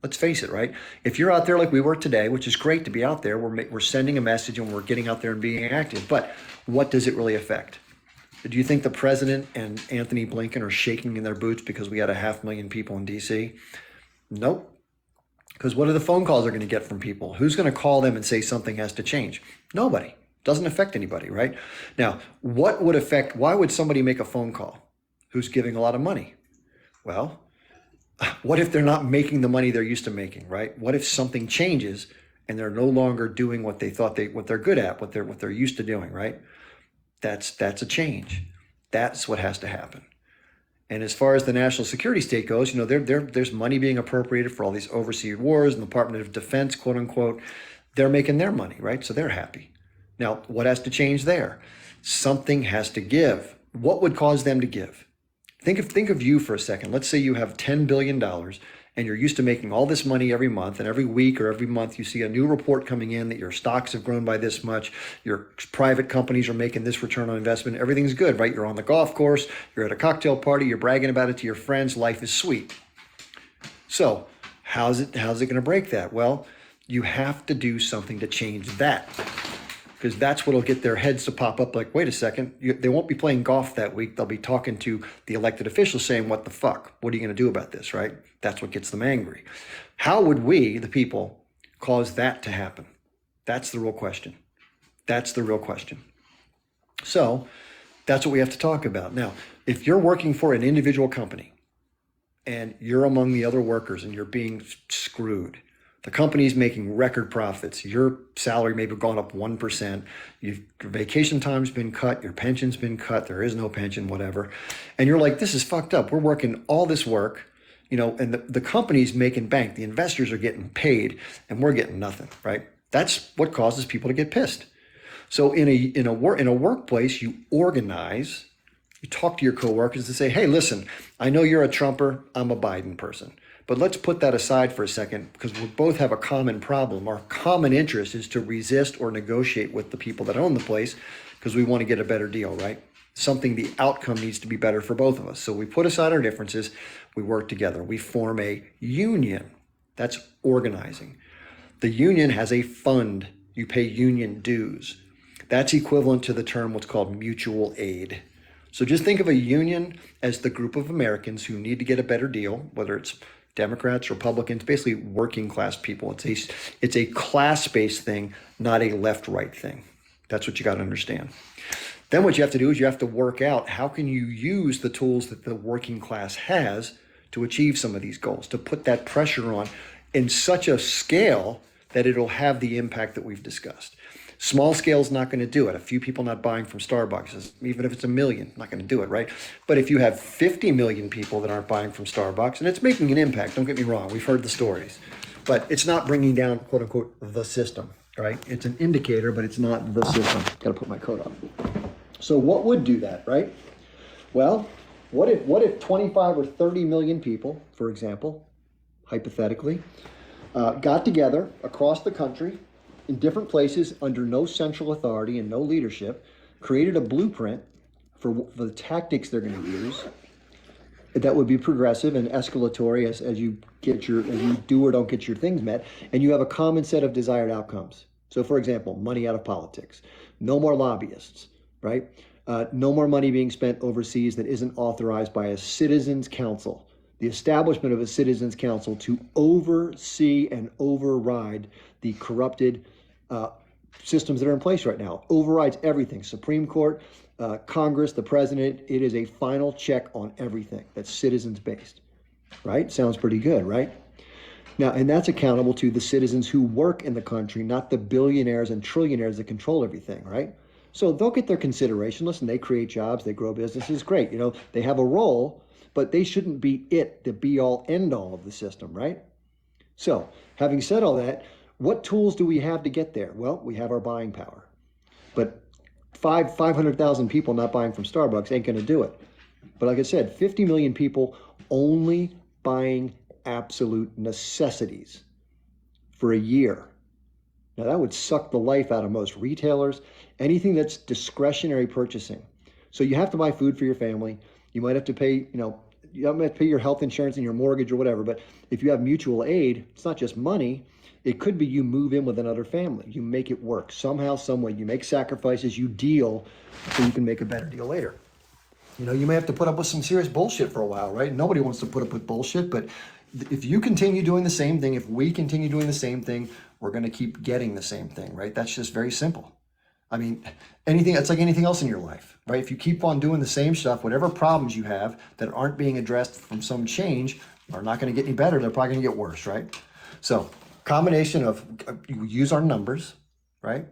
Let's face it, right? If you're out there like we were today, which is great to be out there, we're sending a message and we're getting out there and being active. But what does it really affect? Do you think the president and Anthony Blinken are shaking in their boots because we had 500,000 people in DC? Nope. Because what are the phone calls they're going to get from people? Who's going to call them and say something has to change? Nobody. Doesn't affect anybody, right? Now, why would somebody make a phone call who's giving a lot of money? Well, what if they're not making the money they're used to making, right? What if something changes and they're no longer doing what they thought what they're good at, what they're used to doing, right? That's a change. That's what has to happen. And as far as the national security state goes, there's money being appropriated for all these overseas wars and the Department of Defense, quote unquote. They're making their money, right? So they're happy. Now, what has to change there? Something has to give. What would cause them to give? Think of you for a second. Let's say you have $10 billion and you're used to making all this money every month, and every week or every month you see a new report coming in that your stocks have grown by this much, your private companies are making this return on investment, everything's good, right? You're on the golf course, you're at a cocktail party, you're bragging about it to your friends, life is sweet. So how's it going to break that? Well, you have to do something to change that, because that's what'll get their heads to pop up like, wait a second, they won't be playing golf that week. They'll be talking to the elected officials saying, what the fuck? What are you going to do about this, right? That's what gets them angry. How would we, the people, cause that to happen? That's the real question. That's the real question. So that's what we have to talk about. Now, if you're working for an individual company and you're among the other workers and you're being screwed, the company's making record profits. Your salary may have gone up 1%. Your vacation time's been cut. Your pension's been cut. There is no pension, whatever. And you're like, this is fucked up. We're working all this work, and the company's making bank. The investors are getting paid and we're getting nothing, right? That's what causes people to get pissed. So in a workplace, you organize, you talk to your coworkers and say, hey, listen, I know you're a Trumper. I'm a Biden person. But let's put that aside for a second, because we both have a common problem. Our common interest is to resist or negotiate with the people that own the place, because we want to get a better deal, right? The outcome needs to be better for both of us. So we put aside our differences, we work together, we form a union. That's organizing. The union has a fund. You pay union dues. That's equivalent to the term what's called mutual aid. So just think of a union as the group of Americans who need to get a better deal, whether it's Democrats, Republicans, basically working class people. It's a class-based thing, not a left-right thing. That's what you got to understand. Then what you have to do is you have to work out how can you use the tools that the working class has to achieve some of these goals, to put that pressure on in such a scale that it'll have the impact that we've discussed. Small scale is not going to do it. A few people not buying from Starbucks, even if it's 1 million, not going to do it, right? But if you have 50 million people that aren't buying from Starbucks, and it's making an impact, don't get me wrong, we've heard the stories, but it's not bringing down, quote unquote, the system, right? It's an indicator, but it's not the system. Got to put my coat on. So what would do that, right? Well, what if 25 or 30 million people, for example, hypothetically, got together across the country in different places under no central authority and no leadership, created a blueprint for the tactics they're going to use that would be progressive and escalatory as you do or don't get your things met, and you have a common set of desired outcomes. So, for example, money out of politics, no more lobbyists, right? No more money being spent overseas that isn't authorized by a citizens' council. The establishment of a citizens' council to oversee and override the corrupted systems that are in place right now. Overrides everything. Supreme Court, Congress, the president. It is a final check on everything that's citizens-based, right? Sounds pretty good, right? Now, and that's accountable to the citizens who work in the country, not the billionaires and trillionaires that control everything, right? So they'll get their consideration. Listen, they create jobs, they grow businesses, great. You know, they have a role, but they shouldn't be the be-all, end-all of the system, right? So, having said all that, what tools do we have to get there? Well, we have our buying power. But 500,000 people not buying from Starbucks ain't going to do it. But like I said, 50 million people only buying absolute necessities for a year. Now that would suck the life out of most retailers, anything that's discretionary purchasing. So you have to buy food for your family. You might have to pay, you might have to pay your health insurance and your mortgage or whatever. But if you have mutual aid, it's not just money. It could be you move in with another family. You make it work somehow, some way. You make sacrifices, you deal so you can make a better deal later. You may have to put up with some serious bullshit for a while, right? Nobody wants to put up with bullshit, but if you continue doing the same thing, if we continue doing the same thing, we're going to keep getting the same thing, right? That's just very simple. I mean, it's like anything else in your life, right? If you keep on doing the same stuff, whatever problems you have that aren't being addressed from some change are not going to get any better. They're probably going to get worse, right? So combination of, you use our numbers, right?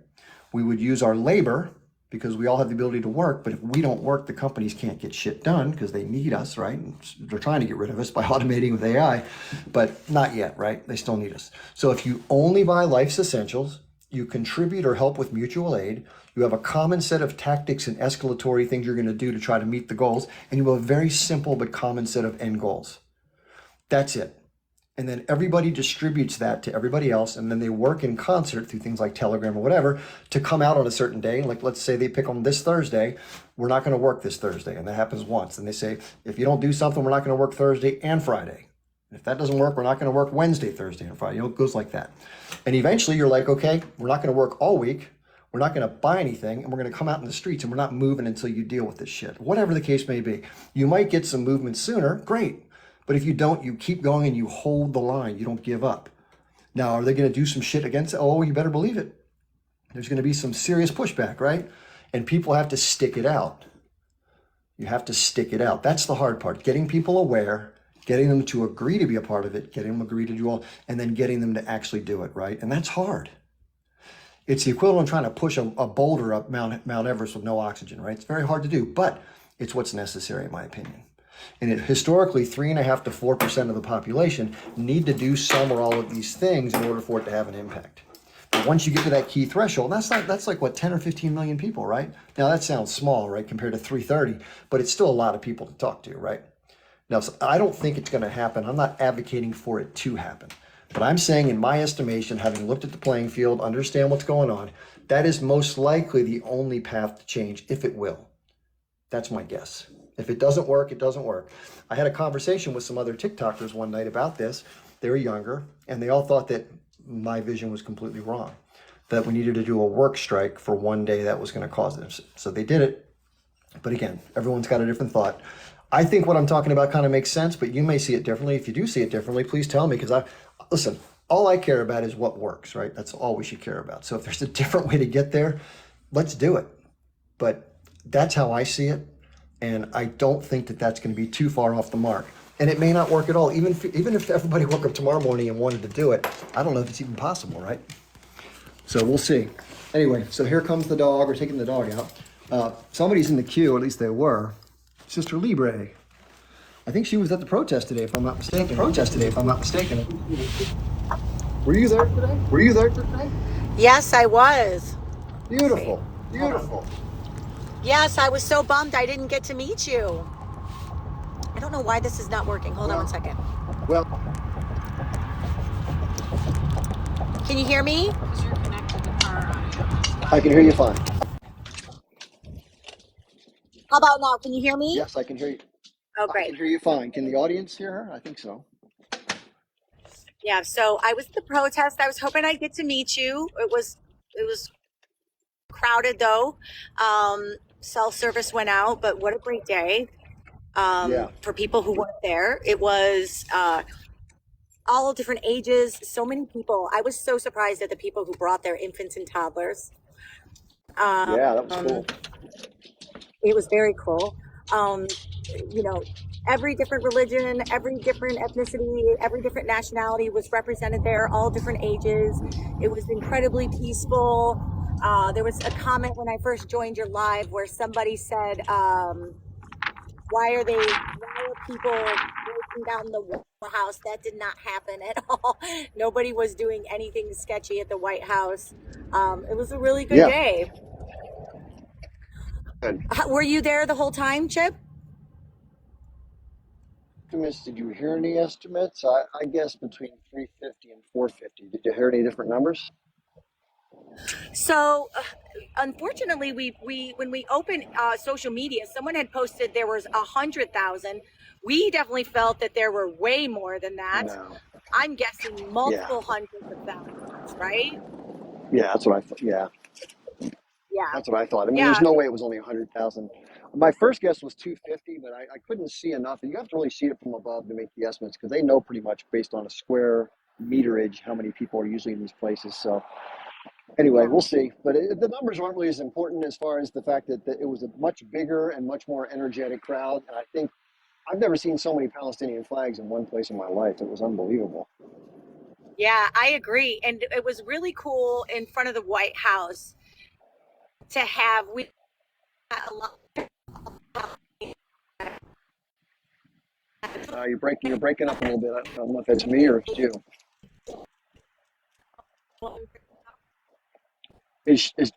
We would use our labor because we all have the ability to work, but if we don't work, the companies can't get shit done because they need us, right? And they're trying to get rid of us by automating with AI, but not yet, right? They still need us. So if you only buy life's essentials, you contribute or help with mutual aid, you have a common set of tactics and escalatory things you're going to do to try to meet the goals, and you have a very simple but common set of end goals. That's it. And then everybody distributes that to everybody else, and then they work in concert through things like Telegram or whatever to come out on a certain day. Like, let's say they pick on this Thursday, we're not going to work this Thursday, and that happens once. And they say, if you don't do something, we're not going to work Thursday and Friday. If that doesn't work, we're not going to work Wednesday, Thursday, and Friday. It goes like that. And eventually you're like, okay, we're not going to work all week. We're not going to buy anything, and we're going to come out in the streets, and we're not moving until you deal with this shit. Whatever the case may be. You might get some movement sooner, great. But if you don't, you keep going and you hold the line. You don't give up. Now, are they going to do some shit against it? Oh, you better believe it. There's going to be some serious pushback, right? And people have to stick it out. You have to stick it out. That's the hard part. Getting people aware, getting them to agree to be a part of it, getting them agree to do all, and then getting them to actually do it, right? And that's hard. It's the equivalent of trying to push a boulder up Mount Everest with no oxygen, right? It's very hard to do, but it's what's necessary, in my opinion. And historically, 3.5% to 4% of the population need to do some or all of these things in order for it to have an impact. But once you get to that key threshold, that's like what, 10 or 15 million people, right? Now that sounds small, right, compared to 330, but it's still a lot of people to talk to, right? Now, so I don't think it's going to happen. I'm not advocating for it to happen. But I'm saying, in my estimation, having looked at the playing field, understand what's going on, that is most likely the only path to change, if it will. That's my guess. If it doesn't work, it doesn't work. I had a conversation with some other TikTokers one night about this. They were younger, and they all thought that my vision was completely wrong, that we needed to do a work strike for one day that was going to cause this. So they did it. But again, everyone's got a different thought. I think what I'm talking about kind of makes sense, but you may see it differently. If you do see it differently, please tell me, because listen, all I care about is what works, right? That's all we should care about. So if there's a different way to get there, let's do it. But that's how I see it. And I don't think that that's going to be too far off the mark. And it may not work at all. Even if everybody woke up tomorrow morning and wanted to do it, I don't know if it's even possible, right? So we'll see. Anyway, so here comes the dog. We're taking the dog out. Somebody's in the queue, or at least they were. Sister Libre. I think she was at the protest today, if I'm not mistaken. Were you there today? Yes, I was. Beautiful. Yes, I was so bummed I didn't get to meet you. I don't know why this is not working. Hold on one second. Well, Can you hear me? I can hear you fine. How about now? Can you hear me? Yes, I can hear you. Oh, I great. can hear you fine. Can the audience hear her? I think so. Yeah. So I was at the protest. I was hoping I'd get to meet you. It was crowded though. Cell service went out, but what a great day. Yeah. For people who weren't there, it was all different ages. So many people. I was so surprised at the people who brought their infants and toddlers. Yeah, that was Um, cool. it was very cool. Um, you know, every different religion, every different ethnicity, every different nationality was represented there, all different ages. It was incredibly peaceful. There was a comment when I first joined your live where somebody said, why are people breaking down the White House? That did not happen at all. Nobody was doing anything sketchy at the White House. It was a really good Yeah. day. Good. Were you there the whole time, Chip? Estimates, did you hear any estimates? I guess between 350 and 450. Did you hear any different numbers? So, unfortunately, we when we opened social media, someone had posted there was 100,000. We definitely felt that there were way more than that. No. I'm guessing Yeah. multiple hundreds of thousands, right? Yeah, that's what I thought. Yeah, Yeah, that's what I thought. I mean, there's yeah, no way it was only 100,000. My first guess was 250, but I couldn't see enough. You have to really see it from above to make the estimates because they know pretty much based on a square meterage how many people are usually in these places. So anyway, yeah. we'll see. But the numbers aren't really as important as far as the fact that it was a much bigger and much more energetic crowd. And I think I've never seen so many Palestinian flags in one place in my life. It was unbelievable. Yeah, I agree. And it was really cool in front of the White House to have we had a lot. You're breaking up a little bit. I don't know if it's me or it's you.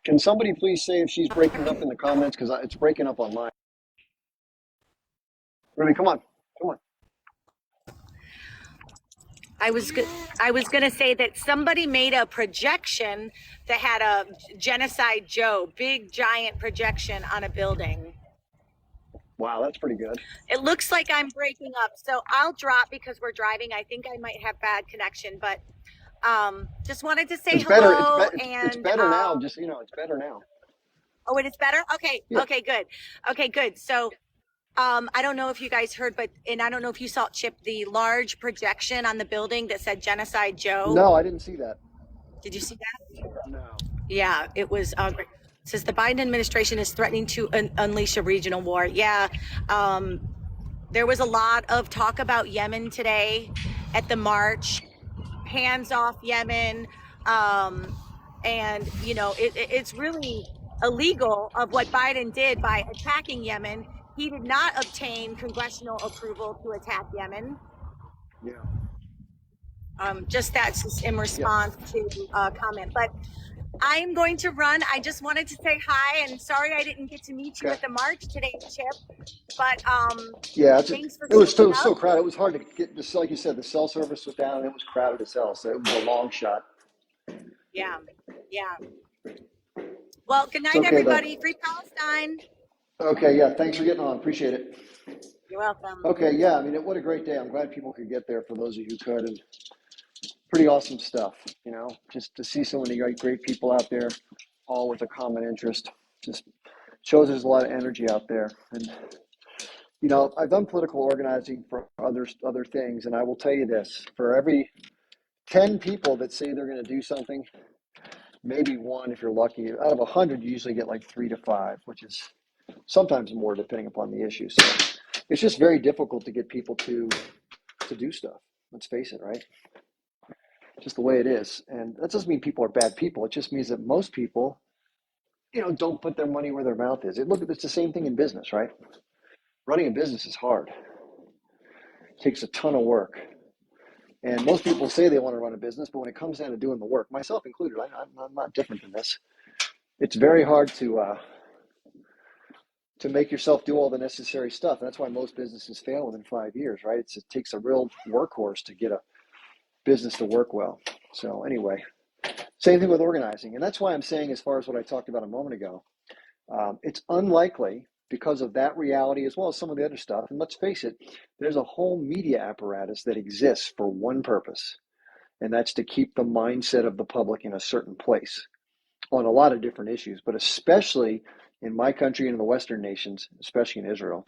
Can somebody please say if she's breaking up in the comments because it's breaking up on mine. Ruby, come on, come on. I was go- I was going to say that somebody made a projection that had a Genocide Joe, big giant projection on a building. Wow, that's pretty good. It looks like I'm breaking up, so I'll drop because we're driving. I think I might have bad connection, but just wanted to say It's better. It's hello better. It's and better now. Just it's better now. oh, it is better. Okay, Yeah. okay, good, okay, good. So I don't know if you guys heard, but and I don't know if you saw Chip the large projection on the building that said Genocide Joe. No, I didn't see that. Did you see that? No. Yeah, it was. It says the Biden administration is threatening to unleash a regional war. Yeah, there was a lot of talk about Yemen today at the march. Hands off Yemen, and it's really illegal of what Biden did by attacking Yemen. He did not obtain congressional approval to attack Yemen. Yeah. Just that's just in response to a comment, but I'm going to run. I just wanted to say hi and sorry I didn't get to meet you Okay. at the march today, Chip. But Yeah. thanks for It was speaking so up. crowded. It was hard to get. Just like you said, the cell service was down and it was crowded as hell. So it was a long shot. Yeah, yeah. Well, good It's night, okay though. everybody. Free Palestine. Okay. Yeah. Thanks for getting on. Appreciate it. You're welcome. Okay. Yeah. I mean, what a great day. I'm glad people could get there for those of you who could. And pretty awesome stuff. Just to see so many great people out there, all with a common interest. Just shows there's a lot of energy out there. And I've done political organizing for other things, and I will tell you this: for every 10 people that say they're going to do something, maybe one, if you're lucky, out of 100, you usually get like 3 to 5, which is sometimes more depending upon the issue. So it's just very difficult to get people to do stuff. Let's face it, right? Just the way it is. And that doesn't mean people are bad people. It just means that most people, don't put their money where their mouth is. It's the same thing in business, right? Running a business is hard. It takes a ton of work. And most people say they want to run a business, but when it comes down to doing the work, myself included, I'm not different than this. It's very hard to make yourself do all the necessary stuff. And that's why most businesses fail within 5 years, right? It takes a real workhorse to get business to work well. So anyway, same thing with organizing. And that's why I'm saying, as far as what I talked about a moment ago, it's unlikely, because of that reality as well as some of the other stuff. And let's face it, there's a whole media apparatus that exists for one purpose, and that's to keep the mindset of the public in a certain place on a lot of different issues, but especially in my country and in the Western nations, especially in Israel,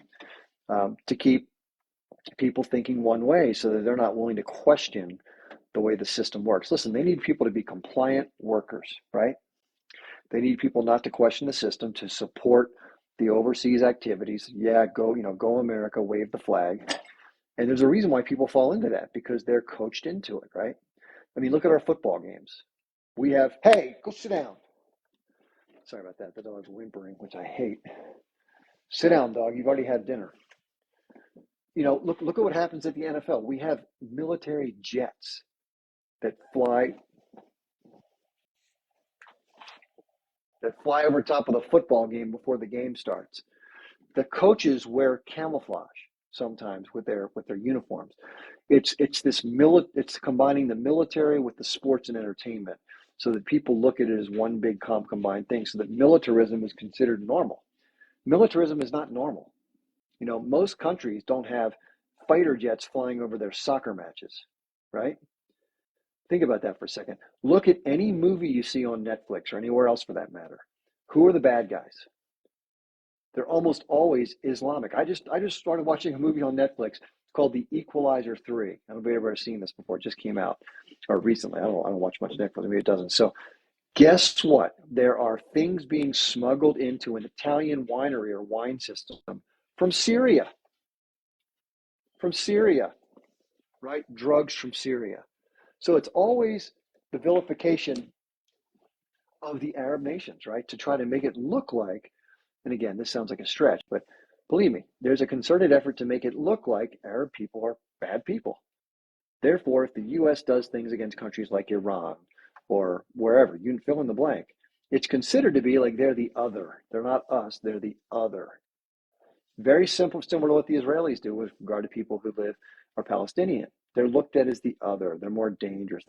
to keep people thinking one way so that they're not willing to question the way the system works. Listen, they need people to be compliant workers, right? They need people not to question the system, to support the overseas activities. Yeah, go America, wave the flag. And there's a reason why people fall into that, because they're coached into it, right? I mean, look at our football games. We have, hey, go sit down. Sorry about that. The dog's whimpering, which I hate. Sit down, dog. You've already had dinner. Look at what happens at the NFL. We have military jets that fly over top of the football game before the game starts. The coaches wear camouflage sometimes with their uniforms. It's combining the military with the sports and entertainment, so that people look at it as one big combined thing, so that militarism is considered normal. Militarism is not normal. Most countries don't have fighter jets flying over their soccer matches, right? Think about that for a second. Look at any movie you see on Netflix or anywhere else for that matter. Who are the bad guys? They're almost always Islamic. I just started watching a movie on Netflix called The Equalizer 3. I don't know if you've ever seen this before. It just came out, or recently. I don't watch much Netflix. Maybe it doesn't. So guess what? There are things being smuggled into an Italian winery or wine system from Syria. From Syria, right? Drugs from Syria. So it's always the vilification of the Arab nations, right? To try to make it look like, and again, this sounds like a stretch, but believe me, there's a concerted effort to make it look like Arab people are bad people. Therefore, if the U.S. does things against countries like Iran or wherever, you can fill in the blank, it's considered to be like they're the other. They're not us, they're the other. Very simple, similar to what the Israelis do with regard to people who are Palestinian. They're looked at as the other. They're more dangerous.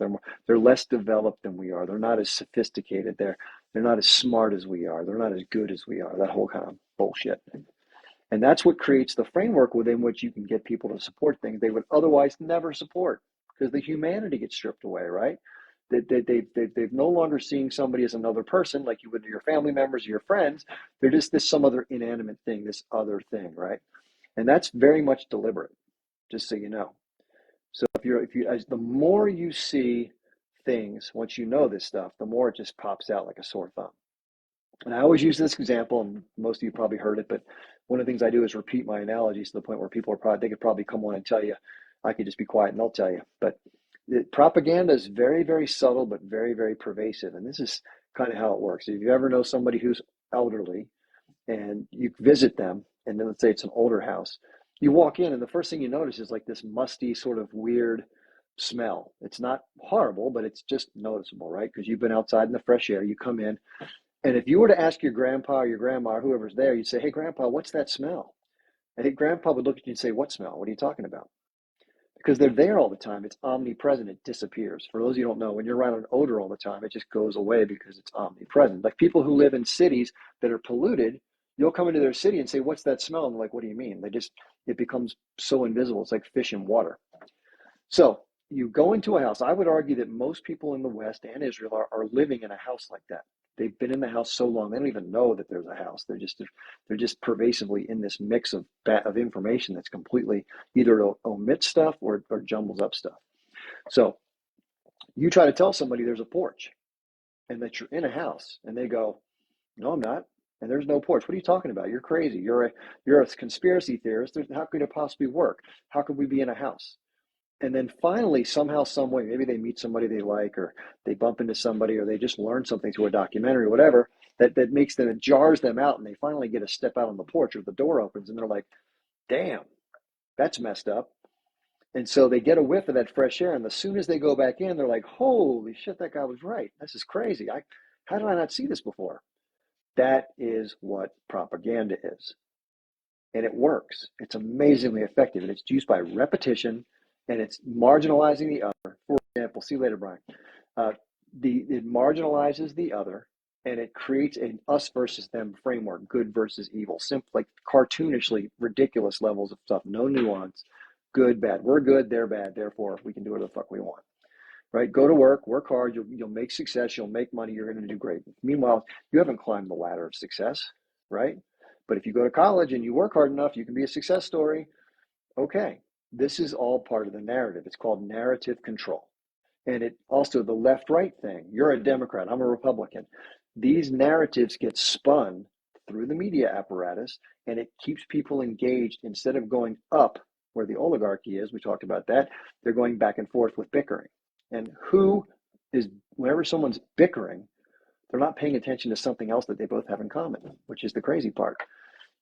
They're less developed than we are. They're not as sophisticated. They're not as smart as we are. They're not as good as we are. That whole kind of bullshit. And that's what creates the framework within which you can get people to support things they would otherwise never support, because the humanity gets stripped away, right? They've no longer seeing somebody as another person like you would to your family members or your friends. They're just some other inanimate thing, this other thing, right? And that's very much deliberate, just so you know. So the more you see things, once you know this stuff, the more it just pops out like a sore thumb. And I always use this example, and most of you probably heard it, but one of the things I do is repeat my analogies to the point where they could probably come on and tell you. I could just be quiet and they'll tell you. But propaganda is very, very subtle, but very, very pervasive. And this is kind of how it works. If you ever know somebody who's elderly and you visit them, and then let's say it's an older house, you walk in and the first thing you notice is like this musty sort of weird smell. It's not horrible, but it's just noticeable, right? Because you've been outside in the fresh air, you come in, and if you were to ask your grandpa or your grandma or whoever's there, you'd say, hey, grandpa, what's that smell? And hey, grandpa would look at you and say, what smell? What are you talking about? Because they're there all the time. It's omnipresent. It disappears. For those of you who don't know, when you're around an odor all the time, it just goes away because it's omnipresent. Like people who live in cities that are polluted, you'll come into their city and say, what's that smell? And they're like, what do you mean? It becomes so invisible. It's like fish in water. So you go into a house. I would argue that most people in the West and Israel are living in a house like that. They've been in the house so long, they don't even know that there's a house. They're just pervasively in this mix of information that's completely either omits stuff or jumbles up stuff. So you try to tell somebody there's a porch and that you're in a house, and they go, no, I'm not. And there's no porch. What are you talking about? You're crazy. You're a conspiracy theorist. How could it possibly work? How could we be in a house? And then finally, somehow, some way, maybe they meet somebody they like, or they bump into somebody, or they just learn something through a documentary or whatever, that makes them, it jars them out, and they finally get to step out on the porch, or the door opens, and they're like, damn, that's messed up. And so they get a whiff of that fresh air, and as soon as they go back in, they're like, holy shit, that guy was right. This is crazy. How did I not see this before? That is what propaganda is. And it works. It's amazingly effective, and it's used by repetition, and it's marginalizing the other. For example. See you later, Brian. Uh, it marginalizes the other, and it creates an us versus them framework, good versus evil, simple, like cartoonishly ridiculous levels of stuff, no nuance, good, bad. We're good, they're bad, therefore we can do whatever the fuck we want. Right? Go to work hard, you'll make success, you'll make money, you're going to do great. Meanwhile, you haven't climbed the ladder of success, right? But if you go to college and you work hard enough, you can be a success story. Okay, this is all part of the narrative. It's called narrative control. And it also, the left-right thing, you're a Democrat, I'm a Republican. These narratives get spun through the media apparatus, and it keeps people engaged. Instead of going up where the oligarchy is, we talked about that, they're going back and forth with bickering. And whenever someone's bickering, they're not paying attention to something else that they both have in common, which is the crazy part.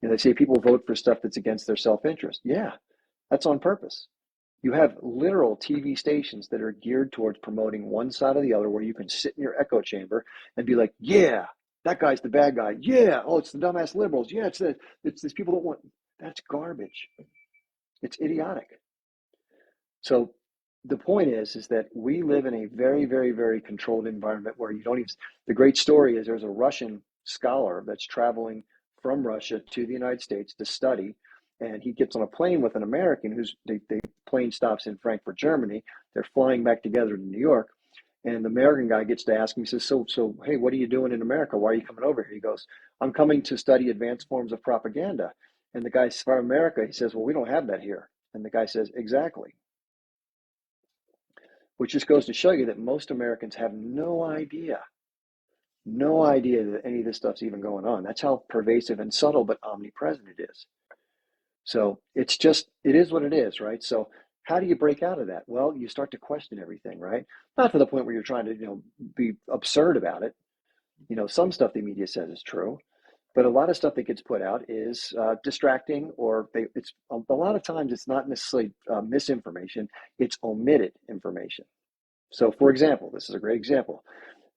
They say people vote for stuff that's against their self-interest. Yeah, that's on purpose. You have literal TV stations that are geared towards promoting one side or the other, where you can sit in your echo chamber and be like, yeah, that guy's the bad guy. Yeah, oh, it's the dumbass liberals. Yeah, it's these people don't want. That's garbage. It's idiotic. So the point is that we live in a very, very, very controlled environment where you don't even. The great story is there's a Russian scholar that's traveling from Russia to the United States to study, and he gets on a plane with an American the plane stops in Frankfurt, Germany. They're flying back together to New York, and the American guy gets to ask him, he says, so hey, what are you doing in America? Why are you coming over here? He goes, I'm coming to study advanced forms of propaganda. And the guy says, for America, he says, well, we don't have that here. And the guy says, exactly. Which just goes to show you that most Americans have no idea that any of this stuff's even going on. That's how pervasive and subtle but omnipresent it is. So it is what it is, right? So how do you break out of that? Well, you start to question everything, right? Not to the point where you're trying to, be absurd about it. Some stuff the media says is true, but a lot of stuff that gets put out is distracting, or it's a lot of times it's not necessarily misinformation, it's omitted information. So, for example, this is a great example.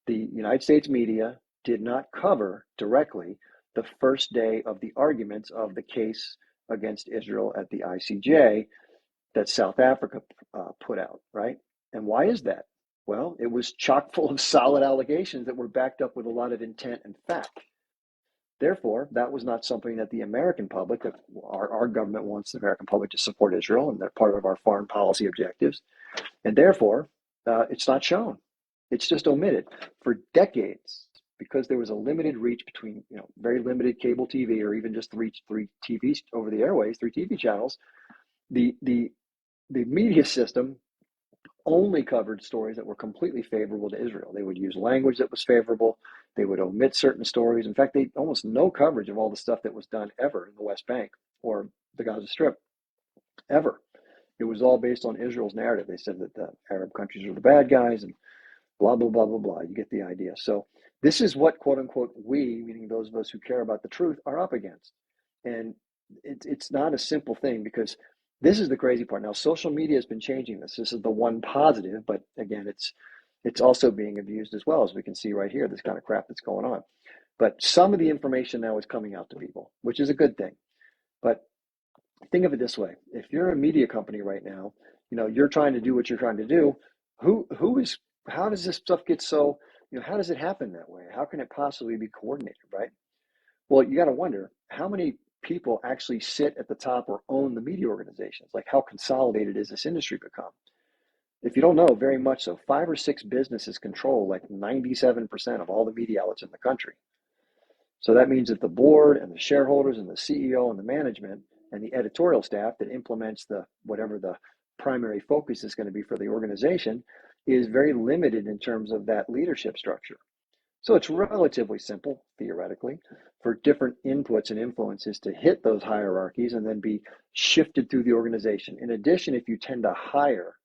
The United States media did not cover directly the first day of the arguments of the case against Israel at the ICJ that South Africa put out, right? And why is that? Well, it was chock full of solid allegations that were backed up with a lot of intent and fact. Therefore, that was not something that the American public, that our government wants the American public to support Israel, and they're part of our foreign policy objectives. And therefore, it's not shown. It's just omitted for decades, because there was a limited reach between, very limited cable TV, or even just three TVs over the airways, 3 TV channels. The media system only covered stories that were completely favorable to Israel. They would use language that was favorable. They would omit certain stories. In fact, they almost no coverage of all the stuff that was done ever in the West Bank or the Gaza Strip, ever. It was all based on Israel's narrative. They said that the Arab countries are the bad guys and blah, blah, blah, blah, blah. You get the idea. So this is what, quote unquote, we, meaning those of us who care about the truth, are up against. And it's not a simple thing, because this is the crazy part. Now, social media has been changing this. This is the one positive, but again, it's also being abused as well, as we can see right here, this kind of crap that's going on. But some of the information now is coming out to people, which is a good thing. But think of it this way. If you're a media company right now, you're trying to do what you're trying to do. How does this stuff get so, how does it happen that way? How can it possibly be coordinated, right? Well, you got to wonder, how many people actually sit at the top or own the media organizations? Like, how consolidated is this industry become? If you don't know, very much so. 5 or 6 businesses control like 97% of all the media outlets in the country. So that means that the board and the shareholders and the CEO and the management and the editorial staff that implements whatever the primary focus is going to be for the organization is very limited in terms of that leadership structure. So it's relatively simple, theoretically, for different inputs and influences to hit those hierarchies and then be shifted through the organization. In addition, if you tend to hire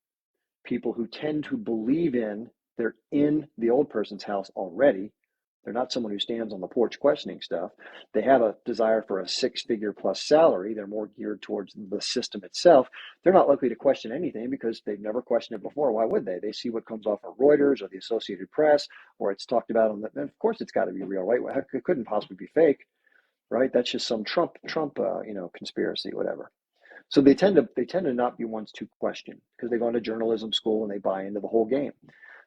people who tend to believe they're in the old person's house already, they're not someone who stands on the porch questioning stuff. They have a desire for a 6-figure plus salary. They're more geared towards the system itself. They're not likely to question anything because they've never questioned it before. Why would they? They see what comes off of Reuters or the Associated Press, or it's talked about on the, and of course it's got to be real, right? It couldn't possibly be fake, right? That's just some Trump, conspiracy, whatever. So they tend to not be ones to question because they go into journalism school and they buy into the whole game.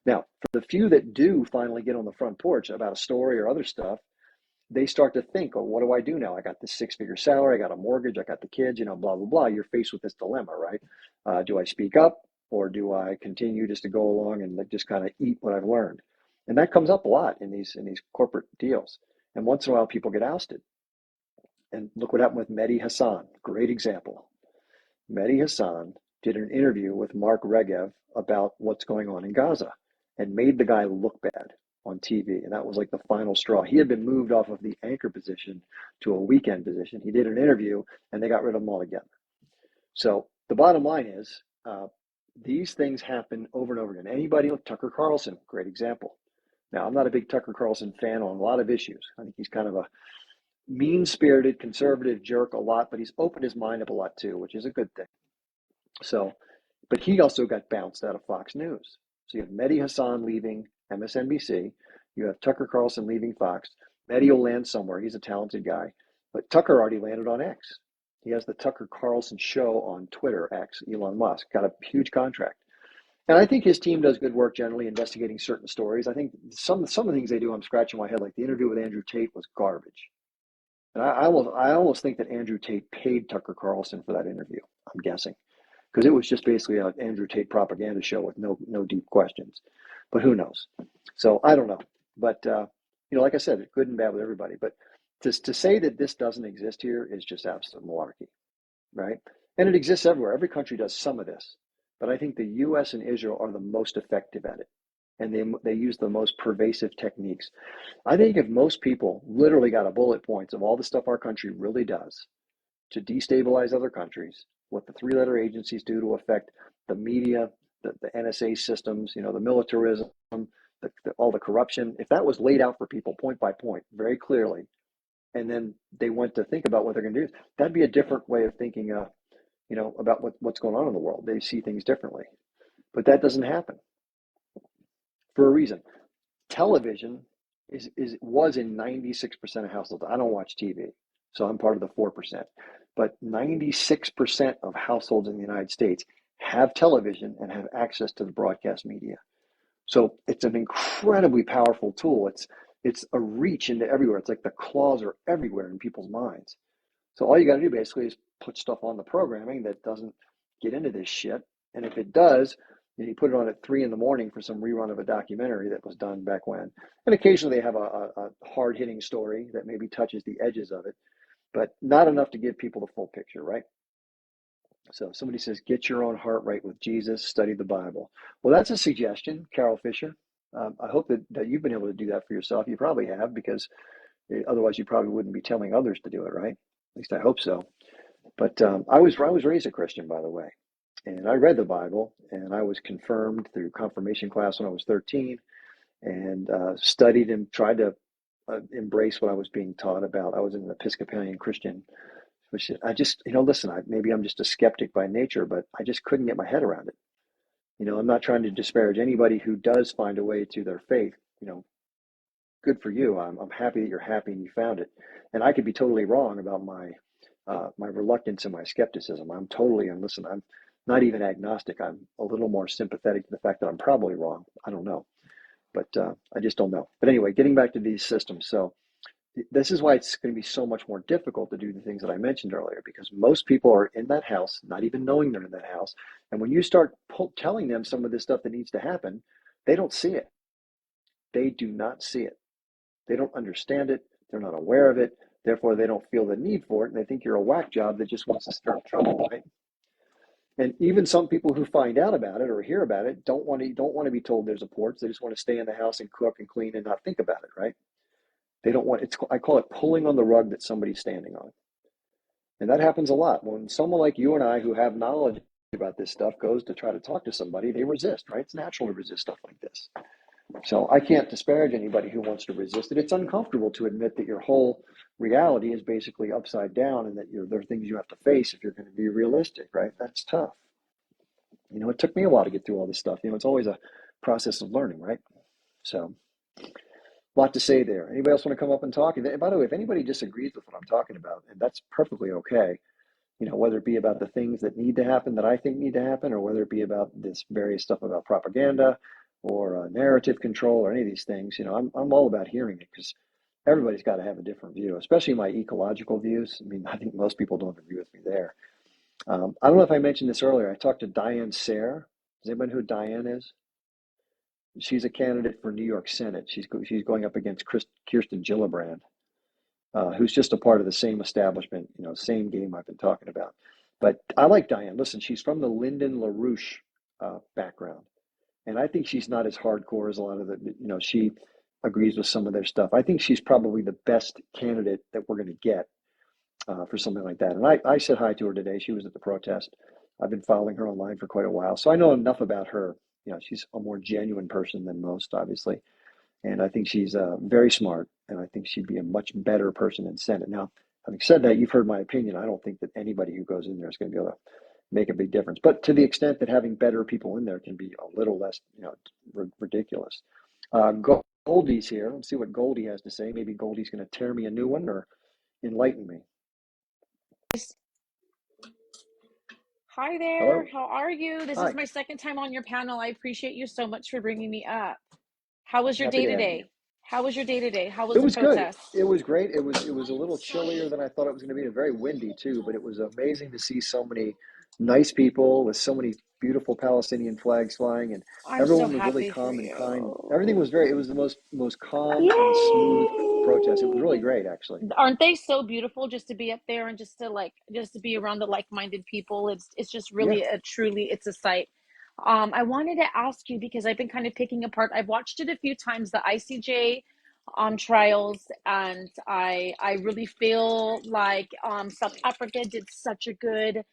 Now, for the few that do finally get on the front porch about a story or other stuff, they start to think, oh, what do I do now? I got this six-figure salary, I got a mortgage, I got the kids, blah, blah, blah. You're faced with this dilemma, right? Do I speak up or do I continue just to go along and just kind of eat what I've learned? And that comes up a lot in these corporate deals. And once in a while, people get ousted. And look what happened with Mehdi Hassan. Great example. Mehdi Hassan did an interview with Mark Regev about what's going on in Gaza and made the guy look bad on TV. And that was like the final straw. He had been moved off of the anchor position to a weekend position. He did an interview and they got rid of him altogether. So the bottom line is these things happen over and over again. Anybody like Tucker Carlson, great example. Now, I'm not a big Tucker Carlson fan on a lot of issues. I think he's kind of a mean-spirited conservative jerk a lot, but he's opened his mind up a lot too, which is a good thing. So, but he also got bounced out of Fox News. So you have Mehdi Hassan leaving MSNBC. You have Tucker Carlson leaving Fox. Mehdi will land somewhere. He's a talented guy. But Tucker already landed on X. He has the Tucker Carlson show on Twitter, X, Elon Musk. Got a huge contract. And I think his team does good work generally investigating certain stories. I think some of the things they do, I'm scratching my head. Like the interview with Andrew Tate was garbage. And I almost think that Andrew Tate paid Tucker Carlson for that interview. I'm guessing, because it was just basically an Andrew Tate propaganda show with no deep questions. But who knows? So I don't know. But like I said, good and bad with everybody. But to say that this doesn't exist here is just absolute malarkey, right? And it exists everywhere. Every country does some of this. But I think the U.S. and Israel are the most effective at it, and they use the most pervasive techniques. I think if most people literally got a bullet points of all the stuff our country really does to destabilize other countries, what the three-letter agencies do to affect the media, the NSA systems, the militarism, all the corruption, if that was laid out for people point by point very clearly, and then they went to think about what they're going to do, that'd be a different way of thinking about what's going on in the world. They see things differently. But that doesn't happen for a reason. Television was in 96% of households. I don't watch TV, so I'm part of the 4%. But 96% of households in the United States have television and have access to the broadcast media. So it's an incredibly powerful tool. It's a reach into everywhere. It's like the claws are everywhere in people's minds. So all you got to do basically is put stuff on the programming that doesn't get into this shit. And if it does, then you put it on at 3 a.m. for some rerun of a documentary that was done back when. And occasionally they have a hard-hitting story that maybe touches the edges of it, but not enough to give people the full picture, right? So somebody says, get your own heart right with Jesus, study the Bible. Well, that's a suggestion, Carol Fisher. I hope that you've been able to do that for yourself. You probably have, because otherwise you probably wouldn't be telling others to do it, right? At least I hope so. But I was raised a Christian, by the way, and I read the Bible, and I was confirmed through confirmation class when I was 13, and studied and tried to embrace what I was being taught about. I was an Episcopalian Christian, which I just, listen, maybe I'm just a skeptic by nature, but I just couldn't get my head around it. I'm not trying to disparage anybody who does find a way to their faith. Good for you. I'm happy that you're happy and you found it. And I could be totally wrong about my reluctance and my skepticism. I'm not even agnostic. I'm a little more sympathetic to the fact that I'm probably wrong. I don't know, but I just don't know. But anyway, getting back to these systems. So this is why it's going to be so much more difficult to do the things that I mentioned earlier, because most people are in that house, not even knowing they're in that house. And when you start telling them some of this stuff that needs to happen, they don't see it. They do not see it. They don't understand it. They're not aware of it. Therefore, they don't feel the need for it. And they think you're a whack job that just wants to start trouble, right? And even some people who find out about it or hear about it don't want to be told there's a porch. They just want to stay in the house and cook and clean and not think about it, right? They don't want I call it pulling on the rug that somebody's standing on. And that happens a lot. When someone like you and I who have knowledge about this stuff goes to try to talk to somebody, they resist, right? It's natural to resist stuff like this. So I can't disparage anybody who wants to resist it. It's uncomfortable to admit that your whole reality is basically upside down and that there are things you have to face if you're going to be realistic, right? That's tough. It took me a while to get through all this stuff. It's always a process of learning, right? So a lot to say there. Anybody else want to come up and talk? And by the way, if anybody disagrees with what I'm talking about, and that's perfectly okay, whether it be about the things that need to happen that I think need to happen, or whether it be about this various stuff about propaganda or narrative control or any of these things. I'm all about hearing it because everybody's got to have a different view, especially my ecological views. I mean, I think most people don't agree with me there. I don't know if I mentioned this earlier. I talked to Diane Sayre. Does anybody know who Diane is? She's a candidate for New York Senate. She's going up against Kirsten Gillibrand, who's just a part of the same establishment, same game I've been talking about. But I like Diane. Listen, she's from the Lyndon LaRouche background, and I think she's not as hardcore as a lot of she agrees with some of their stuff. I think she's probably the best candidate that we're going to get for something like that. And I said hi to her today. She was at the protest. I've been following her online for quite a while, so I know enough about her. She's a more genuine person than most, obviously. And I think she's very smart, and I think she'd be a much better person in Senate. Now, having said that, you've heard my opinion. I don't think that anybody who goes in there is going to be able to make a big difference. But to the extent that having better people in there can be a little less, ridiculous. Goldie's here. Let's see what Goldie has to say. Maybe Goldie's going to tear me a new one or enlighten me. Hi there. Hello. How are you? This Hi. is my second time on your panel. I appreciate you so much for bringing me up. How was your Happy day to have you. today? How was your day today? How was It the was good. protest? It was great. It was a little chillier than I thought it was going to be. Very windy too, but it was amazing to see so many nice people with so many beautiful Palestinian flags flying, and I'm so everyone was really happy for calm and kind. Everything you. was very. It was the most calm and smooth protest. It was really Yay! great, actually. Aren't they so beautiful just to be up there and just to be around the like-minded people? It's just Yeah, really a truly it's a sight. I wanted to ask you because I've been kind of picking apart. I've watched it a few times, the ICJ trials, and I really feel like South Africa did such a good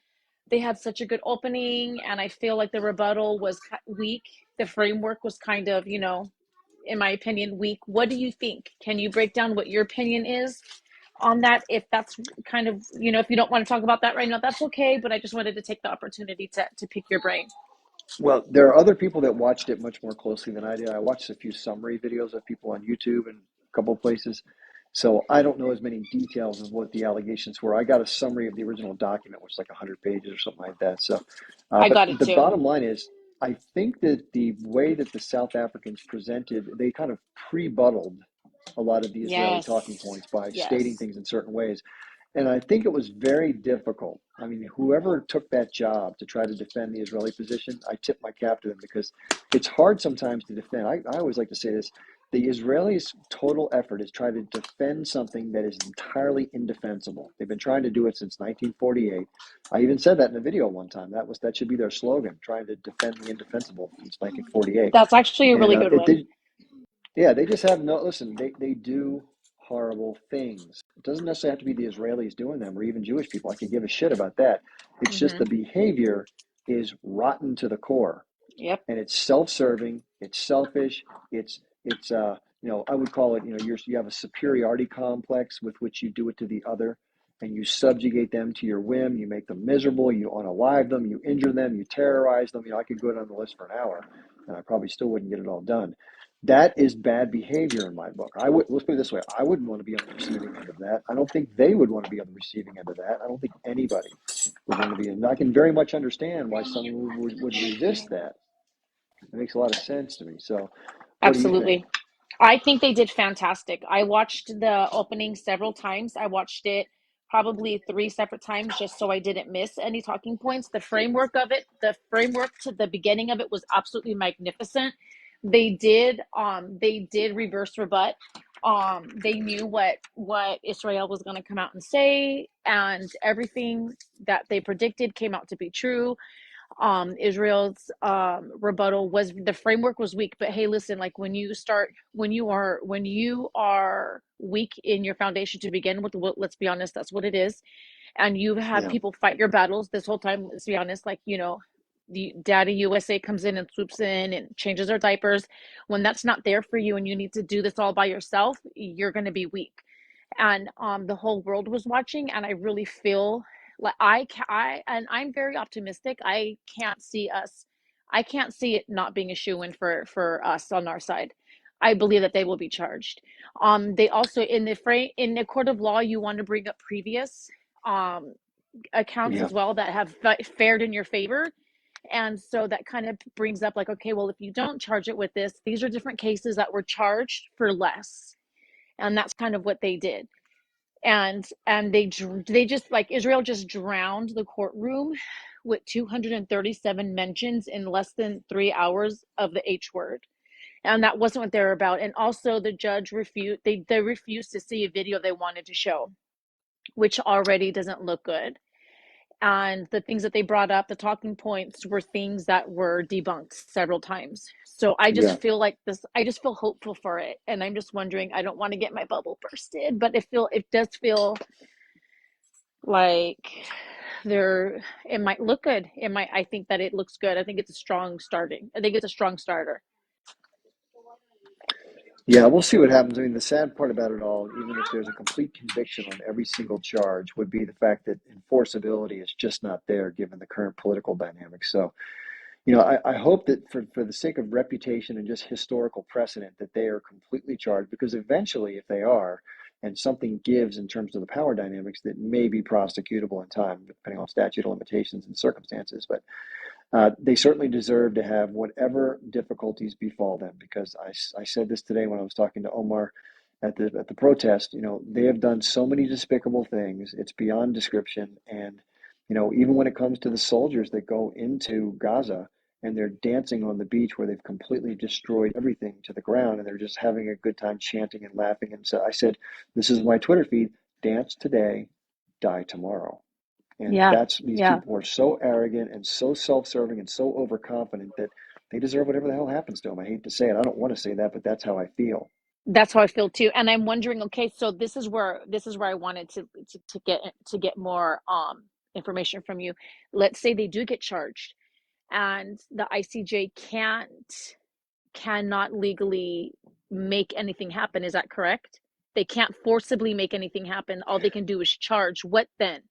they had such a good opening, and I feel like the rebuttal was weak. The framework was kind of, in my opinion, weak. What do you think? Can you break down what your opinion is on that? If that's kind of, if you don't want to talk about that right now, that's okay. But I just wanted to take the opportunity to pick your brain. well, there are other people that watched it much more closely than I did. I watched a few summary videos of people on YouTube and a couple of places. So I don't know as many details of what the allegations were. I got a summary of the original document, which is like 100 pages or something like that. So, I but got it the too. bottom line is, I think that the way that the South Africans presented, they kind of pre-buttled a lot of the Israeli talking Yes. points by stating Yes. things in certain ways. And I think it was very difficult. I mean, whoever took that job to try to defend the Israeli position, I tip my cap to them because it's hard sometimes to defend. I always like to say this. The Israelis' total effort is try to defend something that is entirely indefensible. They've been trying to do it since 1948. I even said that in a video one time. That should be their slogan, trying to defend the indefensible since 1948. That's actually a And really good one. they just have no, listen, they do horrible things. It doesn't necessarily have to be the Israelis doing them or even Jewish people. I could give a shit about that. It's just the Mm-hmm. behavior is rotten to the core, Yep. and it's self-serving, it's selfish, I would call it, you have a superiority complex with which you do it to the other, and you subjugate them to your whim, you make them miserable, you unalive them, you injure them, you terrorize them. I could go down the list for an hour and I probably still wouldn't get it all done. That is bad behavior in my book. Let's put it this way, I wouldn't want to be on the receiving end of that. I don't think they would want to be on the receiving end of that. I don't think anybody would want to be. And I can very much understand why someone would resist that. It makes a lot of sense to me. So what do you think? Absolutely. I think they did fantastic. I watched the opening several times. I watched it probably three separate times just so I didn't miss any talking points. The framework to the beginning of it was absolutely magnificent. They did reverse rebut. They knew what Israel was going to come out and say, and everything that they predicted came out to be true. Israel's rebuttal was the framework was weak, but hey, listen, like when you are weak in your foundation to begin with, well, let's be honest, that's what it is. And you've had Yeah. people fight your battles this whole time. Let's be honest, like the Daddy USA comes in and swoops in and changes our diapers. When that's not there for you and you need to do this all by yourself, you're going to be weak. And the whole world was watching, and I really feel like and I'm very optimistic. I can't see it not being a shoe-in for us on our side. I believe that they will be charged. They also in the court of law, you want to bring up previous. Um, accounts Yeah. as well that have fared in your favor. And so that kind of brings up like, okay, well, if you don't charge it with this, these are different cases that were charged for less. And that's kind of what they did. And they just like Israel just drowned the courtroom with 237 mentions in less than 3 hours of the H word. And that wasn't what they were about. And also the judge refused, they refused to see a video they wanted to show, which already doesn't look good. And the things that they brought up, the talking points, were things that were debunked several times. So I Yeah. just feel like this, I just feel hopeful for it. And I'm just wondering, I don't want to get my bubble bursted, but it does feel like it might look good. I think that it looks good. I think it's a strong starting. I think it's a strong starter. Yeah, we'll see what happens. I mean, the sad part about it all, even if there's a complete conviction on every single charge, would be the fact that enforceability is just not there given the current political dynamics. So, I hope that for the sake of reputation and just historical precedent, that they are completely charged, because eventually, if they are, and something gives in terms of the power dynamics, that may be prosecutable in time, depending on statute of limitations and circumstances. But they certainly deserve to have whatever difficulties befall them, because I said this today when I was talking to Omar at the protest. They have done so many despicable things. It's beyond description. And even when it comes to the soldiers that go into Gaza and they're dancing on the beach where they've completely destroyed everything to the ground, and they're just having a good time chanting and laughing. And so I said, this is my Twitter feed: dance today, die tomorrow. And Yeah, that's, these yeah. people are so arrogant and so self-serving and so overconfident that they deserve whatever the hell happens to them. I hate to say it. I don't want to say that, but that's how I feel. That's how I feel too. And I'm wondering, okay, so this is where I wanted to get more information from you. Let's say they do get charged and the ICJ cannot legally make anything happen. Is that correct? They can't forcibly make anything happen. All they can do is charge. What then?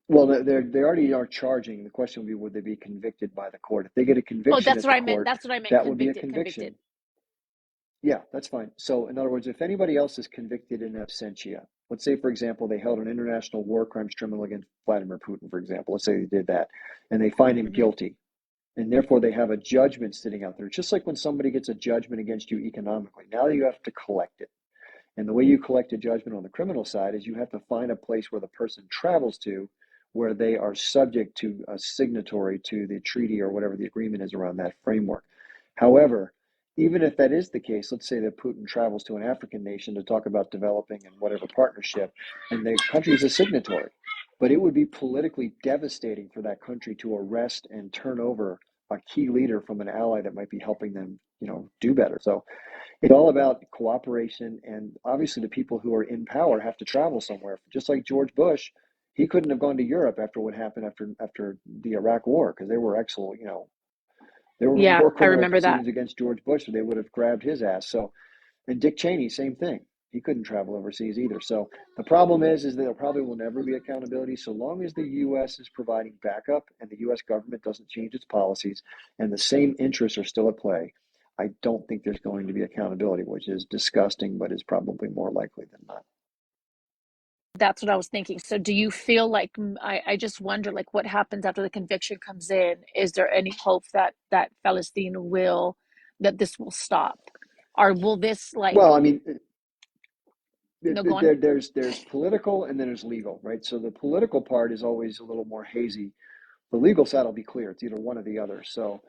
Well, they already are charging. The question would be, would they be convicted by the court? If they get a Oh, conviction that's at what the I meant. court, That's what I meant. that would be a Convicted, conviction. convicted. Yeah, that's fine. So, in other words, if anybody else is convicted in absentia, let's say, for example, they held an international war crimes tribunal against Vladimir Putin, for example. Let's say they did that, and they find him Hmm. guilty, and therefore they have a judgment sitting out there. Just like when somebody gets a judgment against you economically, now you have to collect it. And the way you collect a judgment on the criminal side is you have to find a place where the person travels to, where they are subject to a signatory to the treaty or whatever the agreement is around that framework. However, even if that is the case, let's say that Putin travels to an African nation to talk about developing and whatever partnership, and the country is a signatory, but it would be politically devastating for that country to arrest and turn over a key leader from an ally that might be helping them, do better. So it's all about cooperation, and obviously the people who are in power have to travel somewhere. Just like George Bush, he couldn't have gone to Europe after what happened after the Iraq War, because there were actual, there were Yeah, war I criminal remember that. proceedings against George Bush, or they would have grabbed his ass. So, and Dick Cheney, same thing. He couldn't travel overseas either. So the problem is that there probably will never be accountability so long as the U.S. is providing backup and the U.S. government doesn't change its policies and the same interests are still at play. I don't think there's going to be accountability, which is disgusting, but is probably more likely than not. That's what I was thinking. So do you feel like I just wonder like what happens after the conviction comes in? Is there any hope that Palestine will that this will stop? Or will this like Well, I mean, no go on? there's political and then there's legal, right? So the political part is always a little more hazy. The legal side will be clear. It's either one or the other. So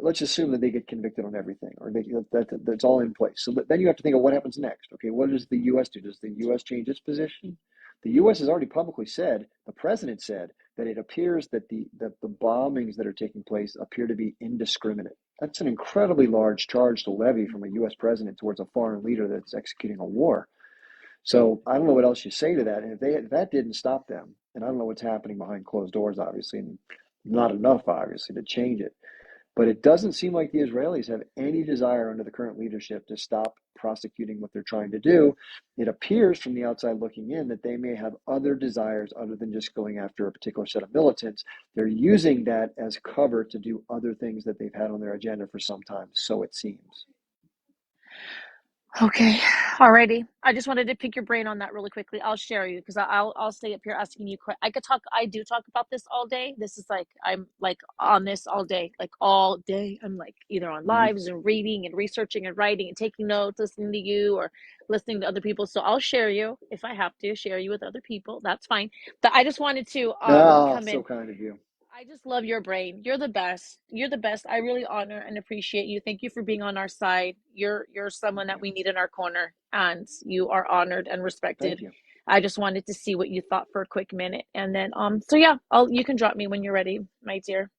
let's assume that they get convicted on everything, or that's all in place. So then you have to think of what happens next. Okay, what does the U.S. do? Does the U.S. change its position? The U.S. has already publicly said, the president said, that it appears that the bombings that are taking place appear to be indiscriminate. That's an incredibly large charge to levy from a U.S. president towards a foreign leader that's executing a war. So I don't know what else you say to that. And if that didn't stop them, and I don't know what's happening behind closed doors, obviously, and not enough, obviously, to change it. But it doesn't seem like the Israelis have any desire under the current leadership to stop prosecuting what they're trying to do. It appears from the outside looking in that they may have other desires other than just going after a particular set of militants. They're using that as cover to do other things that they've had on their agenda for some time, so it seems. Okay, alrighty. I just wanted to pick your brain on that really quickly. I'll share you because I'll stay up here asking you. I could talk. I do talk about this all day. This is like I'm like on this all day, like all day. I'm like either on Hmm. lives and reading and researching and writing and taking notes, listening to you or listening to other people. So I'll share you if I have to share you with other people. That's fine. But I just wanted to Ah, come so in. kind of you. I just love your brain. You're the best. You're the best. I really honor and appreciate you. Thank you for being on our side. You're someone that Yeah. we need in our corner, and you are honored and Thank respected. you. I just wanted to see what you thought for a quick minute, and then so yeah, I'll you can drop me when you're ready, my dear.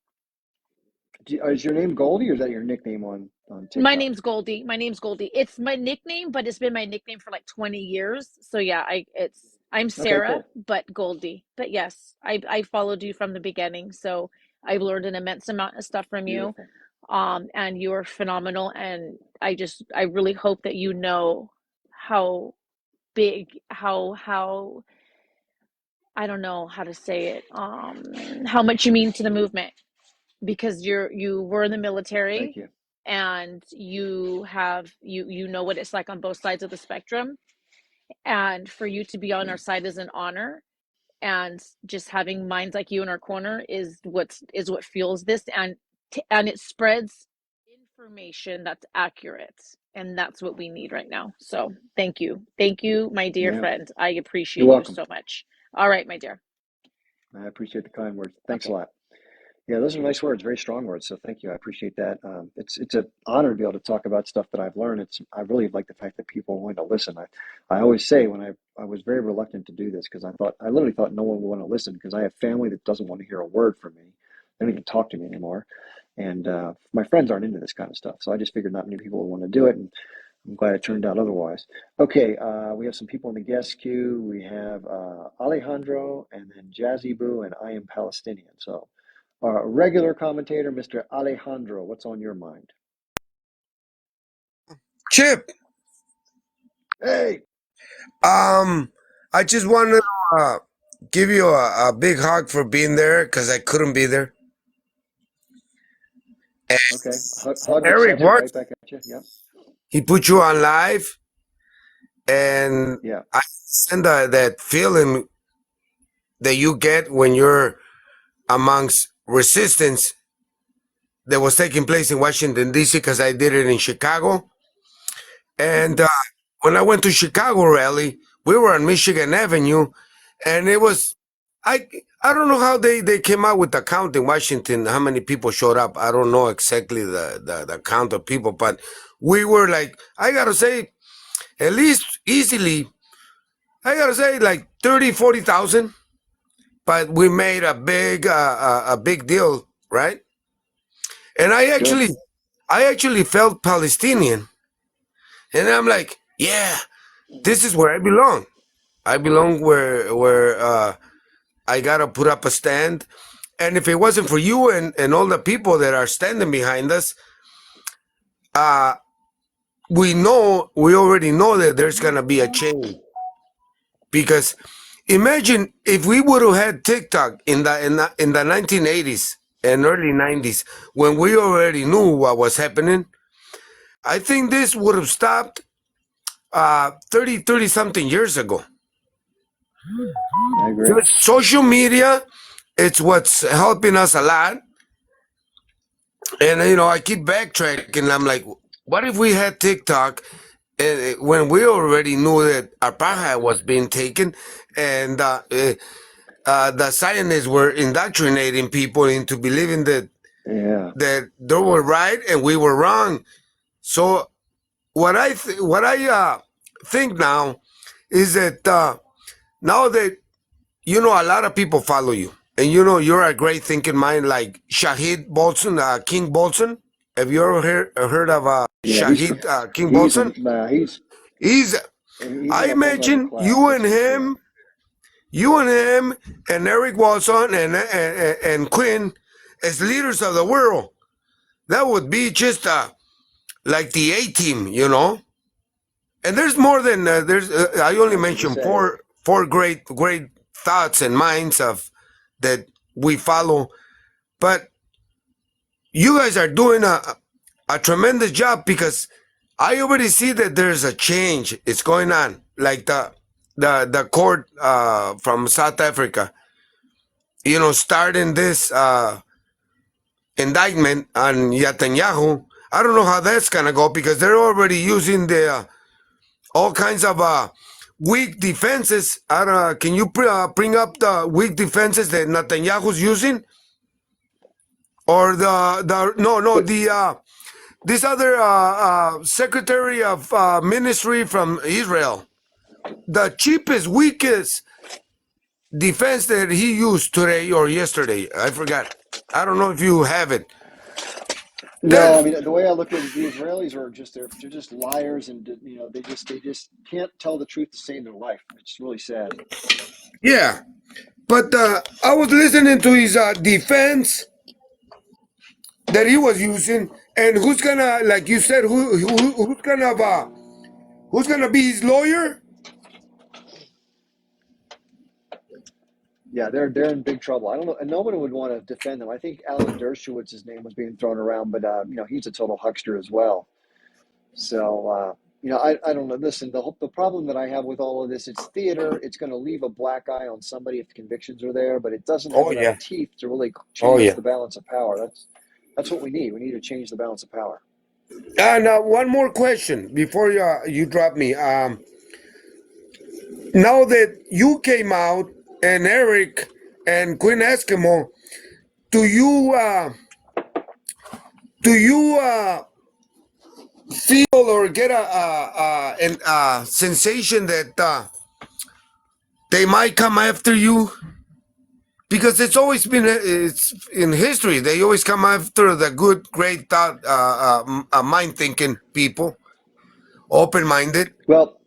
Is your name Goldie or is that your nickname on My TikTok? name's Goldie. My name's Goldie. It's my nickname, but it's been my nickname for like 20 years. So yeah, I'm Okay, Sarah, cool. but Goldie. But yes, I followed you from the beginning, so I've learned an immense amount of stuff from you. Beautiful. And you're phenomenal, and I really hope that you know how big, how I don't know how to say it, how much you mean to the movement because you were in the Thank military you. and you know what it's like on both sides of the spectrum, and for you to be on Yeah. our side is an honor, and just having minds like you in our corner is what fuels this, and it spreads information that's accurate, and that's what we need right now. So thank you, my dear Yeah. friend. I You're appreciate you welcome. so much. All right, my dear. I appreciate the kind words. Thanks a Okay. lot. Yeah, those are nice words, very strong words. So thank you. I appreciate that. It's an honor to be able to talk about stuff that I've learned. I really like the fact that people are willing to listen. I always say when I was very reluctant to do this because I literally thought no one would want to listen because I have family that doesn't want to hear a word from me. They don't even talk to me anymore, and my friends aren't into this kind of stuff. So I just figured not many people would want to do it, and I'm glad it turned out otherwise. Okay, we have some people in the guest queue. We have Alejandro, and then Jazzy Boo, and I am Palestinian. So. Regular commentator, Mr. Alejandro, what's on your mind? Chip, Hey, I just want to give you a big hug for being there because I couldn't be there. And okay. Hug Eric, accepted what? right back at you. Yep. He put you on live, and Yeah. I send that feeling that you get when you're amongst resistance that was taking place in Washington, D.C., because I did it in Chicago. And Hmm. when I went to Chicago rally, we were on Michigan Avenue, and it was I I don't know how they came out with the count in Washington, how many people showed up. I don't know exactly the count of people, but we were like, I gotta say, at least easily, I gotta say like 30, 40,000. But we made a big deal, right? And Good. I actually felt Palestinian, and I'm like, yeah, this is where I belong. I belong where I gotta put up a stand. And if it wasn't for you and all the people that are standing behind us, uh, we already know that there's gonna be a change. Because imagine if we would have had TikTok in the 1980s and early 90s when we already knew what was happening. I think this would have stopped 30 something years ago. I agree. Social media, it's what's helping us a lot. And I keep backtracking. I'm like, what if we had TikTok when we already knew that apartheid was being taken, and the Zionists were indoctrinating people into believing that Yeah. they were right and we were wrong. So what I think now is that now that a lot of people follow you, and you're a great thinking mind like Shahid Bolson, King Bolson. Have you ever heard of Yeah. He's Shahid King he's Bolson? an, he's He's he's I in a whole nother imagine class. That's for sure. you and him, and Eric Watson and Quinn as leaders of the world. That would be just like the A team, And there's more than there's. I only I was gonna mentioned say. four great thoughts and minds of that we follow, but you guys are doing a tremendous job because I already see that there's a change. It's going on, like the court from South Africa, starting this indictment on Netanyahu. I don't know how that's gonna go because they're already using the all kinds of weak defenses. I don't know, can you bring up the weak defenses that Netanyahu's using, or the no no But the this other secretary of ministry from Israel, the cheapest, weakest defense that he used today or yesterday, I forgot. I don't know if you have it. no, I That mean the way I look at it, the Israelis are just they're just liars, and they just can't tell the truth to save their life. It's really sad. yeah, but I was listening to his defense that he was using, and who's gonna, like you said, who's gonna be his lawyer? Yeah, they're in big trouble. I don't know, and nobody would want to defend them. I think Alan Dershowitz's name was being thrown around, but he's a total huckster as well. So I don't know. Listen, the problem that I have with all of this, it's theater. It's going to leave a black eye on somebody if the convictions are there, but it doesn't have Oh enough yeah, teeth to really oh change yeah. the balance of power. That's what we need. We need to change the balance of power. Now one more question before you drop me. Now that you came out and Eric and Queen Eskimo, do you feel or get a sensation that they might come after you? Because it's always been, it's in history, they always come after the good, great thought, mind thinking people, open minded. Well,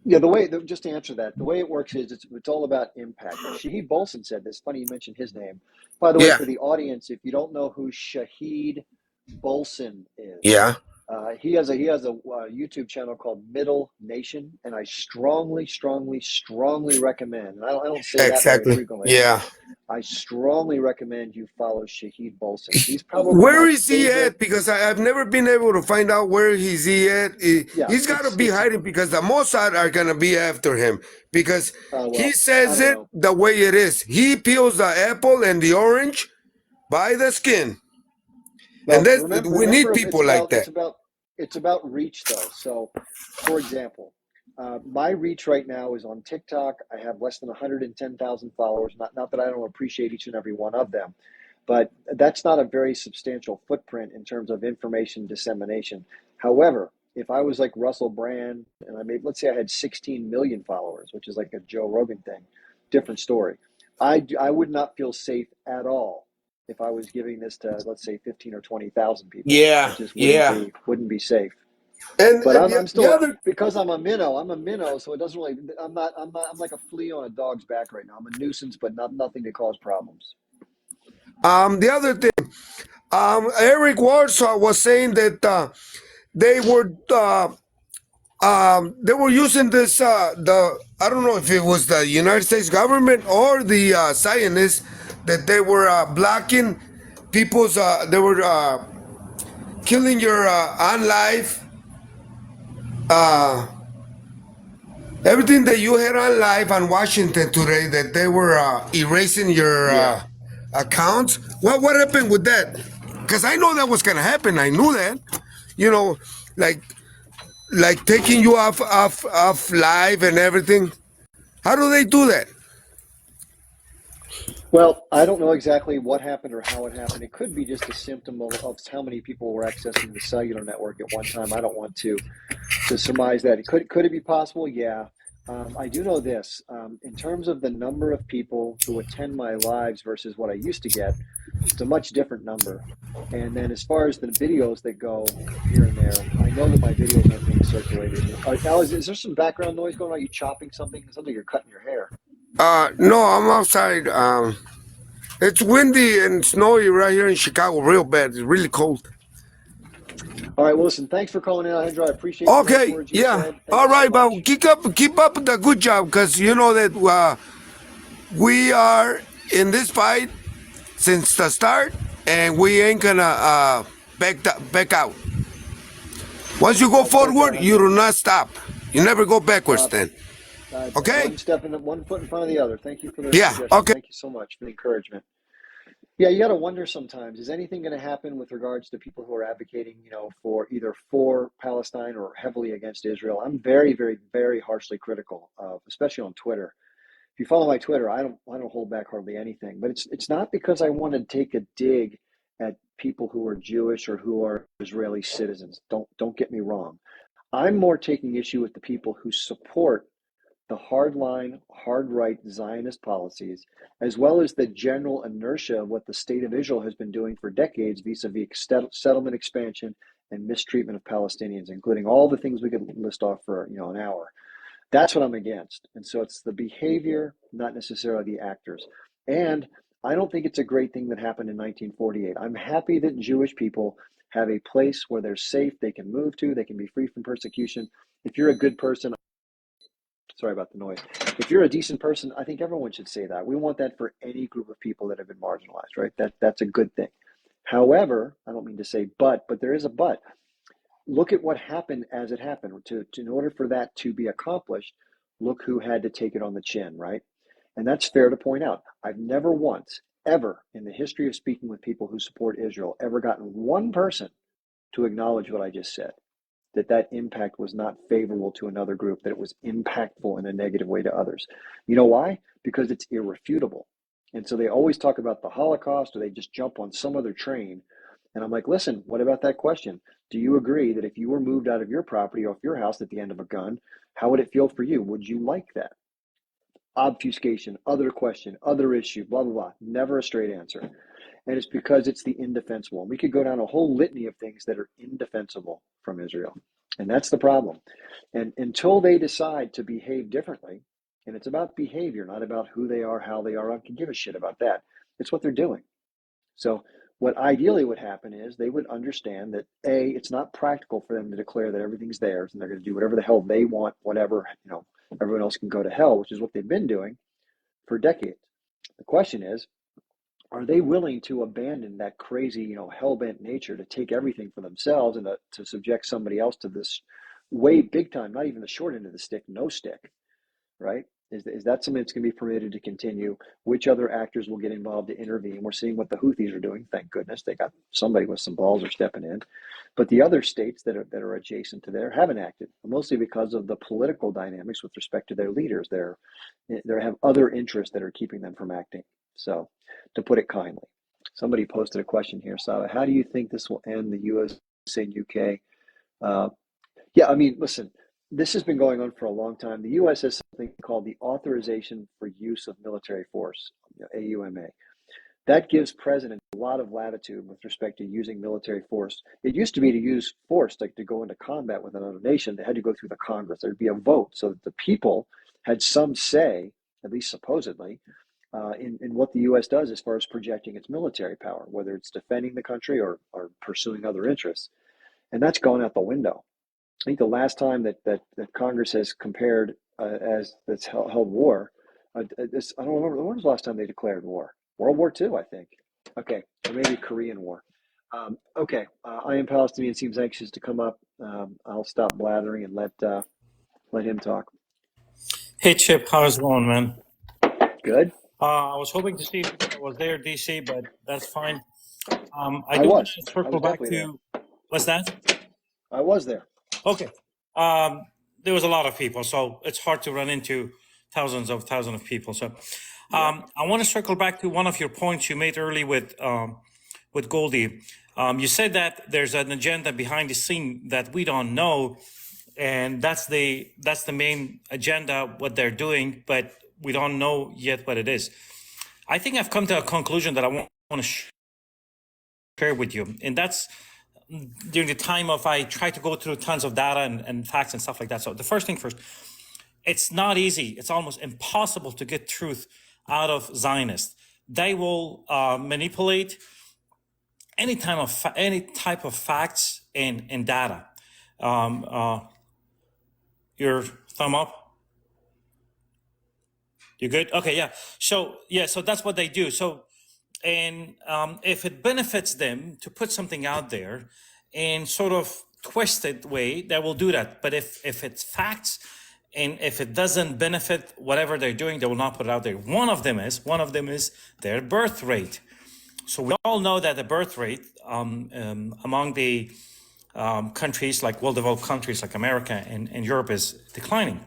yeah, just to answer that, the way it works is it's all about impact. Shahid Bolson said this. Funny you mentioned his name. By the way, Yeah, for the audience, if you don't know who Shahid Bolson is, yeah, he has a YouTube channel called Middle Nation, and I strongly, strongly, strongly recommend. And I don't say that very exactly. frequently. Yeah. I strongly recommend you follow Shahid Bolson. He's probably Where my is he favorite. at? Because I've never been able to find out where he's at. Yeah, He's got to be it's hiding because the Mossad are going to be after him because he well, I says don't it know. the way it is. He peels the apple and the orange by the skin. And Well, that we need remember, people like that. it's about reach though. So, for example, my reach right now is on TikTok. I have less than 110,000 followers. Not that I don't appreciate each and every one of them, but that's not a very substantial footprint in terms of information dissemination. However, if I was like Russell Brand and let's say I had 16 million followers, which is like a Joe Rogan thing, different story. I would not feel safe at all if I was giving this to, let's say, 15 or 20,000 people. Yeah, It just yeah. wouldn't be safe. And, But and I'm the still, other because I'm a minnow, so it doesn't really. I'm like a flea on a dog's back right now. I'm a nuisance, but nothing to cause problems. thing, Eric Warsaw was saying that they were using this I don't know if it was the United States government or the Zionists that they were blocking people's they were killing your on life everything that you had on live on Washington today, that they were erasing your Yeah. accounts. What happened with that? Because I know that was gonna happen. I knew that. You know, like taking you off live and everything. How do they do that? Well, I don't know exactly what happened or how it happened. It could be just a symptom of how many people were accessing the cellular network at one time. I don't want to surmise that. Could it be possible? Yeah. I do know this. In terms of the number of people who attend my lives versus what I used to get, it's a much different number. And then as far as the videos that go here and there, I know that my videos aren't being circulated. Alex, is there some background noise going on? Are you chopping something? It sounds like you're cutting your hair. No, I'm outside. It's windy and snowy right here in Chicago, real bad. It's really cold. All right, well, listen, thanks for calling in, Alejandro. I appreciate the nice Okay, words you yeah. said. Thank All you so right, but much. keep up the good job, because you know that we are in this fight since the start, and we ain't gonna back out. Once you go That's like forward, you do not stop. You never go backwards. uh, Then, okay? one foot in front of the other. Thank you for the Yeah. suggestion. Okay. Thank you so much for the encouragement. Yeah, you got to wonder sometimes, is anything going to happen with regards to people who are advocating, for either for Palestine or heavily against Israel? I'm very, very, very harshly critical of, especially on Twitter. If you follow my Twitter, I don't hold back hardly anything. But it's not because I want to take a dig at people who are Jewish or who are Israeli citizens. Don't get me wrong. I'm more taking issue with the people who support the hardline, hard right Zionist policies, as well as the general inertia of what the state of Israel has been doing for decades vis-a-vis settlement expansion and mistreatment of Palestinians, including all the things we could list off for an hour. That's what I'm against. And so it's the behavior, not necessarily the actors. And I don't think it's a great thing that happened in 1948. I'm happy that Jewish people have a place where they're safe, they can move to, they can be free from persecution. If you're a good person, sorry about the noise. If you're a decent person, I think everyone should say that. We want that for any group of people that have been marginalized, right? That's a good thing. However, I don't mean to say but there is a but. Look at what happened as it happened. In order for that to be accomplished, look who had to take it on the chin, right? And that's fair to point out. I've never once, ever, in the history of speaking with people who support Israel, ever gotten one person to acknowledge what I just said, that impact was not favorable to another group, that it was impactful in a negative way to others. You know why? Because it's irrefutable. And so they always talk about the Holocaust, or they just jump on some other train. And I'm like, listen, what about that question? Do you agree that if you were moved out of your property, off your house at the end of a gun, how would it feel for you? Would you like that? Obfuscation, other question, other issue, blah, blah, blah. Never a straight answer. And it's because it's the indefensible. And we could go down a whole litany of things that are indefensible from Israel. And that's the problem. And until they decide to behave differently, and it's about behavior, not about who they are, how they are, I can give a shit about that. It's what they're doing. So what ideally would happen is they would understand that it's not practical for them to declare that everything's theirs and they're going to do whatever the hell they want, whatever, everyone else can go to hell, which is what they've been doing for decades. The question is, are they willing to abandon that crazy, hell-bent nature to take everything for themselves and to subject somebody else to this way big time, not even the short end of the stick, no stick, right? Is that something that's going to be permitted to continue? Which other actors will get involved to intervene? We're seeing what the Houthis are doing. Thank goodness they got somebody with some balls are stepping in. But the other states that are adjacent to there haven't acted, mostly because of the political dynamics with respect to their leaders. They have other interests that are keeping them from acting. So, to put it kindly, somebody posted a question here, Saba. How do you think this will end? The U.S. and U.K. Yeah, I mean, listen, this has been going on for a long time. The U.S. has something called the Authorization for Use of Military Force, AUMA. That gives presidents a lot of latitude with respect to using military force. It used to be to use force, like to go into combat with another nation, they had to go through the Congress. There'd be a vote so that the people had some say, at least supposedly, in what the U.S. does as far as projecting its military power, whether it's defending the country or pursuing other interests. And that's gone out the window. I think the last time that Congress has compared as that's held war, I don't remember, when was the last time they declared war? World War II, I think. Okay, or maybe Korean War. Okay, I Am Palestinian seems anxious to come up. I'll stop blathering and let him talk. Hey Chip, how's it going, man? Good. I was hoping to see if I was there, DC, but that's fine. I I do want was. to I circle was back definitely there. to what's that? I was there. Okay. There was a lot of people, so it's hard to run into thousands of people. So I want to circle back to one of your points you made early with Goldie. You said that there's an agenda behind the scene that we don't know, and that's the main agenda, what they're doing, but we don't know yet what it is. I think I've come to a conclusion that I want to share with you, and that's during the time of I try to go through tons of data and facts and stuff like that. So the first thing first, it's not easy. It's almost impossible to get truth out of Zionists. They will manipulate any type of facts and data. Your thumb up? You good? Okay, yeah. So that's what they do. So, and if it benefits them to put something out there and sort of twisted way, they will do that. But if it's facts and if it doesn't benefit whatever they're doing, they will not put it out there. One of them is their birth rate. So we all know that the birth rate among the countries like well-developed countries like America and Europe is declining.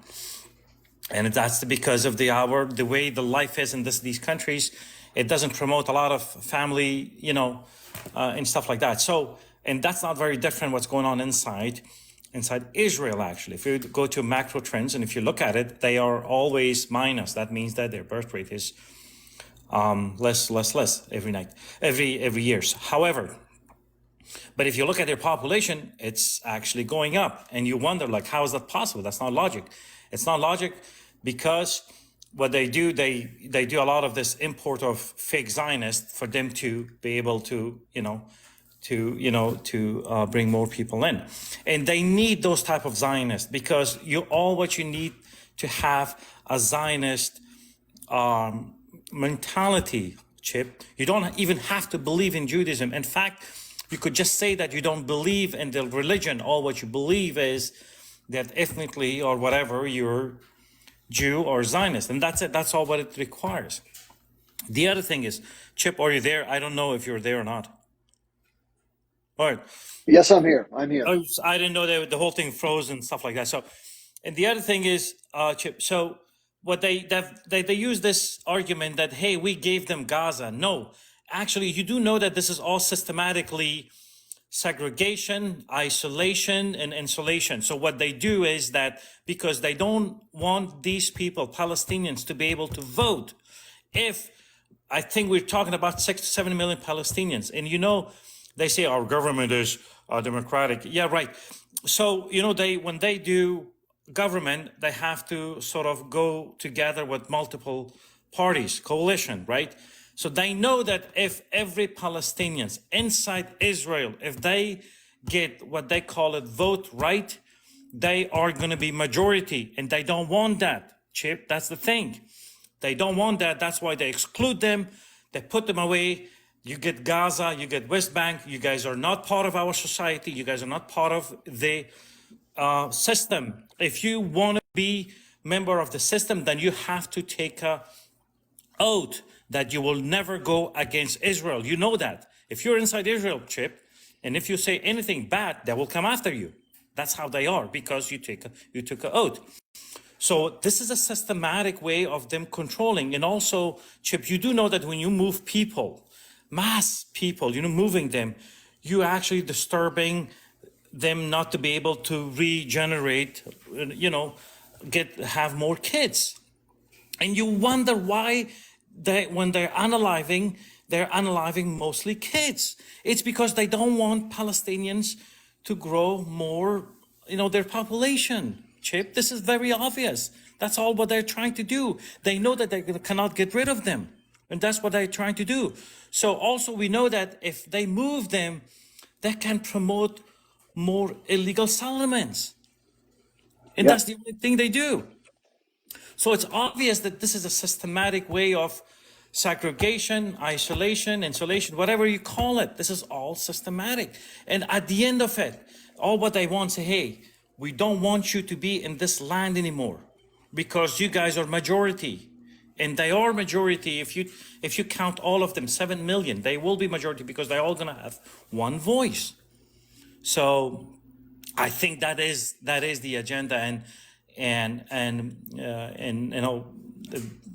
And that's because of the way the life is in these countries. It doesn't promote a lot of family, and stuff like that. So, and that's not very different what's going on inside Israel, actually. If you go to macro trends and if you look at it, they are always minus. That means that their birth rate is less every year. However, but if you look at their population, it's actually going up. And you wonder, like, how is that possible? That's not logic. It's not logic because what they do, they do a lot of this import of fake Zionists for them to be able to, bring more people in. And they need those type of Zionists because what you need to have a Zionist mentality, Chip. You don't even have to believe in Judaism. In fact, you could just say that you don't believe in the religion. All what you believe is that ethnically or whatever you're Jew or Zionist, and that's it. That's all what it requires. The other thing is, Chip, are you there? I don't know if you're there or not. All right. Yes, I'm here. I'm here. I didn't know that the whole thing froze and stuff like that. So, and the other thing is, Chip. So, what they use this argument that hey, we gave them Gaza. No, actually, you do know that this is all systematically segregation, isolation, and insulation. So what they do is that because they don't want these people, Palestinians, to be able to vote. I think we're talking about 6 to 7 million Palestinians, and they say our government is democratic. Yeah, right. So when they do government, they have to sort of go together with multiple parties, coalition, right? So they know that if every Palestinians inside Israel, if they get what they call it vote right, they are going to be majority, and they don't want that, Chip. That's the thing. They don't want that. That's why they exclude them. They put them away. You get Gaza, you get West Bank. You guys are not part of our society. You guys are not part of the system. If you want to be member of the system, then you have to take a oath that you will never go against Israel. You know that. If you're inside Israel, Chip, and if you say anything bad, they will come after you. That's how they are, because you took an oath. So this is a systematic way of them controlling. And also, Chip, you do know that when you move people, mass people, moving them, you actually disturbing them not to be able to regenerate, have more kids. And you wonder why when they're unaliving mostly kids. It's because they don't want Palestinians to grow more, their population, Chip. This is very obvious. That's all what they're trying to do. They know that they cannot get rid of them. And that's what they're trying to do. So also we know that if they move them, they can promote more illegal settlements. And that's the only thing they do. So it's obvious that this is a systematic way of segregation, isolation, insulation, whatever you call it. This is all systematic. And at the end of it, all what they want say, hey, we don't want you to be in this land anymore because you guys are majority. And they are majority. If you count all of them, 7 million, they will be majority because they're all going to have one voice. So I think that is the agenda, and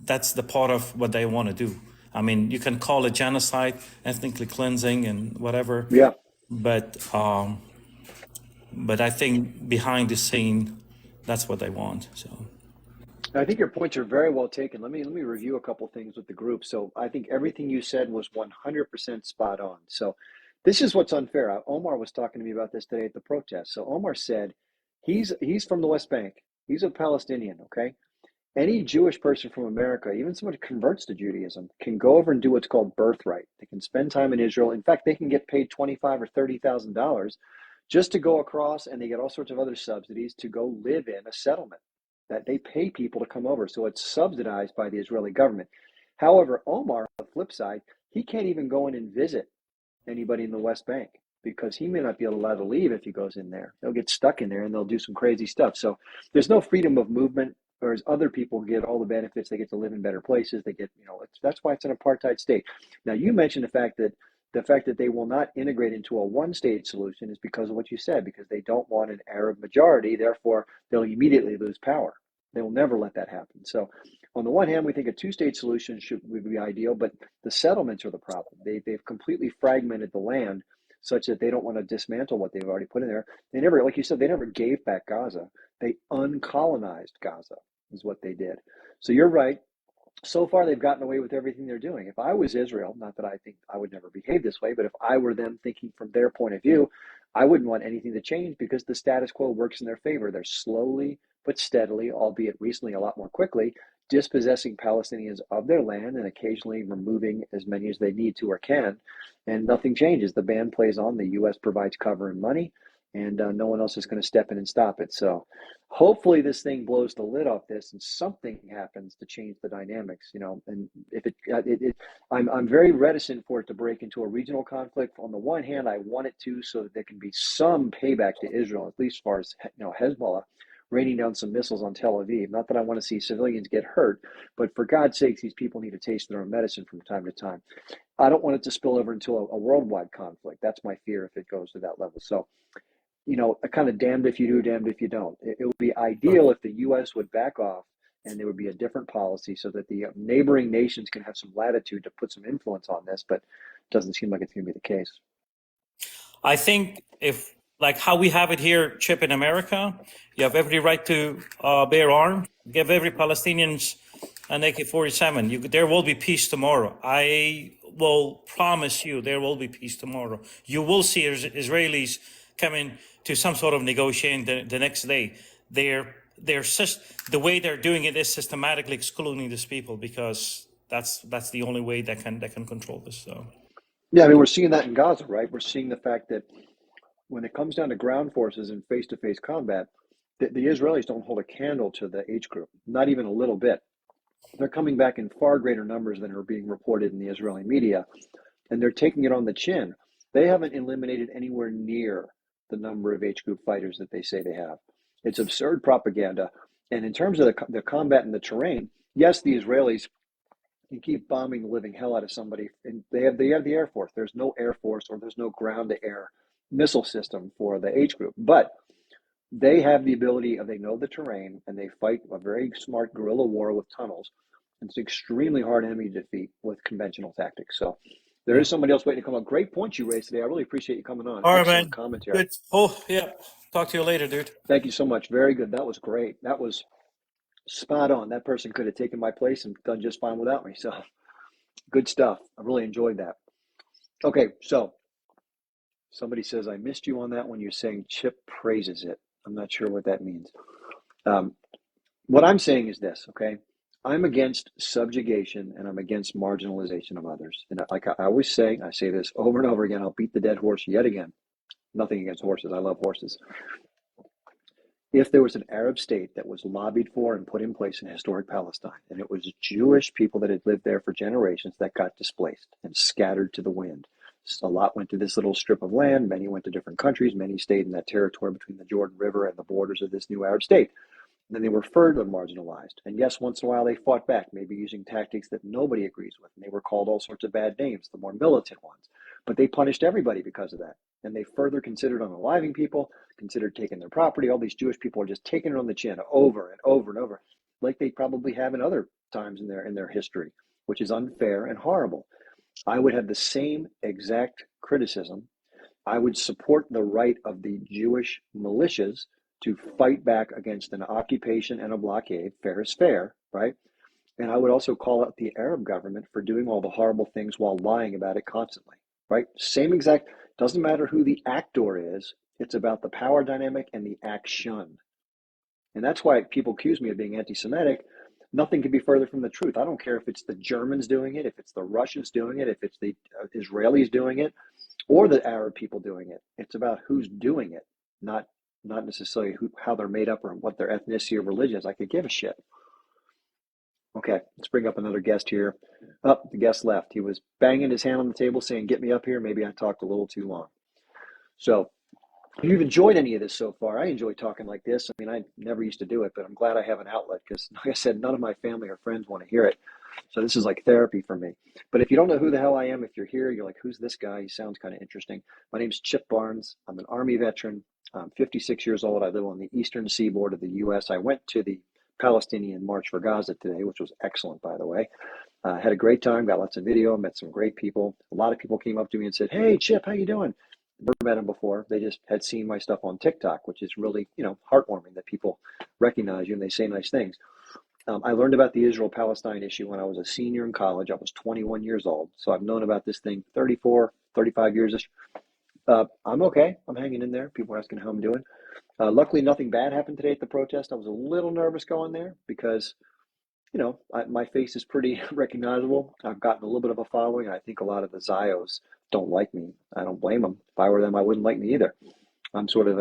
that's the part of what they want to do. I mean, you can call it genocide, ethnically cleansing, and whatever. Yeah. But I think behind the scene, that's what they want. So I think your points are very well taken. Let me review a couple things with the group. So I think everything you said was 100% spot on. So this is what's unfair. Omar was talking to me about this today at the protest. So Omar said he's from the West Bank. He's a Palestinian, okay? Any Jewish person from America, even someone who converts to Judaism, can go over and do what's called birthright. They can spend time in Israel. In fact, they can get paid $25,000 or $30,000 just to go across, and they get all sorts of other subsidies to go live in a settlement that they pay people to come over. So it's subsidized by the Israeli government. However, Omar, on the flip side, he can't even go in and visit anybody in the West Bank. because he may not be allowed to leave if he goes in there. He'll get stuck in there and they'll do some crazy stuff. So there's no freedom of movement, whereas other people get all the benefits. They get to live in better places. They get, that's why it's an apartheid state. Now, you mentioned the fact that they will not integrate into a one-state solution is because of what you said, because they don't want an Arab majority. Therefore, they'll immediately lose power. They will never let that happen. So on the one hand, we think a two-state solution would be ideal, but the settlements are the problem. They've completely fragmented the land such that they don't want to dismantle what they've already put in there. They never, like you said, they never gave back Gaza. They uncolonized Gaza is what they did. So you're right. So far, they've gotten away with everything they're doing. If I was Israel, not that I think I would never behave this way, but if I were them thinking from their point of view, I wouldn't want anything to change because the status quo works in their favor. They're slowly but steadily, albeit recently a lot more quickly, dispossessing Palestinians of their land and occasionally removing as many as they need to or can, and nothing changes. The band plays on, the U.S. provides cover and money, and no one else is going to step in and stop it. So hopefully this thing blows the lid off this and something happens to change the dynamics, and if I'm very reticent for it to break into a regional conflict. On the one hand, I want it to, so that there can be some payback to Israel, at least as far as, Hezbollah raining down some missiles on Tel Aviv. Not that I want to see civilians get hurt, but for God's sakes, these people need to taste their own medicine from time to time. I don't want it to spill over into a worldwide conflict. That's my fear if it goes to that level. So, a kind of damned if you do, damned if you don't. It would be ideal if the U.S. would back off and there would be a different policy so that the neighboring nations can have some latitude to put some influence on this, but it doesn't seem like it's going to be the case. I think if, like how we have it here, Chip, in America, you have every right to bear arms, give every Palestinians an AK-47. There will be peace tomorrow. I will promise you there will be peace tomorrow. You will see Israelis coming to some sort of negotiation the next day. The way they're doing it is systematically excluding these people because that's the only way that can control this. So yeah, I mean, we're seeing that in Gaza, right? We're seeing the fact that when it comes down to ground forces and face-to-face combat, the Israelis don't hold a candle to the H group, not even a little bit. They're coming back in far greater numbers than are being reported in the Israeli media, and they're taking it on the chin. They haven't eliminated anywhere near the number of H group fighters that they say they have. It's absurd propaganda. And in terms of the combat and the terrain, yes, the Israelis can keep bombing the living hell out of somebody, and they have the Air Force. There's no Air Force or there's no ground-to-air missile system for the H group, but they have the ability they know the terrain and they fight a very smart guerrilla war with tunnels. It's an extremely hard enemy to defeat with conventional tactics. So there is somebody else waiting to come up. Great points you raised today. I really appreciate you coming on. all right, Excellent man. commentary. Good. Oh, yeah. Talk to you later, dude. Thank you so much. Very good. That was great. That was spot on. That person could have taken my place and done just fine without me. So good stuff. I really enjoyed that. Okay, so somebody says, I missed you on that when you're saying Chip praises it. I'm not sure what that means. What I'm saying is this, okay? I'm against subjugation and I'm against marginalization of others. And like I always say, I say this over and over again, I'll beat the dead horse yet again. Nothing against horses. I love horses. If there was an Arab state that was lobbied for and put in place in historic Palestine, and it was Jewish people that had lived there for generations that got displaced and scattered to the wind, a lot went to this little strip of land, many went to different countries, many stayed in that territory between the Jordan River and the borders of this new Arab state. And then they were further marginalized. And yes, once in a while they fought back, maybe using tactics that nobody agrees with. And they were called all sorts of bad names, the more militant ones. But they punished everybody because of that. And they further considered unaliving people, considered taking their property. All these Jewish people are just taking it on the chin over and over and over, like they probably have in other times in their history, which is unfair and horrible. I would have the same exact criticism. I would support the right of the Jewish militias to fight back against an occupation and a blockade. Fair is fair, right? And I would also call out the Arab government for doing all the horrible things while lying about it constantly, right? Same exact, doesn't matter who the actor is, it's about the power dynamic and the action. And that's why people accuse me of being anti-Semitic. Nothing could be further from the truth. I don't care if it's the Germans doing it, if it's the Russians doing it, if it's the Israelis doing it, or the Arab people doing it. It's about who's doing it, not necessarily how they're made up or what their ethnicity or religion is. I could give a shit. Okay, let's bring up another guest here. Oh, the guest left. He was banging his hand on the table saying, get me up here. Maybe I talked a little too long. So if you've enjoyed any of this so far, I enjoy talking like this. I mean, I never used to do it, but I'm glad I have an outlet because, like I said, none of my family or friends want to hear it. So this is like therapy for me. But if you don't know who the hell I am, if you're here, you're like, who's this guy? He sounds kind of interesting. My name's Chip Barnes. I'm an Army veteran. I'm 56 years old. I live on the eastern seaboard of the U.S. I went to the Palestinian March for Gaza today, which was excellent, by the way. Had a great time, got lots of video, met some great people. A lot of people came up to me and said, hey, Chip, how you doing? Never met them before. They just had seen my stuff on TikTok, which is really, heartwarming that people recognize you and they say nice things. I learned about the Israel-Palestine issue when I was a senior in college. I was 21 years old. So I've known about this thing 34, 35 years. I'm okay. I'm hanging in there. People are asking how I'm doing. Luckily, nothing bad happened today at the protest. I was a little nervous going there because, my face is pretty recognizable. I've gotten a little bit of a following. And I think a lot of the Zios don't like me. I don't blame them. If I were them, I wouldn't like me either. I'm sort of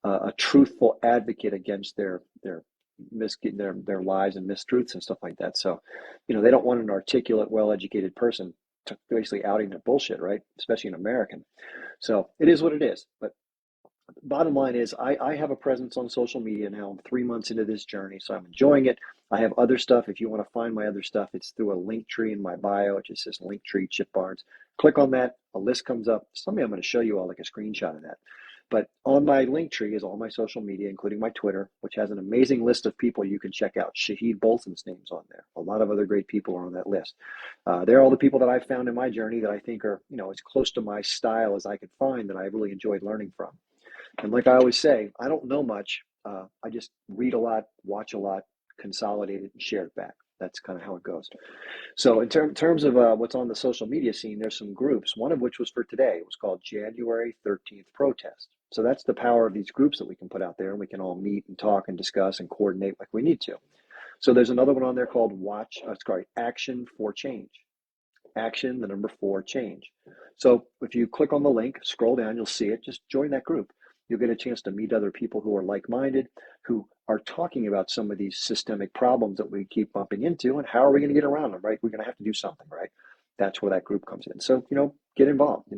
a truthful advocate against their lies and mistruths and stuff like that. So, they don't want an articulate, well-educated person basically outing their bullshit, right? Especially an American. So it is what it is. But bottom line is I have a presence on social media now. I'm 3 months into this journey, so I'm enjoying it. I have other stuff. If you want to find my other stuff, it's through a link tree in my bio. It just says Linktree Chip Barnes. Click on that. A list comes up. Someday I'm going to show you all like a screenshot of that. But on my link tree is all my social media, including my Twitter, which has an amazing list of people you can check out. Shahid Bolton's name's on there. A lot of other great people are on that list. They're all the people that I've found in my journey that I think are, as close to my style as I could find that I really enjoyed learning from. And like I always say, I don't know much. I just read a lot, watch a lot, consolidate it, and share it back. That's kind of how it goes. So in terms of what's on the social media scene, there's some groups, one of which was for today. It was called January 13th Protest. So that's the power of these groups that we can put out there, and we can all meet and talk and discuss and coordinate like we need to. So there's another one on there called Action for Change. Action, the number 4, change. So if you click on the link, scroll down, you'll see it. Just join that group. You'll get a chance to meet other people who are like-minded, who are talking about some of these systemic problems that we keep bumping into, and how are we going to get around them, right? We're going to have to do something, right? That's where that group comes in. So, get involved.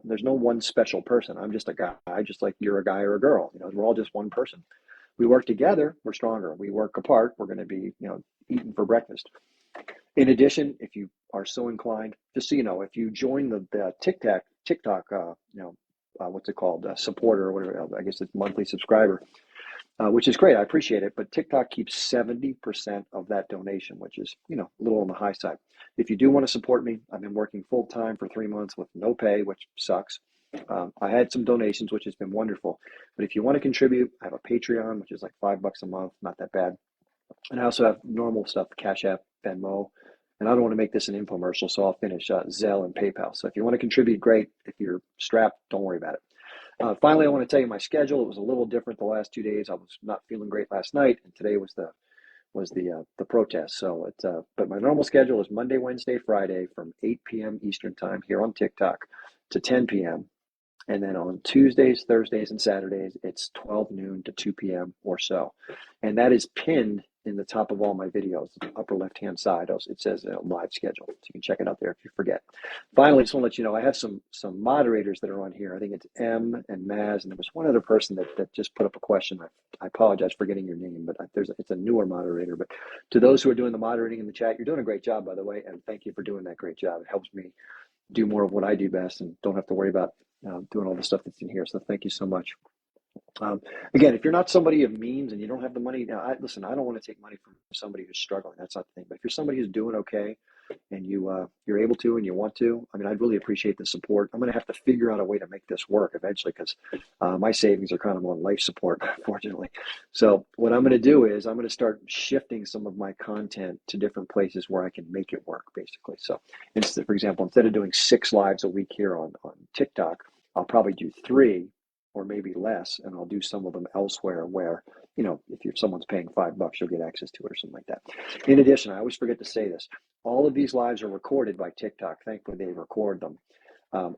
There's no one special person. I'm just a guy, just like you're a guy or a girl. We're all just one person. We work together, we're stronger. We work apart, we're going to be, eating for breakfast. In addition, if you are so inclined, just so you know, if you join the TikTok, what's it called, supporter or whatever, I guess it's monthly subscriber, which is great. I appreciate it. But TikTok keeps 70% of that donation, which is, a little on the high side. If you do want to support me, I've been working full time for 3 months with no pay, which sucks. I had some donations, which has been wonderful. But if you want to contribute, I have a Patreon, which is like $5 a month, not that bad. And I also have normal stuff, Cash App, Venmo. And I don't want to make this an infomercial, so I'll finish Zelle and PayPal. So if you want to contribute, great. If you're strapped, don't worry about it. Finally, I want to tell you my schedule. It was a little different the last 2 days. I was not feeling great last night, and today was the protest. So but my normal schedule is Monday, Wednesday, Friday from 8 p.m. Eastern time here on TikTok to 10 p.m. And then on Tuesdays, Thursdays, and Saturdays, it's 12 noon to 2 p.m. or so. And that is pinned in the top of all my videos, upper left-hand side. It says live schedule. So you can check it out there if you forget. Finally, I just want to let you know, I have some moderators that are on here. I think it's M and Maz, and there was one other person that just put up a question. I apologize for getting your name, but it's a newer moderator. But to those who are doing the moderating in the chat, you're doing a great job, by the way, and thank you for doing that great job. It helps me do more of what I do best and don't have to worry about doing all the stuff that's in here. So thank you so much. Again, if you're not somebody of means and you don't have the money, now I don't want to take money from somebody who's struggling. That's not the thing. But if you're somebody who's doing okay and you're able to and you want to, I'd really appreciate the support. I'm going to have to figure out a way to make this work eventually because my savings are kind of on life support, unfortunately. So what I'm going to do is I'm going to start shifting some of my content to different places where I can make it work, basically. So for example, instead of doing 6 lives a week here on TikTok, I'll probably do 3 or maybe less, and I'll do some of them elsewhere where, if someone's paying $5, you'll get access to it or something like that. In addition, I always forget to say this, all of these lives are recorded by TikTok. Thankfully, they record them.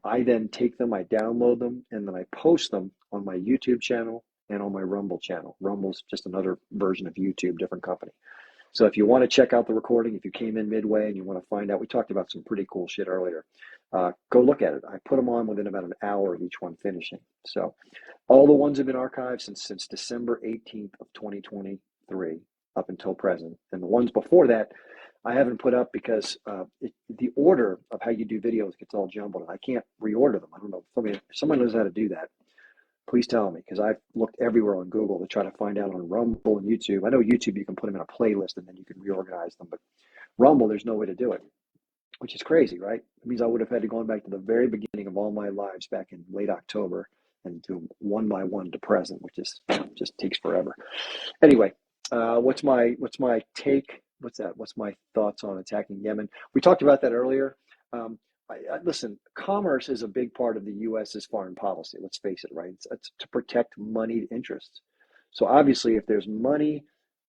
I then take them, I download them, and then I post them on my YouTube channel and on my Rumble channel. Rumble's just another version of YouTube, different company. So if you want to check out the recording, if you came in midway and you want to find out, we talked about some pretty cool shit earlier. Go look at it. I put them on within about an hour of each one finishing. So all the ones have been archived since December 18th of 2023 up until present. And the ones before that, I haven't put up because the order of how you do videos gets all jumbled, and I can't reorder them. I don't know if someone knows how to do that. Please tell me, because I've looked everywhere on Google to try to find out on Rumble and YouTube. I know YouTube you can put them in a playlist and then you can reorganize them, but Rumble there's no way to do it, which is crazy, right? It means I would have had to go back to the very beginning of all my lives back in late October and do one by one to present, which is just takes forever. Anyway, what's my take? What's my thoughts on attacking Yemen? We talked about that earlier. Listen, commerce is a big part of the U.S.'s foreign policy. Let's face it, right? It's to protect moneyed interests. So obviously, if there's money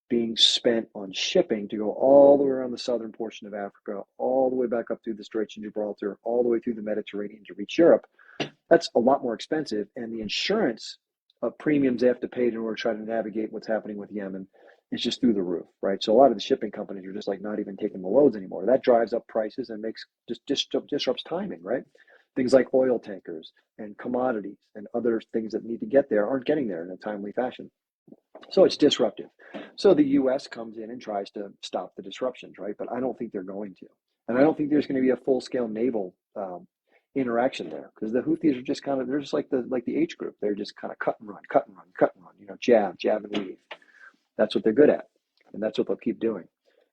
being spent on shipping to go all the way around the southern portion of Africa, all the way back up through the Straits of Gibraltar, all the way through the Mediterranean to reach Europe, that's a lot more expensive. And the insurance premiums they have to pay in order to try to navigate what's happening with Yemen is just through the roof, right? So a lot of the shipping companies are just like not even taking the loads anymore. That drives up prices and makes disrupts timing, right? Things like oil tankers and commodities and other things that need to get there aren't getting there in a timely fashion. So it's disruptive. So the U.S. comes in and tries to stop the disruptions, right? But I don't think they're going to. And I don't think there's going to be a full-scale naval interaction there, because the Houthis are just they're just like the H group. They're just kind of cut and run, jab and weave. That's what they're good at, and that's what they'll keep doing.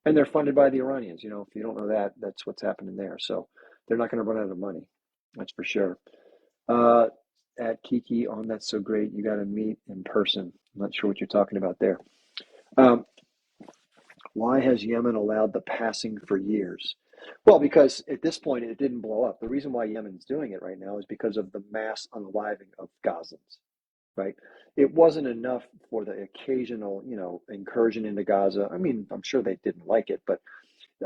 And they're funded by the Iranians. If you don't know that, that's what's happening there. So they're not going to run out of money. That's for sure. At Kiki on That's So Great, you got to meet in person. I'm not sure what you're talking about there. Why has Yemen allowed the passing for years? Well, because at this point it didn't blow up. The reason why Yemen's doing it right now is because of the mass unaliving of Gazans, right? It wasn't enough for the occasional, incursion into Gaza. I mean, I'm sure they didn't like it, but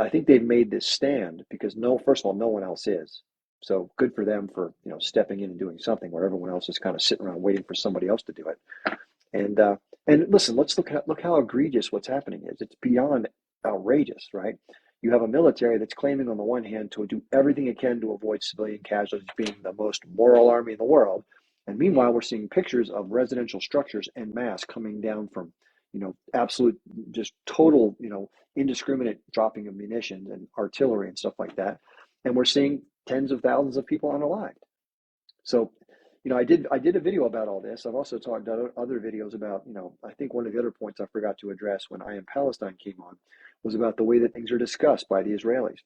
I think they've made this stand because first of all, no one else is. So good for them for, stepping in and doing something where everyone else is kind of sitting around waiting for somebody else to do it. And listen, let's look how egregious what's happening is. It's beyond outrageous, right? You have a military that's claiming on the one hand to do everything it can to avoid civilian casualties, being the most moral army in the world. And meanwhile, we're seeing pictures of residential structures en masse coming down from, absolute, just total, indiscriminate dropping of munitions and artillery and stuff like that. And we're seeing tens of thousands of people unalived. So, I did a video about all this. I've also talked other videos about, I think one of the other points I forgot to address when I Am Palestine came on was about the way that things are discussed by the Israelis.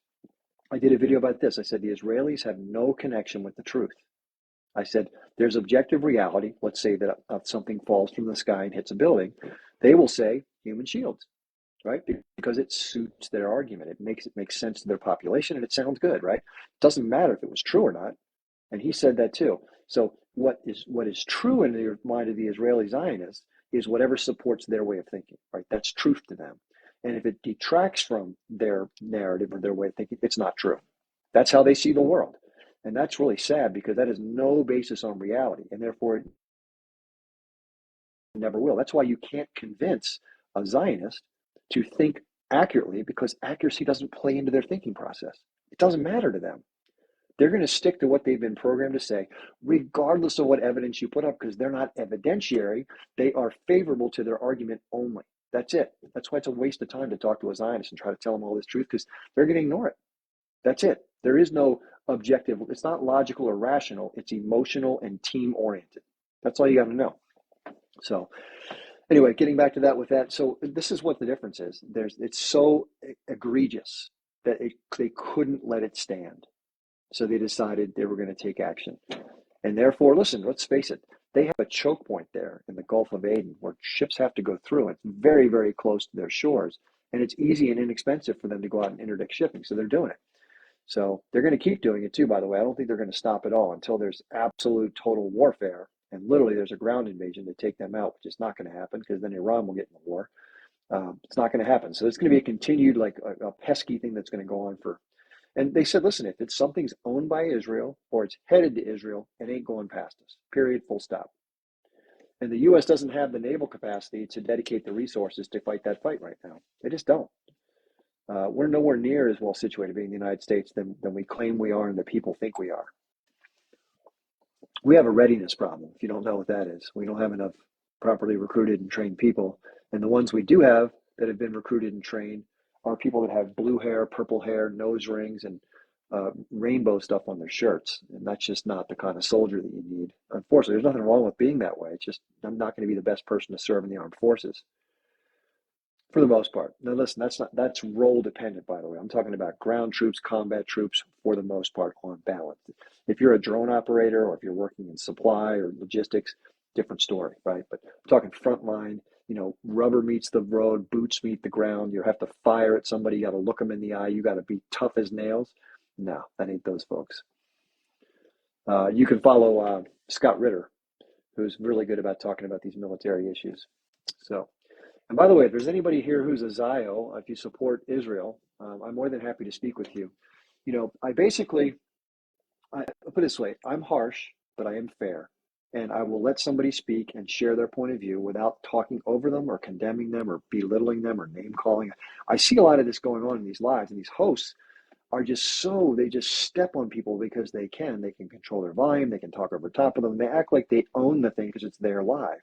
I did a video about this. I said the Israelis have no connection with the truth. I said there's objective reality. Let's say that something falls from the sky and hits a building. They will say human shields, right? Because it suits their argument. It makes sense to their population and it sounds good, right? It doesn't matter if it was true or not. And he said that too. So what is true in the mind of the Israeli Zionists is whatever supports their way of thinking, right? That's truth to them. And if it detracts from their narrative or their way of thinking, it's not true. That's how they see the world. And that's really sad because that has no basis on reality. And therefore, it never will. That's why you can't convince a Zionist to think accurately, because accuracy doesn't play into their thinking process. It doesn't matter to them. They're going to stick to what they've been programmed to say, regardless of what evidence you put up, because they're not evidentiary. They are favorable to their argument only. That's it. That's why it's a waste of time to talk to a Zionist and try to tell them all this truth, because they're going to ignore it. That's it. There is no objective. It's not logical or rational. It's emotional and team-oriented. That's all you got to know. So anyway, getting back to that with that. So this is what the difference is. It's so egregious that they couldn't let it stand. So they decided they were going to take action. And therefore, listen, let's face it, they have a choke point there in the Gulf of Aden where ships have to go through. It's very, very close to their shores. And it's easy and inexpensive for them to go out and interdict shipping. So they're doing it. So they're going to keep doing it too, by the way. I don't think they're going to stop at all until there's absolute total warfare. And literally there's a ground invasion to take them out, which is not going to happen because then Iran will get in the war. It's not going to happen. So it's going to be a continued, like a pesky thing that's going to go on for. And they said, listen, if it's something's owned by Israel or it's headed to Israel, it ain't going past us, period, full stop. And the U.S. doesn't have the naval capacity to dedicate the resources to fight that fight right now. They just don't. we're nowhere near as well situated being the United States than we claim we are and the people think we are. We have a readiness problem, if you don't know what that is. We don't have enough properly recruited and trained people. And the ones we do have that have been recruited and trained are people that have blue hair, purple hair, nose rings, and rainbow stuff on their shirts. And that's just not the kind of soldier that you need. Unfortunately, there's nothing wrong with being that way. It's just I'm not going to be the best person to serve in the armed forces for the most part. Now, listen, that's role dependent, by the way. I'm talking about ground troops, combat troops, for the most part, on balance. If you're a drone operator or if you're working in supply or logistics, different story, right? But I'm talking frontline, rubber meets the road, boots meet the ground. You have to fire at somebody. You got to look them in the eye. You got to be tough as nails. No, that ain't those folks. You can follow Scott Ritter, who's really good about talking about these military issues. So, and by the way, if there's anybody here who's a Zio, if you support Israel, I'm more than happy to speak with you. I put it this way, I'm harsh, but I am fair. And I will let somebody speak and share their point of view without talking over them or condemning them or belittling them or name calling. I see a lot of this going on in these lives, and these hosts are they just step on people because they can control their volume, they can talk over top of them, they act like they own the thing because it's their live.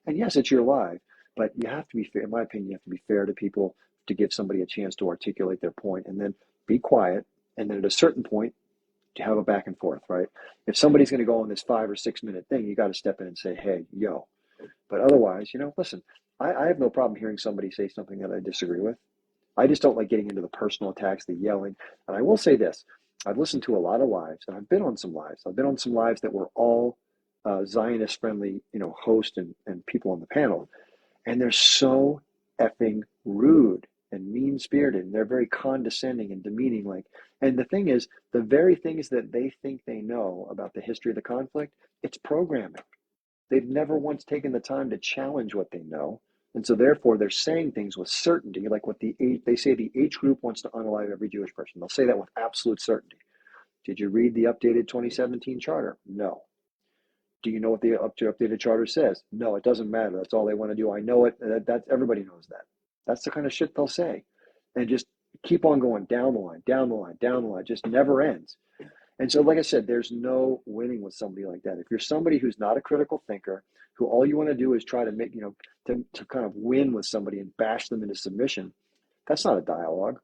And yes, it's your live, but you have to be fair. In my opinion, you have to be fair to people, to give somebody a chance to articulate their point, and then be quiet. And then at a certain point, to have a back and forth, right? If somebody's going to go on this 5 or 6 minute thing, you got to step in and say, hey, yo. But otherwise, listen, I have no problem hearing somebody say something that I disagree with. I just don't like getting into the personal attacks, the yelling. And I will say this, I've listened to a lot of lives, and I've been on some lives. I've been on some lives that were all Zionist-friendly, hosts and people on the panel. And they're so effing rude and mean-spirited, and they're very condescending and demeaning. And the thing is, the very things that they think they know about the history of the conflict, it's programming. They've never once taken the time to challenge what they know. And so therefore, they're saying things with certainty, like what they say the H group wants to unalive every Jewish person. They'll say that with absolute certainty. Did you read the updated 2017 charter? No. Do you know what the updated charter says? No, it doesn't matter. That's all they want to do. I know it. That everybody knows that. That's the kind of shit they'll say. And just keep on going down the line, down the line, down the line. Just never ends. And so, like I said, there's no winning with somebody like that. If you're somebody who's not a critical thinker, who all you want to do is try to make, to kind of win with somebody and bash them into submission, that's not a dialogue.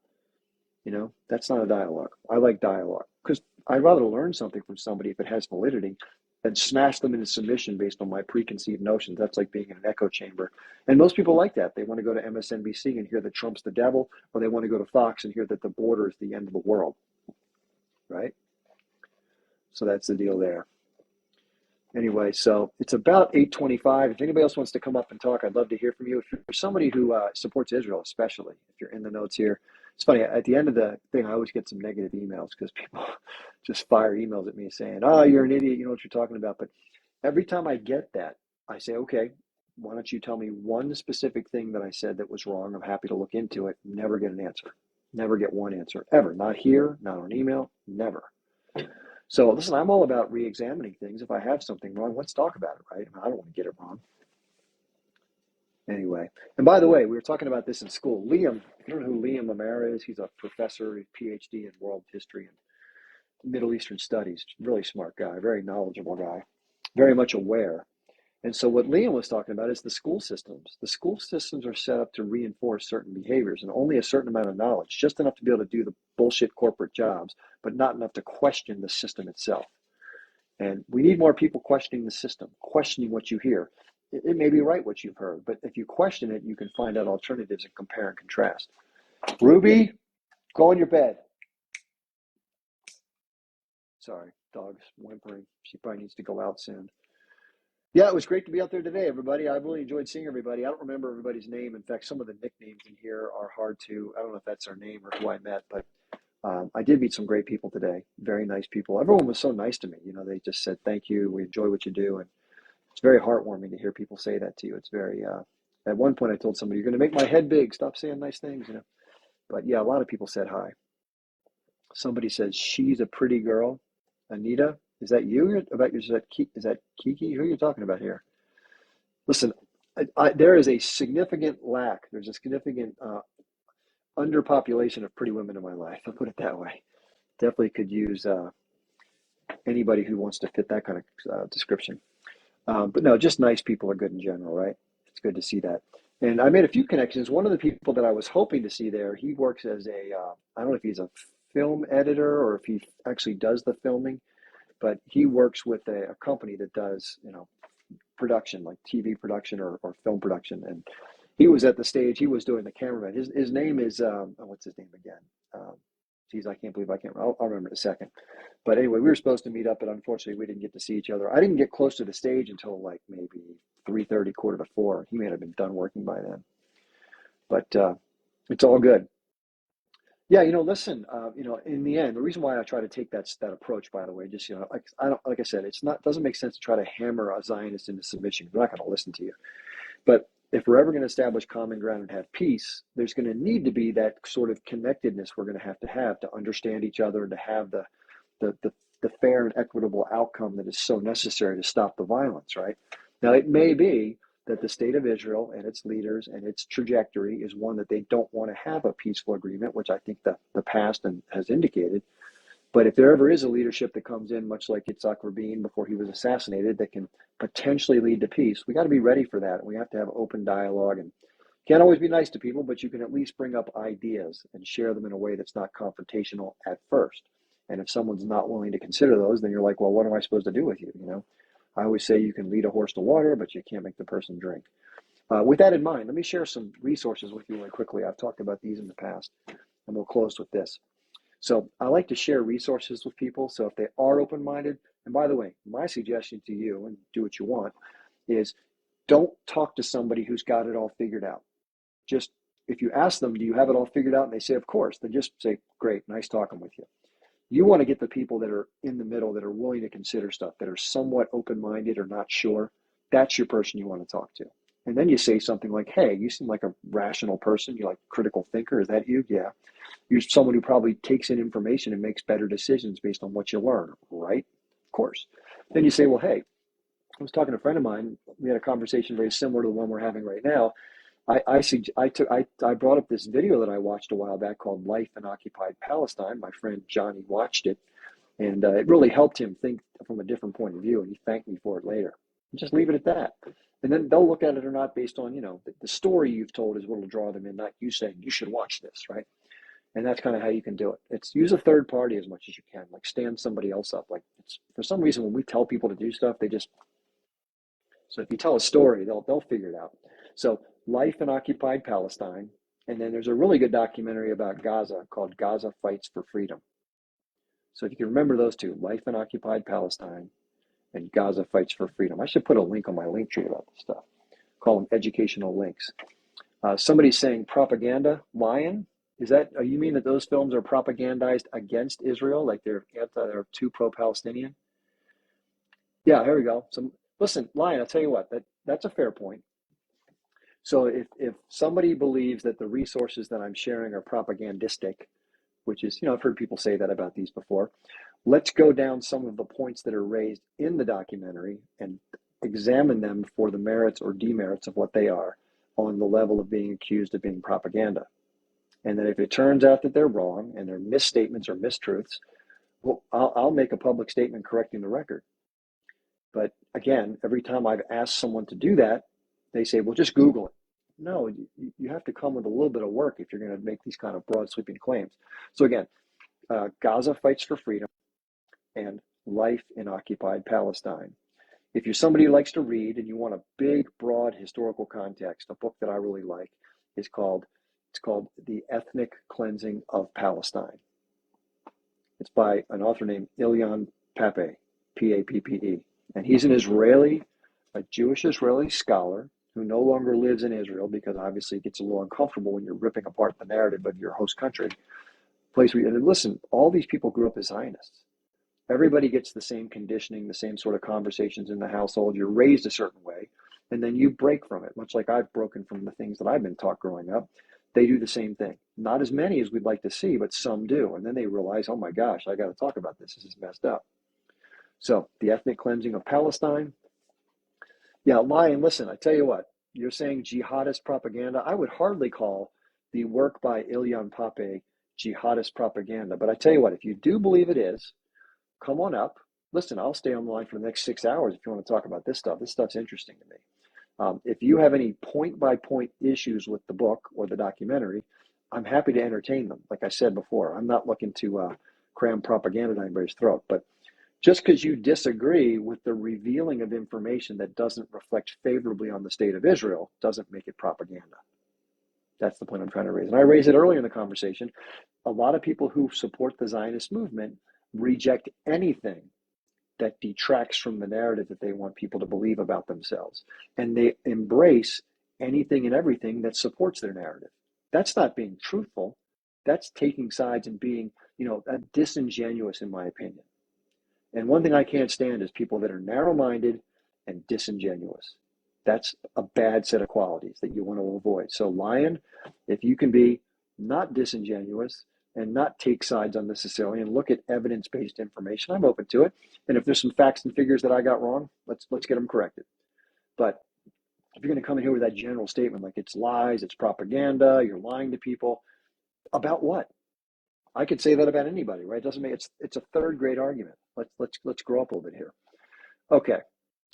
That's not a dialogue. I like dialogue because I'd rather learn something from somebody if it has validity than smash them into submission based on my preconceived notions. That's like being in an echo chamber. And most people like that. They want to go to MSNBC and hear that Trump's the devil, or they want to go to Fox and hear that the border is the end of the world, right? So that's the deal there. Anyway, so it's about 8:25. If anybody else wants to come up and talk, I'd love to hear from you. If you're somebody who supports Israel, especially, if you're in the notes here. It's funny, at the end of the thing, I always get some negative emails because people just fire emails at me saying, oh, you're an idiot, you know what you're talking about. But every time I get that, I say, okay, why don't you tell me one specific thing that I said that was wrong? I'm happy to look into it. Never get an answer. Never get one answer, ever. Not here, not on email, never. So listen, I'm all about re-examining things. If I have something wrong, let's talk about it, right? I don't want to get it wrong. Anyway, and by the way, we were talking about this in school. Liam, if you don't know who Liam Amara is, he's a professor, PhD in world history and Middle Eastern studies. Really smart guy, very knowledgeable guy, very much aware. And so what Liam was talking about is the school systems. The school systems are set up to reinforce certain behaviors and only a certain amount of knowledge, just enough to be able to do the bullshit corporate jobs, but not enough to question the system itself. And we need more people questioning the system, questioning what you hear. It may be right what you've heard, but if you question it, you can find out alternatives and compare and contrast. Ruby, go in your bed. Sorry, dog's whimpering. She probably needs to go out soon. Yeah, it was great to be out there today, everybody. I really enjoyed seeing everybody. I don't remember everybody's name. In fact, some of the nicknames in here are hard to, I don't know if that's their name or who I met, but I did meet some great people today. Very nice people. Everyone was so nice to me. They just said, thank you. We enjoy what you do. And it's very heartwarming to hear people say that to you. It's very, at one point I told somebody, you're going to make my head big. Stop saying nice things, But yeah, a lot of people said hi. Somebody says, she's a pretty girl. Anita, is that you? Is that Kiki? Who are you talking about here? Listen, there is a significant lack. There's a significant underpopulation of pretty women in my life. I'll put it that way. Definitely could use anybody who wants to fit that kind of description. But no, just nice people are good in general, right? It's good to see that. And I made a few connections. One of the people that I was hoping to see there, he works as I don't know if he's a film editor or if he actually does the filming, but he works with a company that does, production, like TV production or film production. And he was at the stage, he was doing the cameraman. His name is, what's his name again? Geez, I can't believe I can't, I'll remember in a second. But anyway, we were supposed to meet up, but unfortunately we didn't get to see each other. I didn't get close to the stage until like maybe 3:30, 3:45. He may have been done working by then. But it's all good. Yeah, listen, in the end, the reason why I try to take that approach, by the way, just, like I said, doesn't make sense to try to hammer a Zionist into submission. They're not going to listen to you. But if we're ever going to establish common ground and have peace, there's going to need to be that sort of connectedness we're going to have to understand each other and to have the fair and equitable outcome that is so necessary to stop the violence, right? Now, it may be that the state of Israel and its leaders and its trajectory is one that they don't want to have a peaceful agreement, which I think the past has indicated. But if there ever is a leadership that comes in, much like Yitzhak Rabin before he was assassinated, that can potentially lead to peace, we got to be ready for that. We have to have open dialogue, and can't always be nice to people, but you can at least bring up ideas and share them in a way that's not confrontational at first. And if someone's not willing to consider those, then you're like, well, what am I supposed to do with you? I always say you can lead a horse to water, but you can't make the person drink. With that in mind, let me share some resources with you really quickly. I've talked about these in the past, and we'll close with this. So I like to share resources with people. So if they are open-minded, and by the way, my suggestion to you, and do what you want, is don't talk to somebody who's got it all figured out. Just, if you ask them, do you have it all figured out? And they say, of course, then just say, great, nice talking with you. You want to get the people that are in the middle, that are willing to consider stuff, that are somewhat open-minded or not sure. That's your person you want to talk to. And then you say something like, hey, you seem like a rational person. You're like a critical thinker. Is that you? Yeah. You're someone who probably takes in information and makes better decisions based on what you learn, right? Of course. Then you say, well, hey, I was talking to a friend of mine. We had a conversation very similar to the one we're having right now. I brought up this video that I watched a while back called Life in Occupied Palestine. My friend Johnny watched it, and it really helped him think from a different point of view, and he thanked me for it later. And just leave it at that. And then they'll look at it or not based on, the story you've told is what will draw them in, not you saying, you should watch this, right? And that's kind of how you can do it. It's use a third party as much as you can, like stand somebody else up. Like, for some reason, when we tell people to do stuff, so if you tell a story, they'll figure it out. So Life in Occupied Palestine. And then there's a really good documentary about Gaza called Gaza Fights for Freedom. So if you can remember those two, Life in Occupied Palestine and Gaza Fights for Freedom. I should put a link on my link tree about this stuff. Call them educational links. Somebody's saying propaganda, Lion. You mean that those films are propagandized against Israel, like they're too pro-Palestinian? Yeah, here we go. Listen, Lion, I'll tell you what, that's a fair point. So if somebody believes that the resources that I'm sharing are propagandistic, which is, I've heard people say that about these before, let's go down some of the points that are raised in the documentary and examine them for the merits or demerits of what they are on the level of being accused of being propaganda. And then if it turns out that they're wrong and they're misstatements or mistruths, well, I'll make a public statement correcting the record. But again, every time I've asked someone to do that, they say, well, just Google it. No, you have to come with a little bit of work if you're going to make these kind of broad sweeping claims. So again, Gaza Fights for Freedom and Life in Occupied Palestine. If you're somebody who likes to read and you want a big, broad historical context, a book that I really like is called The Ethnic Cleansing of Palestine. It's by an author named Ilyan Pappe, Pappe. And he's an a Jewish Israeli scholar who no longer lives in Israel because obviously it gets a little uncomfortable when you're ripping apart the narrative of your host country. And listen, all these people grew up as Zionists. Everybody gets the same conditioning, the same sort of conversations in the household. You're raised a certain way, and then you break from it, much like I've broken from the things that I've been taught growing up. They do the same thing. Not as many as we'd like to see, but some do. And then they realize, oh my gosh, I got to talk about this. This is messed up. So the ethnic cleansing of Palestine. Yeah, Lion, listen, I tell you what, you're saying jihadist propaganda. I would hardly call the work by Ilyan Pape, Jihadist Propaganda. But I tell you what, if you do believe it is, come on up. Listen, I'll stay on the line for the next 6 hours if you want to talk about this stuff. This stuff's interesting to me. If you have any point-by-point issues with the book or the documentary, I'm happy to entertain them. Like I said before, I'm not looking to cram propaganda down anybody's throat. But just because you disagree with the revealing of information that doesn't reflect favorably on the state of Israel doesn't make it propaganda. That's the point I'm trying to raise. And I raised it earlier in the conversation. A lot of people who support the Zionist movement reject anything that detracts from the narrative that they want people to believe about themselves. And they embrace anything and everything that supports their narrative. That's not being truthful. That's taking sides and being, disingenuous, in my opinion. And one thing I can't stand is people that are narrow-minded and disingenuous. That's a bad set of qualities that you want to avoid. So, Lion, if you can be not disingenuous and not take sides unnecessarily and look at evidence-based information, I'm open to it. And if there's some facts and figures that I got wrong, let's get them corrected. But if you're going to come in here with that general statement like it's lies, it's propaganda, you're lying to people, about what? I could say that about anybody, right? It doesn't make it's a third grade argument. Let's grow up a little bit here. Okay.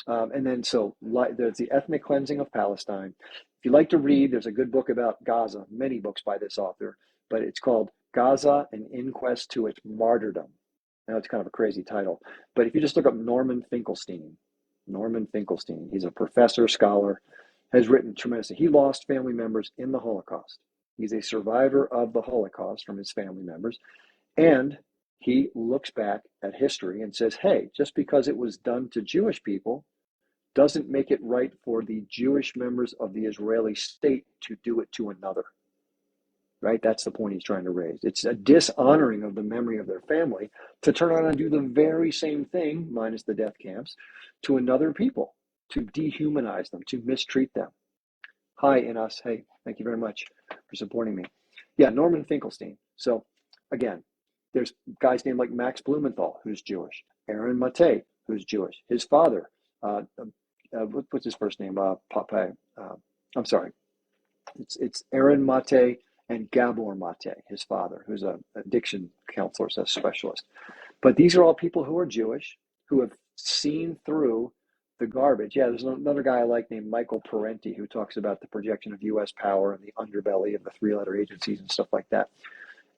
And then there's the ethnic cleansing of Palestine. If you like to read, there's a good book about Gaza, many books by this author, but it's called Gaza, an Inquest to Its Martyrdom. Now it's kind of a crazy title, but if you just look up Norman Finkelstein, he's a professor, scholar, has written tremendously. He lost family members in the Holocaust. He's a survivor of the Holocaust from his family members. And he looks back at history and says, hey, just because it was done to Jewish people doesn't make it right for the Jewish members of the Israeli state to do it to another. Right? That's the point he's trying to raise. It's a dishonoring of the memory of their family to turn around and do the very same thing, minus the death camps, to another people, to dehumanize them, to mistreat them. Hi, Inas. Hey, thank you very much for supporting me. Yeah, Norman Finkelstein. So, again, there's guys named like Max Blumenthal, who's Jewish. Aaron Mate, who's Jewish. His father, what's his first name? I'm sorry. It's Aaron Mate and Gabor Mate, his father, who's an addiction counselor, a specialist. But these are all people who are Jewish, who have seen through the garbage. Yeah, there's another guy I like named Michael Parenti who talks about the projection of U.S. power and the underbelly of the three-letter agencies and stuff like that.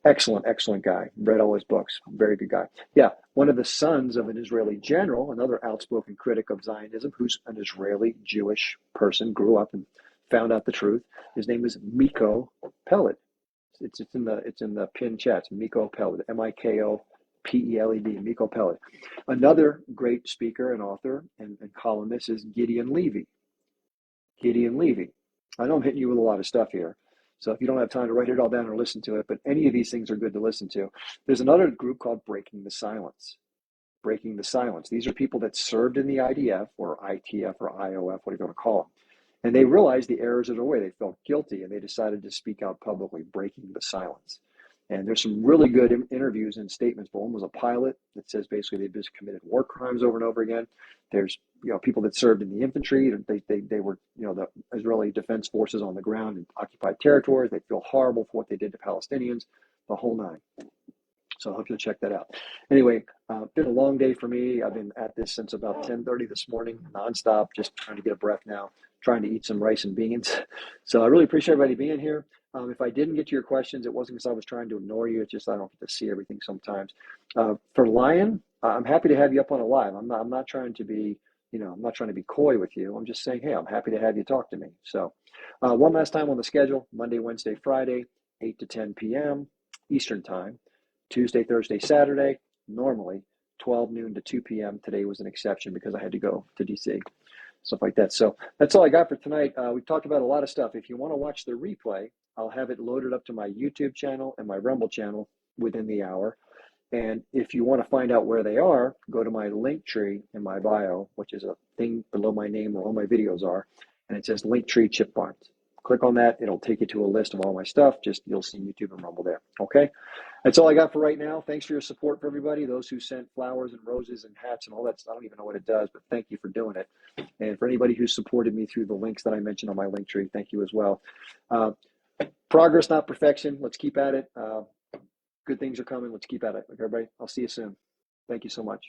Excellent guy. Read all his books. Very good guy. Yeah, one of the sons of an Israeli general, another outspoken critic of Zionism, who's an Israeli Jewish person, grew up and found out the truth. His name is Miko Peled. It's in the pin chats. Miko Peled. Miko-Peled. Miko Peled. Another great speaker and author and columnist is Gideon Levy. I know I'm hitting you with a lot of stuff here, so if you don't have time to write it all down or listen to it, but any of these things are good to listen to. There's another group called Breaking the Silence. These are people that served in the IDF or ITF or IOF, whatever you want to call them. And they realized the errors of their way. They felt guilty and they decided to speak out publicly, breaking the silence. And there's some really good interviews and statements. But one was a pilot that says basically they've just committed war crimes over and over again. There's people that served in the infantry. They were the Israeli Defense Forces on the ground in occupied territories. They feel horrible for what they did to Palestinians, the whole nine. So I hope you'll check that out. Anyway, been a long day for me. I've been at this since about 10:30 this morning, nonstop, just trying to get a breath now, trying to eat some rice and beans. So I really appreciate everybody being here. If I didn't get to your questions, it wasn't because I was trying to ignore you. It's just I don't get to see everything sometimes. For Lion, I'm happy to have you up on a live. I'm not trying to be, I'm not trying to be coy with you. I'm just saying, hey, I'm happy to have you talk to me. So one last time on the schedule: Monday, Wednesday, Friday, 8 to 10 p.m. Eastern time. Tuesday, Thursday, Saturday, normally 12 noon to 2 p.m. Today was an exception because I had to go to DC, stuff like that. So that's all I got for tonight. We've talked about a lot of stuff. If you want to watch the replay, I'll have it loaded up to my YouTube channel and my Rumble channel within the hour. And if you want to find out where they are, go to my link tree in my bio, which is a thing below my name where all my videos are. And it says Linktree Chip Barnes. Click on that. It'll take you to a list of all my stuff. You'll see YouTube and Rumble there. Okay. That's all I got for right now. Thanks for your support for everybody. Those who sent flowers and roses and hats and all that. I don't even know what it does, but thank you for doing it. And for anybody who supported me through the links that I mentioned on my link tree, thank you as well. Progress, not perfection. Let's keep at it. Good things are coming. Let's keep at it. Okay, everybody, I'll see you soon. Thank you so much.